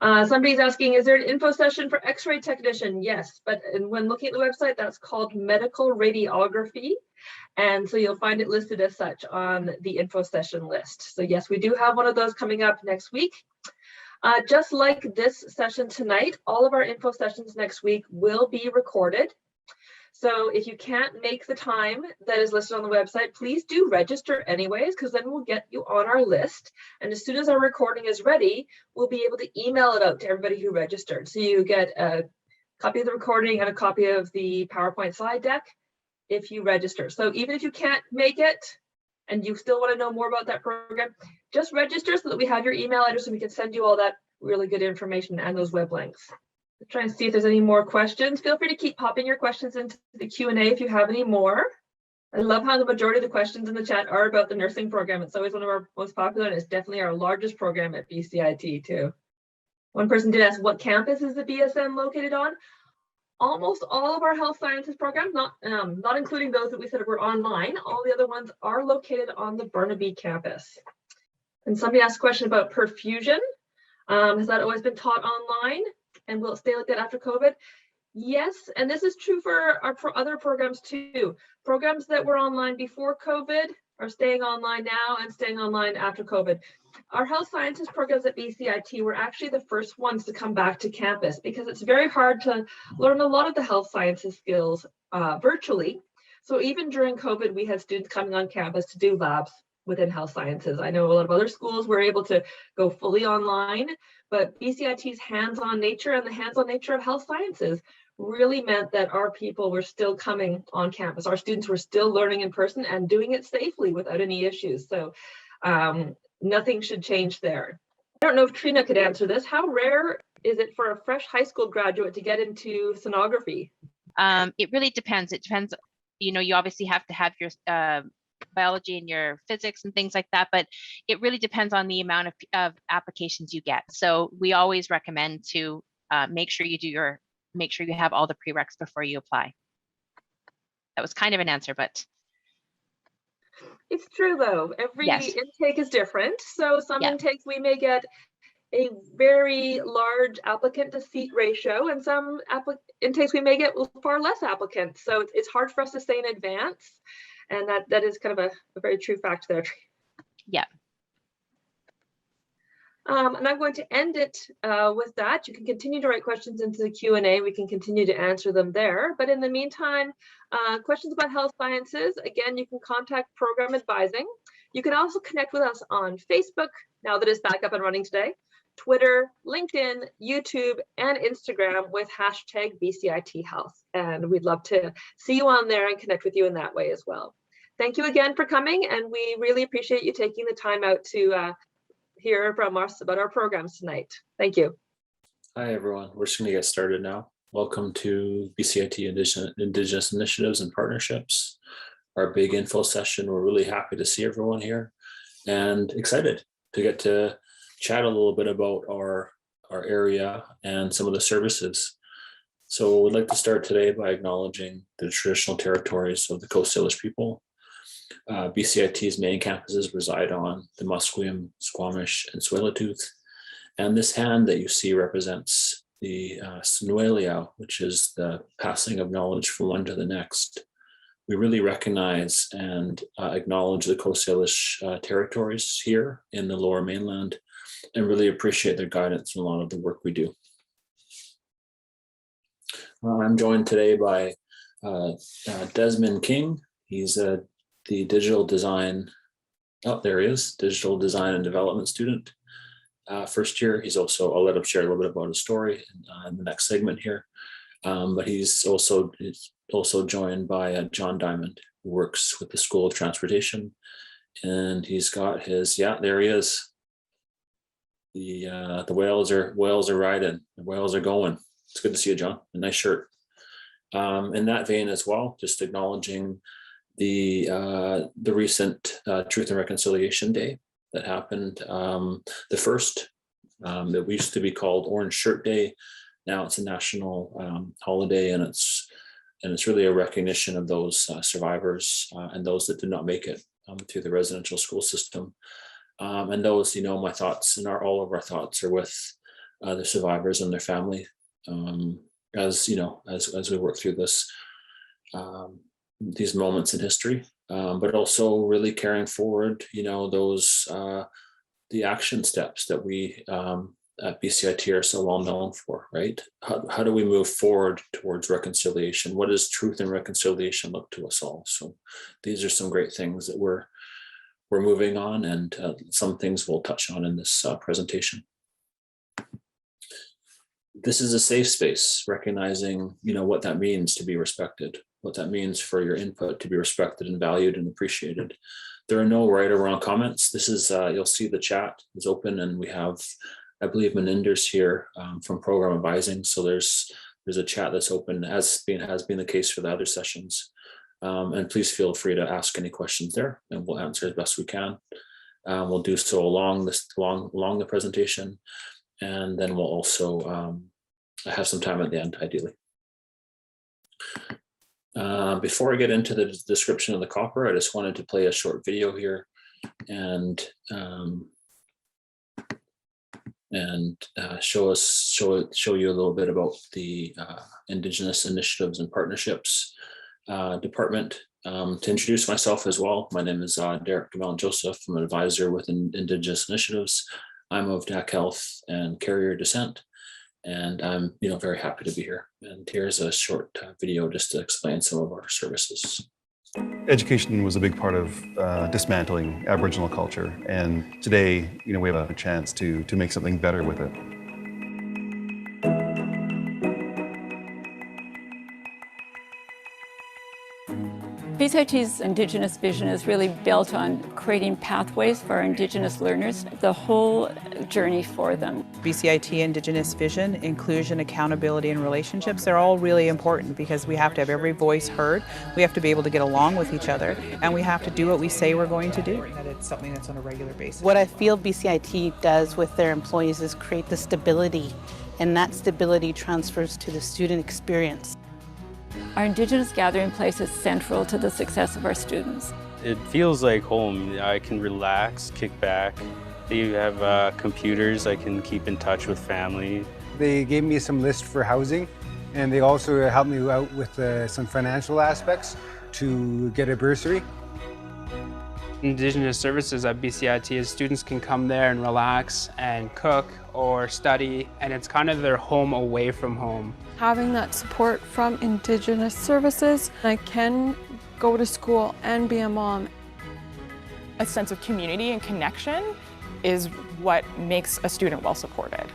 Somebody's asking, is there an info session for X-ray technician? Yes, but when looking at the website, that's called medical radiography. And so you'll find it listed as such on the info session list. So yes, we do have one of those coming up next week. Just like this session tonight, all of our info sessions next week will be recorded. So if you can't make the time that is listed on the website, please do register anyways, because then we'll get you on our list. And as soon as our recording is ready, we'll be able to email it out to everybody who registered. So you get a copy of the recording and a copy of the PowerPoint slide deck if you register. So even if you can't make it and you still want to know more about that program, just register so that we have your email address and we can send you all that really good information and those web links. Let's try and see if there's any more questions. Feel free to keep popping your questions into the Q&A if you have any more. I love how the majority of the questions in the chat are about the nursing program. It's always one of our most popular, and it's definitely our largest program at BCIT too. One person did ask, what campus is the BSN located on? Almost all of our health sciences programs, not including those that we said were online, all the other ones are located on the Burnaby campus. And somebody asked a question about perfusion. Has that always been taught online? And will it stay like that after COVID? Yes, and this is true for our other programs too. Programs that were online before COVID are staying online now and staying online after COVID. Our health sciences programs at BCIT were actually the first ones to come back to campus, because it's very hard to learn a lot of the health sciences skills virtually. So even during COVID, we had students coming on campus to do labs within health sciences. I know a lot of other schools were able to go fully online, but BCIT's hands-on nature and the hands-on nature of health sciences really meant that our people were still coming on campus. Our students were still learning in person and doing it safely without any issues. So nothing should change there. I don't know if Trina could answer this. How rare is it for a fresh high school graduate to get into sonography? It really depends. It depends, you know, you obviously have to have your biology and your physics and things like that, but it really depends on the amount of applications you get. So we always recommend to make sure you have all the prereqs before you apply. That was kind of an answer, but it's true though. Every intake is different. So some intakes we may get a very large applicant to seat ratio, and some intakes we may get far less applicants. So it's hard for us to say in advance. And that is kind of a very true fact there. Yeah. And I'm going to end it with that. You can continue to write questions into the Q&A. We can continue to answer them there. But in the meantime, questions about health sciences, again, you can contact Program Advising. You can also connect with us on Facebook, now that it's back up and running today, Twitter, LinkedIn, YouTube, and Instagram with hashtag BCIT Health. And we'd love to see you on there and connect with you in that way as well. Thank you again for coming, and we really appreciate you taking the time out to hear from us about our programs tonight. Thank you. Hi, everyone. We're just going to get started now. Welcome to BCIT Indigenous Initiatives and Partnerships, our big info session. We're really happy to see everyone here and excited to get to chat a little bit about our area and some of the services. So we'd like to start today by acknowledging the traditional territories of the Coast Salish people. BCIT's main campuses reside on the Musqueam, Squamish, and Tsleil-Waututh. And this hand that you see represents the Sinuelia, which is the passing of knowledge from one to the next. We really recognize and acknowledge the Coast Salish territories here in the Lower Mainland and really appreciate their guidance in a lot of the work we do. I'm joined today by Desmond King. He's the digital design, there he is, digital design and development student. First year, he's also, I'll let him share a little bit about his story in the next segment here. But he's also joined by John Diamond, who works with the School of Transportation. And he's got his, there he is. The whales are riding, the whales are going. It's good to see you, John. A nice shirt. In that vein as well, just acknowledging the recent Truth and Reconciliation Day that happened. The first, that used to be called Orange Shirt Day. Now it's a national holiday, and it's really a recognition of those survivors and those that did not make it through the residential school system. And those, my thoughts and all of our thoughts are with the survivors and their family as we work through this. These moments in history, but also really carrying forward, those the action steps that we at BCIT are so well known for, right? How do we move forward towards reconciliation? What does truth and reconciliation look to us all? So these are some great things that we're moving on, and some things we'll touch on in this presentation. This is a safe space, recognizing, what that means to be respected, what that means for your input to be respected and valued and appreciated. There are no right or wrong comments. This is, you'll see the chat is open, and we have, I believe, Maninder's here from Program Advising. So there's a chat that's open, has been the case for the other sessions. And please feel free to ask any questions there, and we'll answer as best we can. We'll do so along the presentation, and then we'll also have some time at the end, ideally. Before I get into the description of the copper, I just wanted to play a short video here and show you a little bit about the Indigenous Initiatives and Partnerships department. To introduce myself as well, my name is Derek Gamelin Joseph. I'm an advisor with Indigenous Initiatives. I'm of Dak Health and Carrier descent, and I'm very happy to be here. And here's a short video just to explain some of our services. Education was a big part of dismantling Aboriginal culture, and today, we have a chance to make something better with it. BCIT's Indigenous vision is really built on creating pathways for our Indigenous learners, the whole journey for them. BCIT Indigenous vision, inclusion, accountability, and relationships are all really important because we have to have every voice heard, we have to be able to get along with each other, and we have to do what we say we're going to do. It's something that's on a regular basis. What I feel BCIT does with their employees is create the stability, and that stability transfers to the student experience. Our Indigenous gathering place is central to the success of our students. It feels like home. I can relax, kick back. They have computers. I can keep in touch with family. They gave me some lists for housing, and they also helped me out with some financial aspects to get a bursary. Indigenous services at BCIT is students can come there and relax and cook or study, and it's kind of their home away from home. Having that support from Indigenous services, I can go to school and be a mom. A sense of community and connection is what makes a student well supported.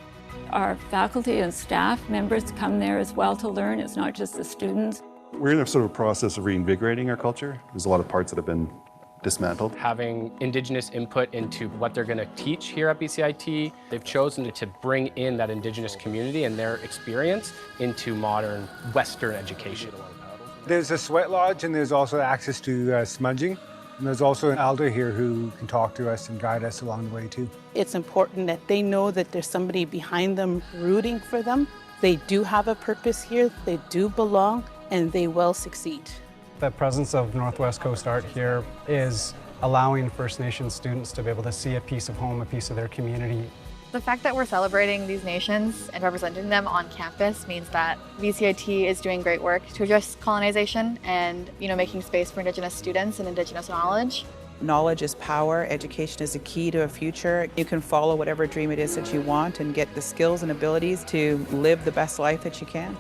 Our faculty and staff members come there as well to learn. It's not just the students. We're in a sort of process of reinvigorating our culture. There's a lot of parts that have been dismantled. Having Indigenous input into what they're going to teach here at BCIT, they've chosen to bring in that Indigenous community and their experience into modern Western education. There's a sweat lodge and there's also access to smudging. And there's also an elder here who can talk to us and guide us along the way too. It's important that they know that there's somebody behind them rooting for them. They do have a purpose here, they do belong, and they will succeed. The presence of Northwest Coast Art here is allowing First Nations students to be able to see a piece of home, a piece of their community. The fact that we're celebrating these nations and representing them on campus means that BCIT is doing great work to address colonization and, making space for Indigenous students and Indigenous knowledge. Knowledge is power. Education is a key to a future. You can follow whatever dream it is that you want and get the skills and abilities to live the best life that you can.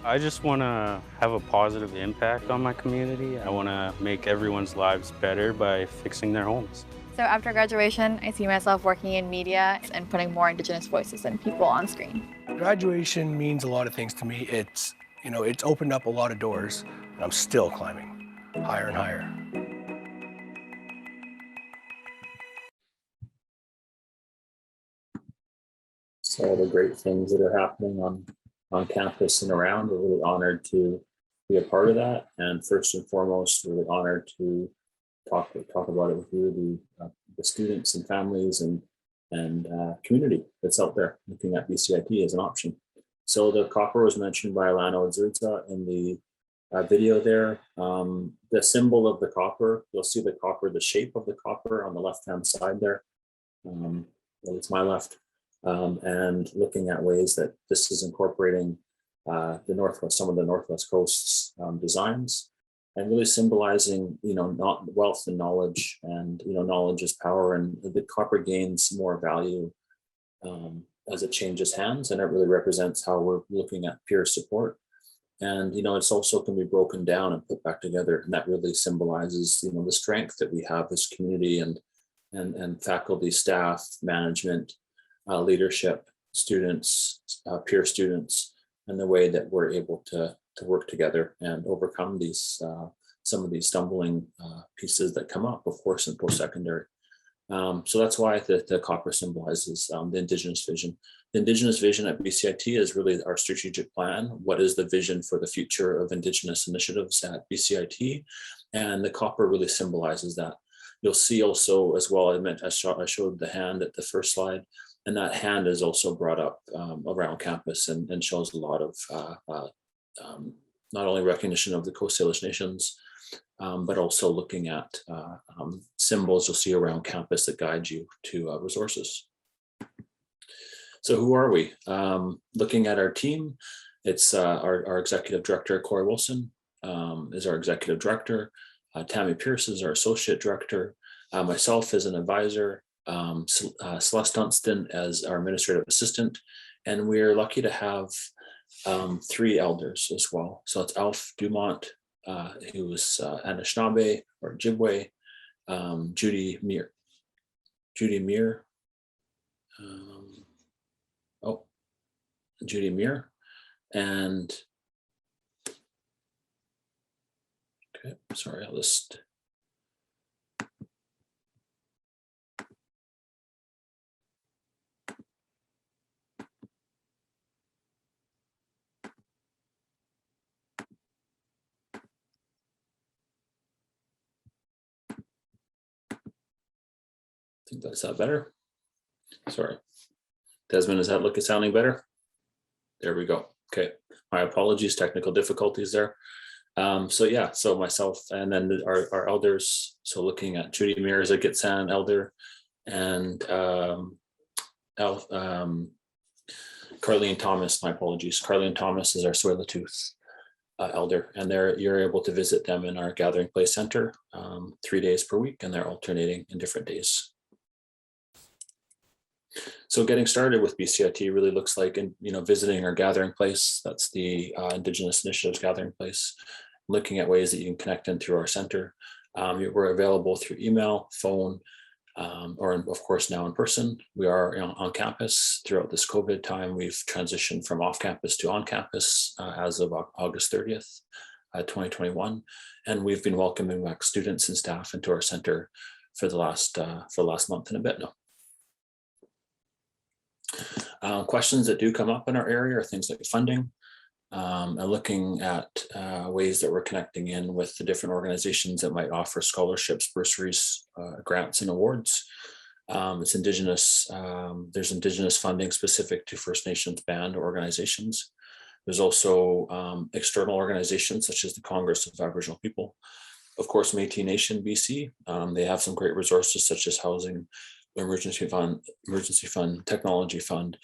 I just want to have a positive impact on my community. I want to make everyone's lives better by fixing their homes. So after graduation, I see myself working in media and putting more Indigenous voices and people on screen. Graduation means a lot of things to me. It's opened up a lot of doors, and I'm still climbing higher and higher. So all the great things that are happening on campus and around, we're really honored to be a part of that. And first and foremost, really honored to talk about it with you, the students and families and community that's out there looking at BCIT as an option. So the copper was mentioned by Alano Azurza in the video there. The symbol of the copper, you'll see the copper, the shape of the copper on the left-hand side there. It's my left. And looking at ways that this is incorporating some of the Northwest Coast's designs, and really symbolizing, not wealth and knowledge, and knowledge is power, and the copper gains more value as it changes hands, and it really represents how we're looking at peer support. And it's also can be broken down and put back together, and that really symbolizes the strength that we have as community and faculty, staff, management, leadership, students, peer students, and the way that we're able to work together and overcome these some of these stumbling pieces that come up, of course, in post-secondary. So that's why the copper symbolizes the Indigenous vision. The Indigenous vision at BCIT is really our strategic plan. What is the vision for the future of Indigenous initiatives at BCIT? And the copper really symbolizes that. You'll see also as well, I showed the hand at the first slide, and that hand is also brought up around campus and shows a lot of not only recognition of the Coast Salish nations, but also looking at symbols you'll see around campus that guide you to resources. So who are we? Looking at our team, it's our executive director, Corey Wilson, is our executive director. Tammy Pierce is our associate director. Myself as an advisor, Celeste Dunstan as our administrative assistant, and we're lucky to have 3 elders as well. So it's Alf Dumont, who was Anishinaabe or Ojibwe, Judy Muir, Judy Muir, and okay, sorry, I'll just. I think that's better. Sorry. Desmond, is that sounding better? There we go. Okay. My apologies, technical difficulties there. So myself and then our elders. So looking at Judy Muir as a Gitsan elder, and Carleen Thomas, my apologies. Carleen Thomas is our Tsleil-Waututh elder, and you're able to visit them in our Gathering Place Center 3 days per week, and they're alternating in different days. So getting started with BCIT really looks like, visiting our Gathering Place. That's the Indigenous Initiatives Gathering Place. Looking at ways that you can connect in through our center. We're available through email, phone, or of course now in person. We are on campus. Throughout this COVID time, we've transitioned from off campus to on campus as of August 30th, 2021. And we've been welcoming back students and staff into our center for the last month and a bit now. Questions that do come up in our area are things like funding, and looking at ways that we're connecting in with the different organizations that might offer scholarships, bursaries, grants, and awards. It's Indigenous, there's Indigenous funding specific to First Nations band organizations. There's also external organizations such as the Congress of Aboriginal People. Of course, Métis Nation BC, they have some great resources such as Housing Emergency Fund, Technology Fund,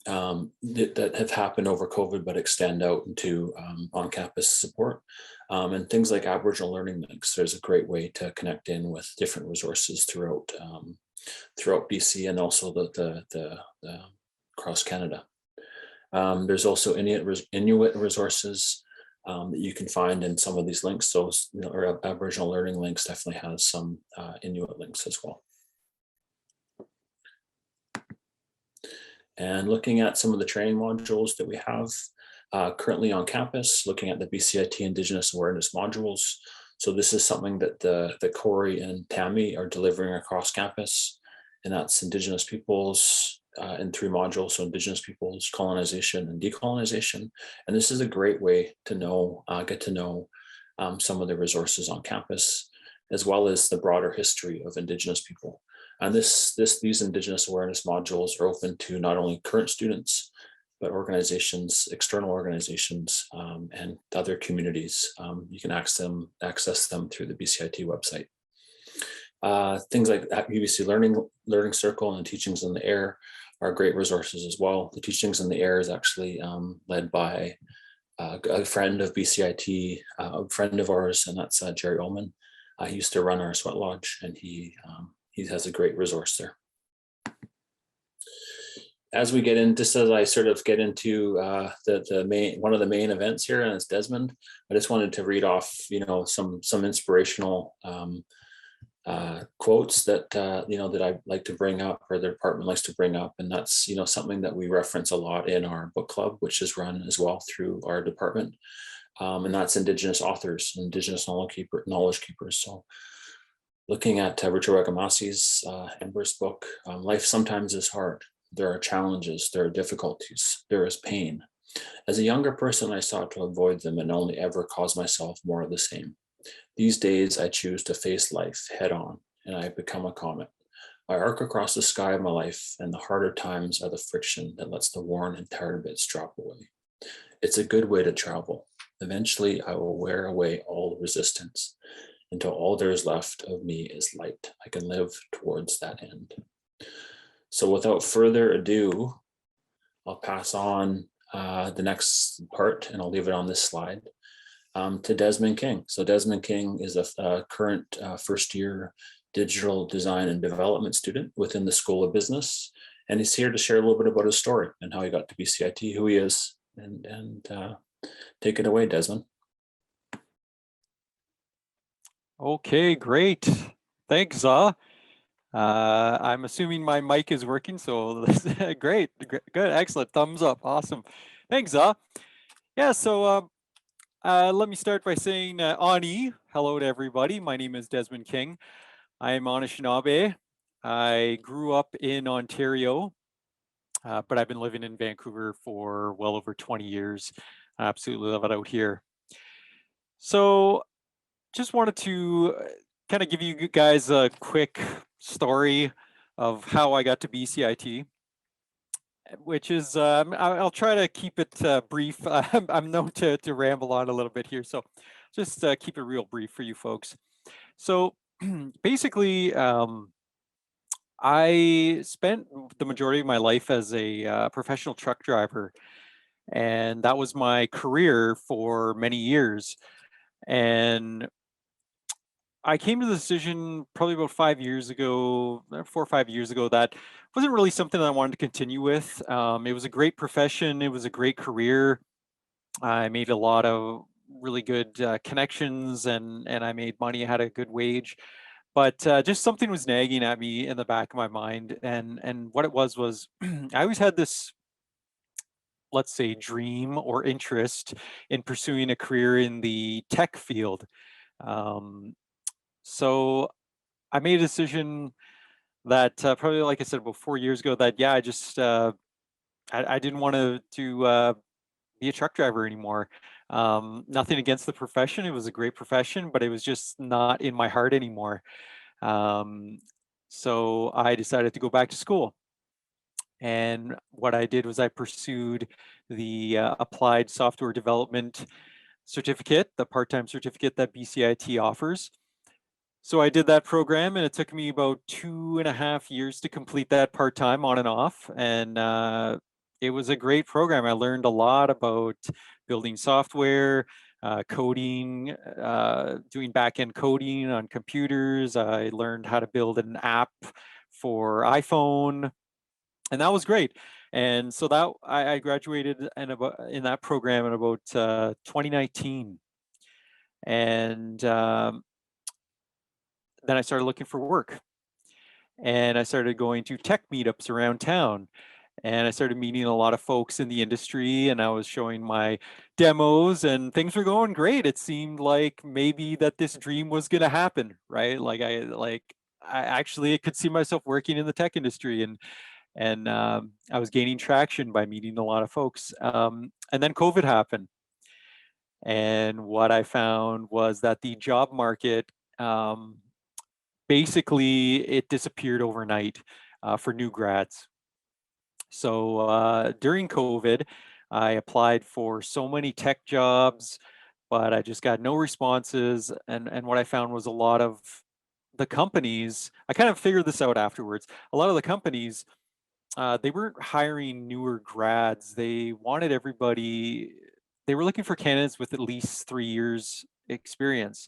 that have happened over COVID but extend out into on-campus support, and things like Aboriginal Learning Links. There's a great way to connect in with different resources throughout BC and also the across Canada. There's also Inuit resources that you can find in some of these links. So Aboriginal Learning Links definitely has some Inuit links as well. And looking at some of the training modules that we have currently on campus, looking at the BCIT Indigenous Awareness modules. So this is something that Corey and Tammy are delivering across campus, and that's Indigenous peoples in 3 modules. So Indigenous peoples, colonization, and decolonization. And this is a great way to get to know some of the resources on campus, as well as the broader history of Indigenous people. And these Indigenous awareness modules are open to not only current students, but organizations, external organizations, and other communities. You can access them through the BCIT website. Things like UBC Learning Circle and Teachings in the Air are great resources as well. The Teachings in the Air is actually led by a friend of BCIT, a friend of ours, and that's Jerry Ullman. He used to run our sweat lodge, and he has a great resource there. As we get in, just as I sort of get into one of the main events here, and it's Desmond, I just wanted to read off, some inspirational quotes that that I like to bring up, or the department likes to bring up, and that's something that we reference a lot in our book club, which is run as well through our department, and that's Indigenous authors, Indigenous knowledge keepers. So, looking at Richard Wagamasi's Ember's book, life sometimes is hard. There are challenges, there are difficulties, there is pain. As a younger person, I sought to avoid them and only ever cause myself more of the same. These days, I choose to face life head on, and I have become a comet. I arc across the sky of my life, and the harder times are the friction that lets the worn and tired bits drop away. It's a good way to travel. Eventually, I will wear away all resistance until all there is left of me is light. I can live towards that end. So without further ado, I'll pass on the next part, and I'll leave it on this slide, to Desmond King. So Desmond King is a current first-year digital design and development student within the School of Business, and he's here to share a little bit about his story and how he got to BCIT, who he is, and take it away, Desmond. Okay, great. Thanks, Za. I'm assuming my mic is working, so great, good, excellent, thumbs up, awesome. Thanks, Za. Yeah, so let me start by saying Ani, hello to everybody. My name is Desmond King. I am Anishinaabe. I grew up in Ontario, but I've been living in Vancouver for well over 20 years. I absolutely love it out here. So just wanted to kind of give you guys a quick story of how I got to BCIT, which is, I'll try to keep it brief. I'm known to ramble on a little bit here, so just keep it real brief for you folks. So basically, I spent the majority of my life as a professional truck driver. And that was my career for many years. And I came to the decision probably about 5 years ago, 4 or 5 years ago, that wasn't really something that I wanted to continue with. It was a great profession. It was a great career. I made a lot of really good connections, and I made money. I had a good wage, but just something was nagging at me in the back of my mind. And what it was I always had this, let's say, dream or interest in pursuing a career in the tech field. Um, so I made a decision that probably, like I said, about 4 years ago, that yeah, I didn't want to be a truck driver anymore. Nothing against the profession; it was a great profession, but it was just not in my heart anymore. Um, so I decided to go back to school. And what I did was I pursued the applied software development certificate, the part-time certificate that BCIT offers. So I did that program, and it took me about 2.5 years to complete that part-time, on and off. And it was a great program. I learned a lot about building software, coding, doing back-end coding on computers. I learned how to build an app for iPhone, and that was great. And so that I graduated in that program in about 2019. And then I started looking for work, and I started going to tech meetups around town, and I started meeting a lot of folks in the industry, and I was showing my demos, and things were going great. It seemed like maybe that this dream was going to happen, right? I actually could see myself working in the tech industry, and I was gaining traction by meeting a lot of folks. And then COVID happened, and what I found was that the job market, basically, it disappeared overnight for new grads. So during COVID, I applied for so many tech jobs, but I just got no responses. And what I found was a lot of the companies, I kind of figured this out afterwards. A lot of the companies, they weren't hiring newer grads. They wanted everybody, they were looking for candidates with at least 3 years experience.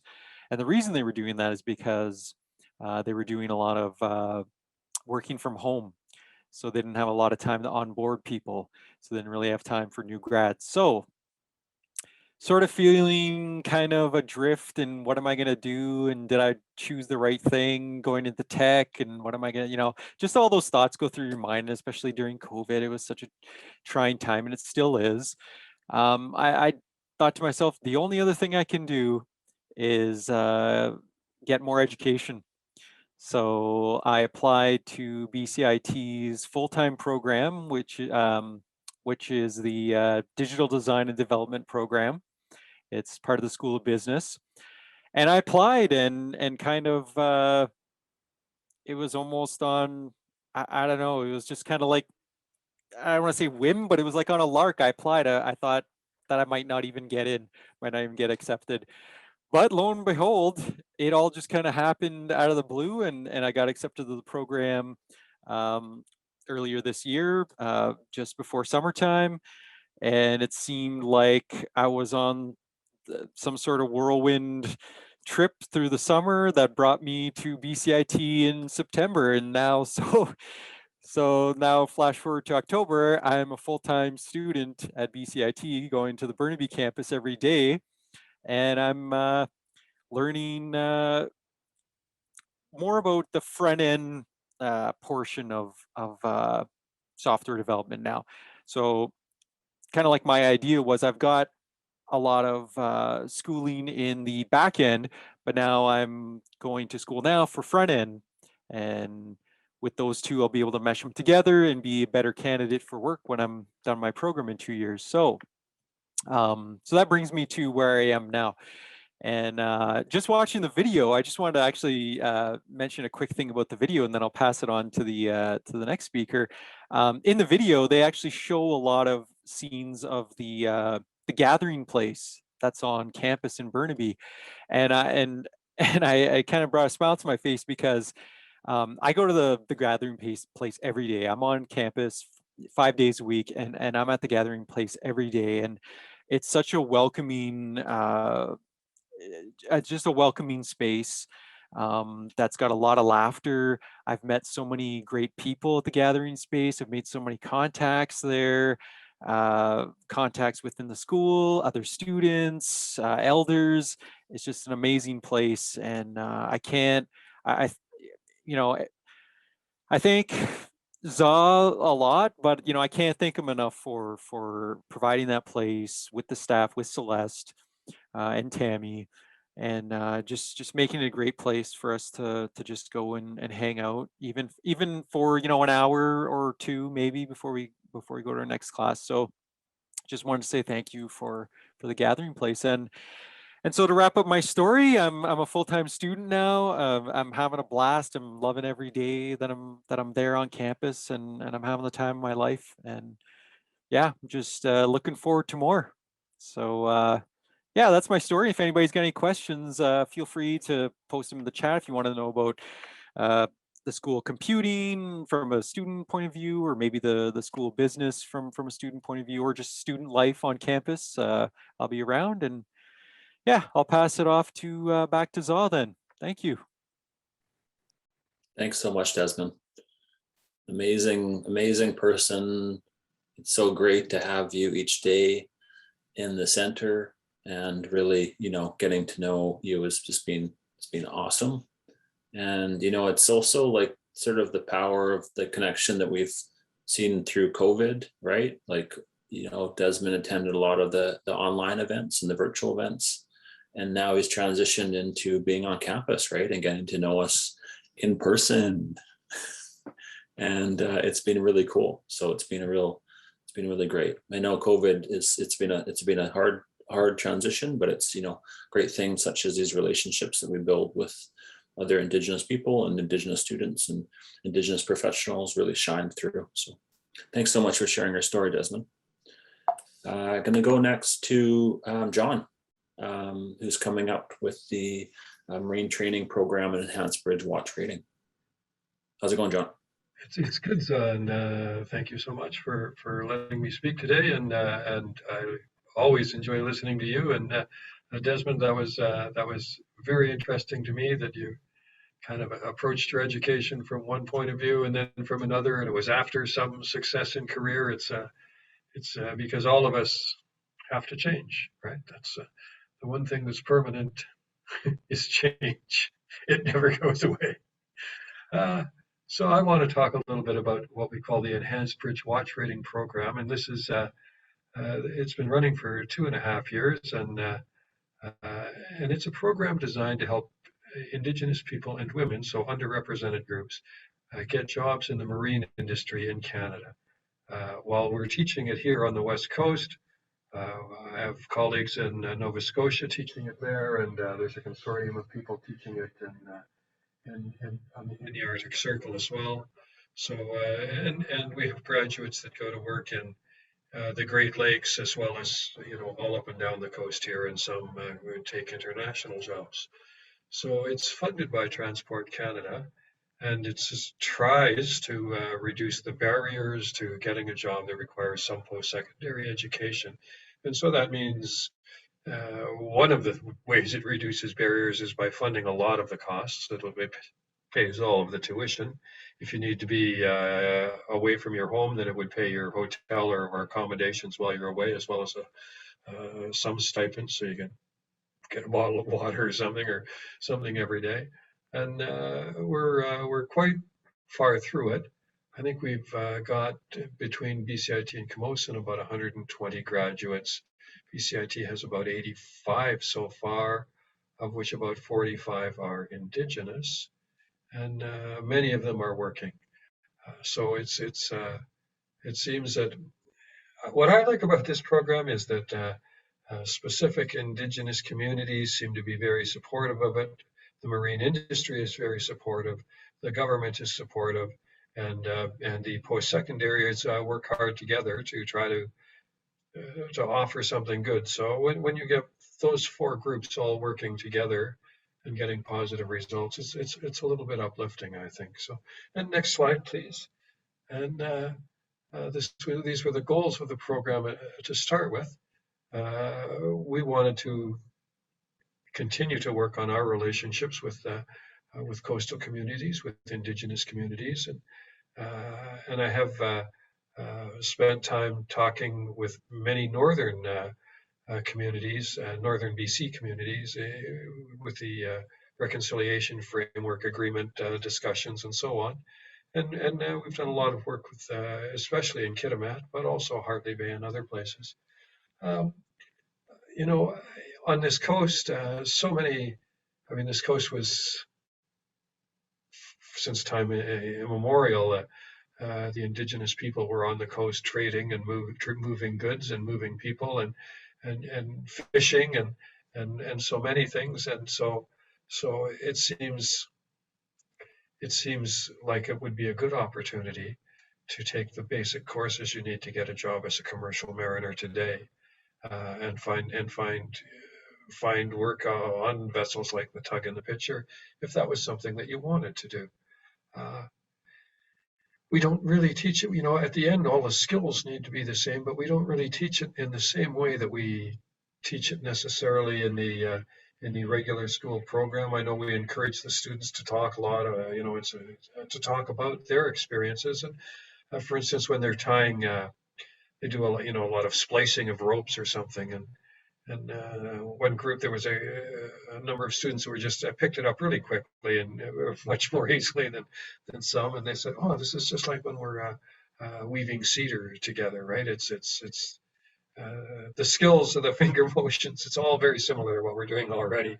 And the reason they were doing that is because they were doing a lot of working from home. So they didn't have a lot of time to onboard people. So they didn't really have time for new grads. So sort of feeling kind of adrift, and what am I going to do? And did I choose the right thing going into tech? And what am I going to, just all those thoughts go through your mind, especially during COVID. It was such a trying time, and it still is. I thought to myself, the only other thing I can do is get more education. So I applied to BCIT's full-time program, which is the Digital Design and Development program. It's part of the School of Business, and I applied, and kind of it was almost on, I don't know, it was just kind of like, I don't want to say whim, but it was like on a lark. I applied. I thought that I might not even get in, might not even get accepted. But lo and behold, it all just kind of happened out of the blue, and I got accepted to the program earlier this year, just before summertime. And it seemed like I was on some sort of whirlwind trip through the summer that brought me to BCIT in September. And now, so now flash forward to October, I'm a full-time student at BCIT, going to the Burnaby campus every day, and I'm learning more about the front end portion of software development now. So kind of like my idea was, I've got a lot of schooling in the back end, but now I'm going to school now for front end. And with those two, I'll be able to mesh them together and be a better candidate for work when I'm done my program in 2 years. So that brings me to where I am now. And just watching the video, I just wanted to actually mention a quick thing about the video, and then I'll pass it on to the next speaker. In the video, they actually show a lot of scenes of the gathering place that's on campus in Burnaby, and I kind of brought a smile to my face, because I go to the gathering place every day. I'm on campus 5 days a week, and I'm at the gathering place every day, and it's such a welcoming, just a welcoming space that's got a lot of laughter. I've met so many great people at the gathering space. I've made so many contacts there, contacts within the school, other students, elders. It's just an amazing place, and I can't, I, you know, I thank Za a lot, but I can't thank him enough for providing that place with the staff, with Celeste and Tammy, and just making it a great place for us to just go and hang out, even for an hour or two maybe before we go to our next class. So just wanted to say thank you for the gathering place. And so to wrap up my story, I'm a full-time student now. I'm having a blast. I'm loving every day that I'm there on campus, and I'm having the time of my life. And yeah, I'm just looking forward to more. So yeah, that's my story. If anybody's got any questions, feel free to post them in the chat if you want to know about the school computing from a student point of view, or maybe the school business from a student point of view, or just student life on campus. I'll be around, and yeah, I'll pass it off to back to Za then. Thank you. Thanks so much, Desmond. Amazing person. It's so great to have you each day in the center, and really, getting to know you has just been awesome. And it's also like sort of the power of the connection that we've seen through COVID, right? Like, Desmond attended a lot of the online events and the virtual events, and now he's transitioned into being on campus, right? And getting to know us in person. And it's been really cool. So it's been really great. I know COVID it's been a hard transition, but it's, great things such as these relationships that we build with other Indigenous people and Indigenous students and Indigenous professionals really shine through. So thanks so much for sharing your story, Desmond. Going to go next to John, who's coming up with the Marine Training Program and Enhanced Binge-watch Rating. How's it going, John? It's good, and thank you so much for letting me speak today. And I always enjoy listening to you. And Desmond, that was very interesting to me that you kind of approached your education from one point of view and then from another, and it was after some success in career. It's because all of us have to change, right? That's the one thing that's permanent is change. It never goes away. So I want to talk a little bit about what we call the Enhanced Binge-watch Rating Program, and this is it's been running for 2.5 years, and it's a program designed to help Indigenous people and women, so underrepresented groups, get jobs in the marine industry in Canada. While we're teaching it here on the West Coast, I have colleagues in Nova Scotia teaching it there, and there's a consortium of people teaching it in the Arctic Circle as well. So, and we have graduates that go to work in the Great Lakes, as well as, all up and down the coast here, and some who take international jobs. So it's funded by Transport Canada, and it tries to reduce the barriers to getting a job that requires some post-secondary education. And so that means one of the ways it reduces barriers is by funding a lot of the costs. It pays all of the tuition. If you need to be away from your home, then it would pay your hotel or accommodations while you're away, as well as some stipend, so you can get a bottle of water or something every day. And we're quite far through it. I think we've got between BCIT and Camosun about 120 graduates. BCIT has about 85 so far, of which about 45 are Indigenous, and many of them are working. So it seems that what I like about this program is that specific Indigenous communities seem to be very supportive of it. The marine industry is very supportive. The government is supportive, and the post-secondaries work hard together to try to offer something good. So when you get those four groups all working together and getting positive results, it's a little bit uplifting, I think. So, and next slide, please. And these were the goals of the program to start with. We wanted to continue to work on our relationships with coastal communities, with Indigenous communities, and I have spent time talking with many northern communities, northern BC communities, with the reconciliation framework agreement discussions and so on. And we've done a lot of work with, especially in Kitimat, but also Hartley Bay and other places. You know, on this coast, this coast was, since time immemorial, the Indigenous people were on the coast trading and moving goods and moving people and fishing and so many things. And so it seems like it would be a good opportunity to take the basic courses you need to get a job as a commercial mariner today, and find work on vessels like the Tug and the Pitcher, if that was something that you wanted to do. We don't really teach it, at the end, all the skills need to be the same, but we don't really teach it in the same way that we teach it necessarily in the regular school program. I know we encourage the students to talk a lot, to talk about their experiences. And for instance, when they're tying, they do a lot of splicing of ropes or something. And one group, there was a number of students who were just picked it up really quickly and much more easily than some. And they said, "Oh, this is just like when we're weaving cedar together, right? It's the skills of the finger motions. It's all very similar to what we're doing already."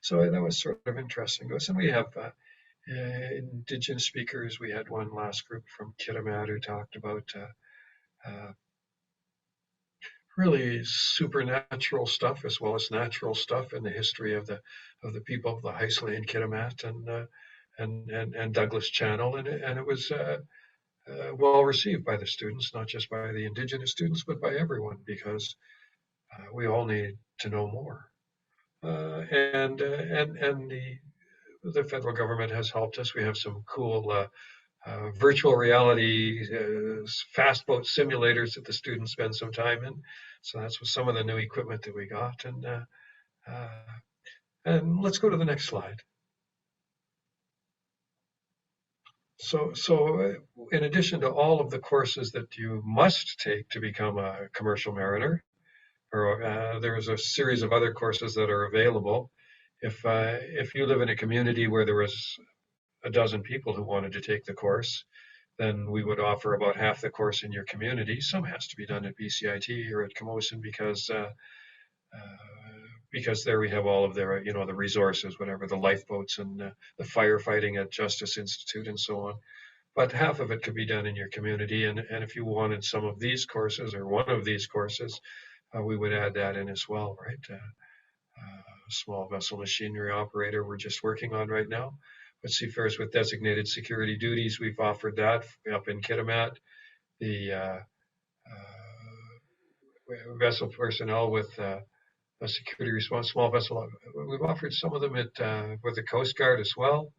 So that was sort of interesting to us. And we have Indigenous speakers. We had one last group from Kitimat who talked about really supernatural stuff as well as natural stuff in the history of the people of the Heisley and Kitimat and Douglas Channel, and it was well received by the students, not just by the Indigenous students, but by everyone, because we all need to know more. And the federal government has helped us. We have some cool virtual reality fast boat simulators that the students spend some time in. So that's some of the new equipment that we got. And let's go to the next slide. So in addition to all of the courses that you must take to become a commercial mariner, there's a series of other courses that are available. If you live in a community where there was a dozen people who wanted to take the course, then we would offer about half the course in your community. Some has to be done at BCIT or at Camosun because there we have all of their, the resources, whatever, the lifeboats and the firefighting at Justice Institute and so on. But half of it could be done in your community. And if you wanted some of these courses or one of these courses, we would add that in as well, right? Small vessel machinery operator we're just working on right now. But seafarers with designated security duties, we've offered that up in Kitimat. The vessel personnel with a security response, small vessel, we've offered some of them with the Coast Guard as well.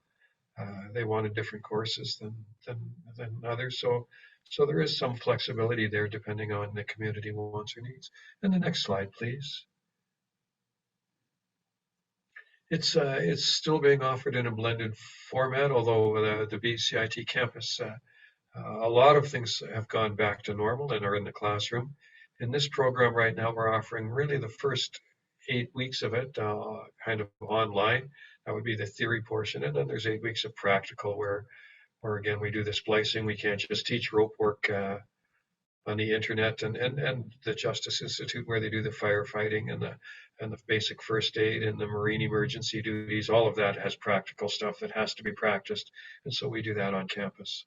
They wanted different courses than others. So there is some flexibility there depending on the community wants or needs. And the next slide, please. It's still being offered in a blended format, although the BCIT campus, a lot of things have gone back to normal and are in the classroom. In this program right now, we're offering really the first 8 weeks of it kind of online. That would be the theory portion. And then there's 8 weeks of practical where again, we do the splicing. We can't just teach rope work on the internet and the Justice Institute where they do the firefighting and the basic first aid and the marine emergency duties. All of that has practical stuff that has to be practiced. And so we do that on campus.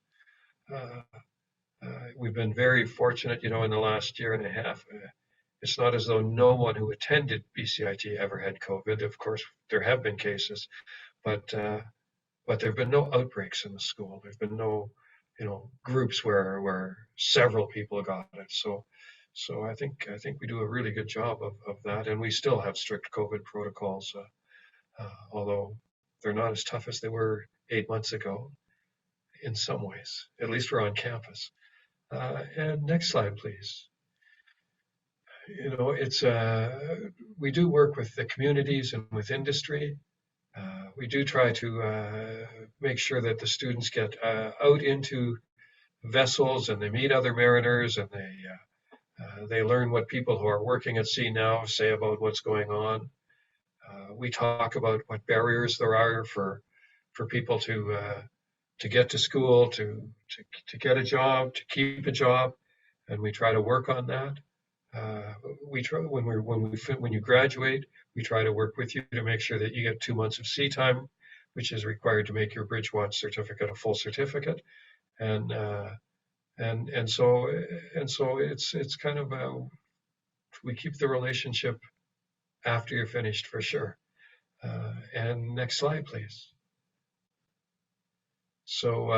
We've been very fortunate, in the last year and a half. It's not as though no one who attended BCIT ever had COVID. Of course, there have been cases, but there have been no outbreaks in the school. There've been no, groups where several people got it. So I think we do a really good job of that, and we still have strict COVID protocols, although they're not as tough as they were 8 months ago. In some ways, at least we're on campus. And next slide, please. You know, it's we do work with the communities and with industry. We do try to make sure that the students get out into vessels and they meet other mariners and they learn what people who are working at sea now say about what's going on. We talk about what barriers there are for people to get to school, to get a job, to keep a job, and we try to work on that. We try when you graduate, we try to work with you to make sure that you get 2 months of sea time, which is required to make your binge-watch certificate a full certificate, and so it's kind of we keep the relationship after you're finished for sure. And next slide, please. So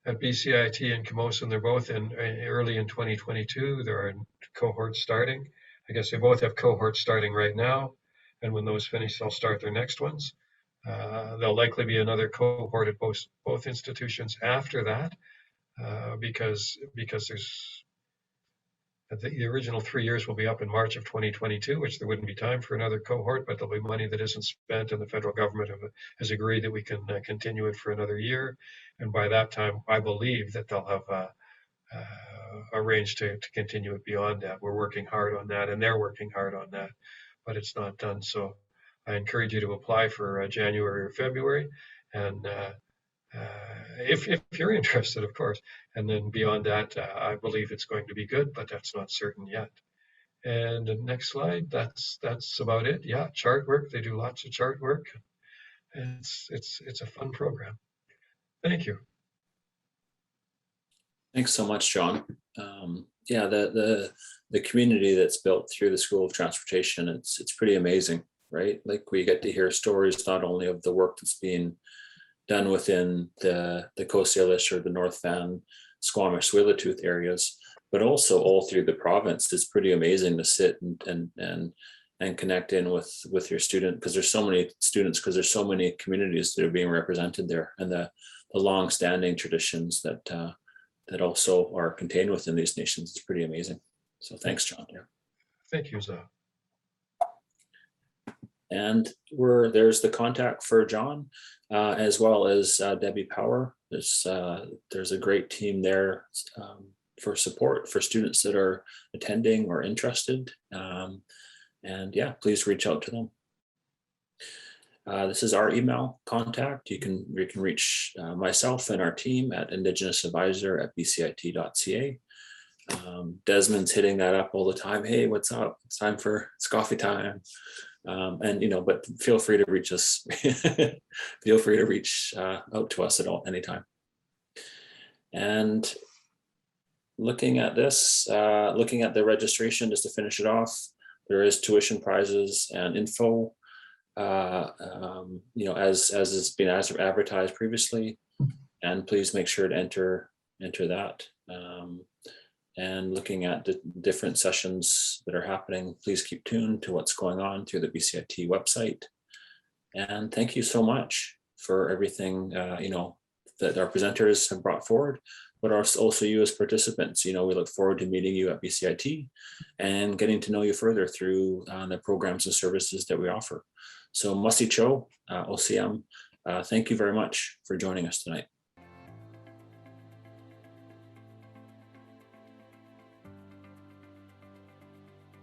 at BCIT and Camosun, they're both in early in 2022. There are cohorts starting. I guess they both have cohorts starting right now. And when those finish, they'll start their next ones. There'll likely be another cohort at both institutions after that, because there's the original 3 years will be up in March of 2022, which there wouldn't be time for another cohort, but there'll be money that isn't spent, and the federal government has agreed that we can continue it for another year. And by that time, I believe that they'll have arranged to continue it beyond that. We're working hard on that, and they're working hard on that, but it's not done. So I encourage you to apply for January or February, and if you're interested, of course. And then beyond that, I believe it's going to be good, but that's not certain yet. And the next slide, that's about it. Yeah, chart work. They do lots of chart work. And it's a fun program. Thank you. Thanks so much, John. Yeah, the community that's built through the School of Transportation, it's pretty amazing, right? Like, we get to hear stories not only of the work that's being done within the Coast Salish or the North Van, Squamish, Tsleil-Waututh areas, but also all through the province. It's pretty amazing to sit and connect in with your student, because there's so many students, because there's so many communities that are being represented there, and the long-standing traditions that also are contained within these nations. It's pretty amazing. So thanks, John. Yeah. Thank you, Zah. And there's the contact for John, as well as Debbie Power. There's a great team there for support for students that are attending or interested. And yeah, please reach out to them. This is our email contact. You can reach myself and our team at indigenousadvisor@bcit.ca. Desmond's hitting that up all the time. Hey, what's up? It's time for coffee time. And but feel free to reach us. Feel free to reach out to us at any time. And looking at this, looking at the registration, just to finish it off, there is tuition prizes and info. As has been advertised previously, and please make sure to enter that. And looking at the different sessions that are happening, please keep tuned to what's going on through the BCIT website. And thank you so much for everything that our presenters have brought forward, but also you as participants. We look forward to meeting you at BCIT and getting to know you further through the programs and services that we offer. So Masi Cho, OCM, thank you very much for joining us tonight.